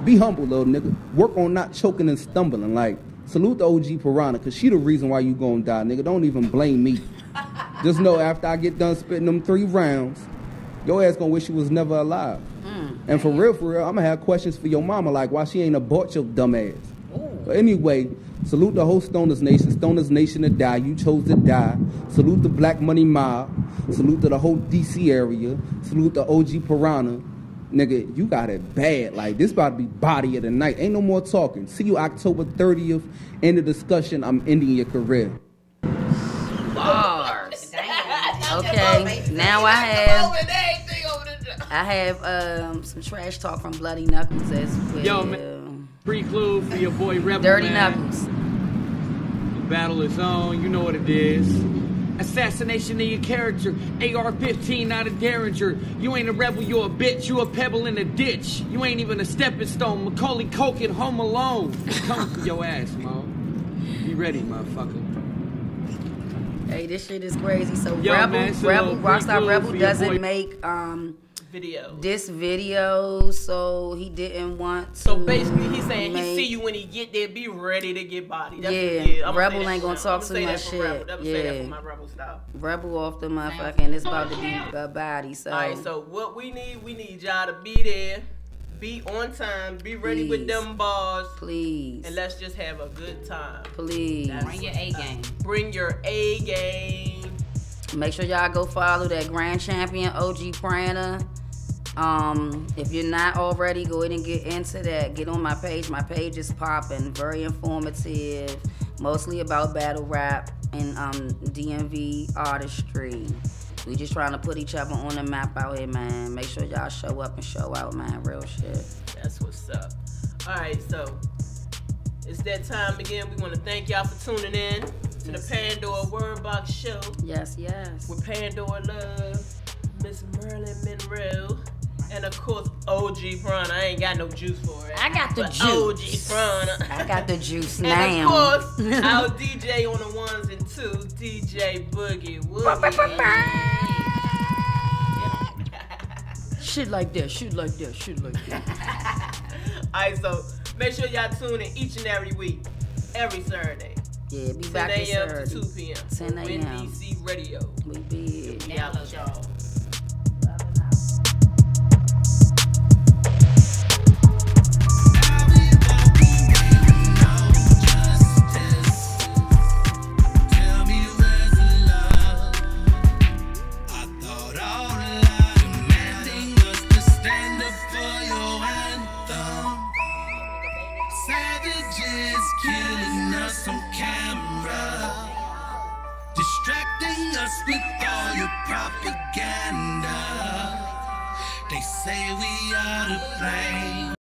Be humble, little nigga. Work on not choking and stumbling. Like, salute the OG Piranha, cause she the reason why you gonna die, nigga. Don't even blame me. Just know after I get done spitting them 3 rounds, your ass gonna wish you was never alive. And for real, I'm gonna have questions for your mama, like why she ain't abort your dumb ass. But anyway, salute the whole Stoners Nation to die. You chose to die. Salute the Black Money Mob. Salute to the whole DC area. Salute the OG Piranha. Nigga, you got it bad. Like, this about to be body of the night. Ain't no more talking. See you October 30th. End of discussion. I'm ending your career. Bars. Okay, now I have some trash talk from Bloody Knuckles as well. Yo, man, pre-clue for your boy Rebel, Dirty man. Knuckles. The battle is on. You know what it is. Assassination of your character. AR-15, not a Derringer. You ain't a rebel, you a bitch. You a pebble in a ditch. You ain't even a stepping stone. Macaulay Culkin, Home Alone. Coming for your ass, Mo. Be ready, motherfucker. Hey, this shit is crazy. So Yo, man, Rockstar Rebel doesn't make this video, so he didn't want to. So basically, he's saying he see you when he get there. Be ready to get bodied. Yeah, Rebel ain't gonna talk too much shit. Yeah, my Rebel style. Rebel off the motherfucking. It's about to be a body. So. All right. So what we need y'all to be there, be on time, be ready with them bars, please, and let's just have a good time. Please. Bring your A game. Bring your A game. Make sure y'all go follow that Grand Champion OG Prana. If you're not already, go ahead and get into that. Get on my page. My page is popping. Very informative. Mostly about battle rap and DMV artistry. We just trying to put each other on the map out here, man. Make sure y'all show up and show out, man. Real shit. That's what's up. All right, so it's that time again. We want to thank y'all for tuning in to the Pandora Word Box Show. Yes, yes. With Pandora Love, Miss Merlin Monroe, and of course OG Prana. I ain't got no juice for it. I got the but juice. OG Prana. I got the juice and now. And of course, our DJ on the ones and twos, DJ Boogie Woogie. Shit like that, shit like that, shit like that. Alright, so make sure y'all tune in each and every week, every Saturday. Yeah, be back this 10 a.m. Saturday. to 2 p.m. 10 a.m. NBC Radio. We be here. Yeah, y'all. Distracting us with all your propaganda. They say we are to blame.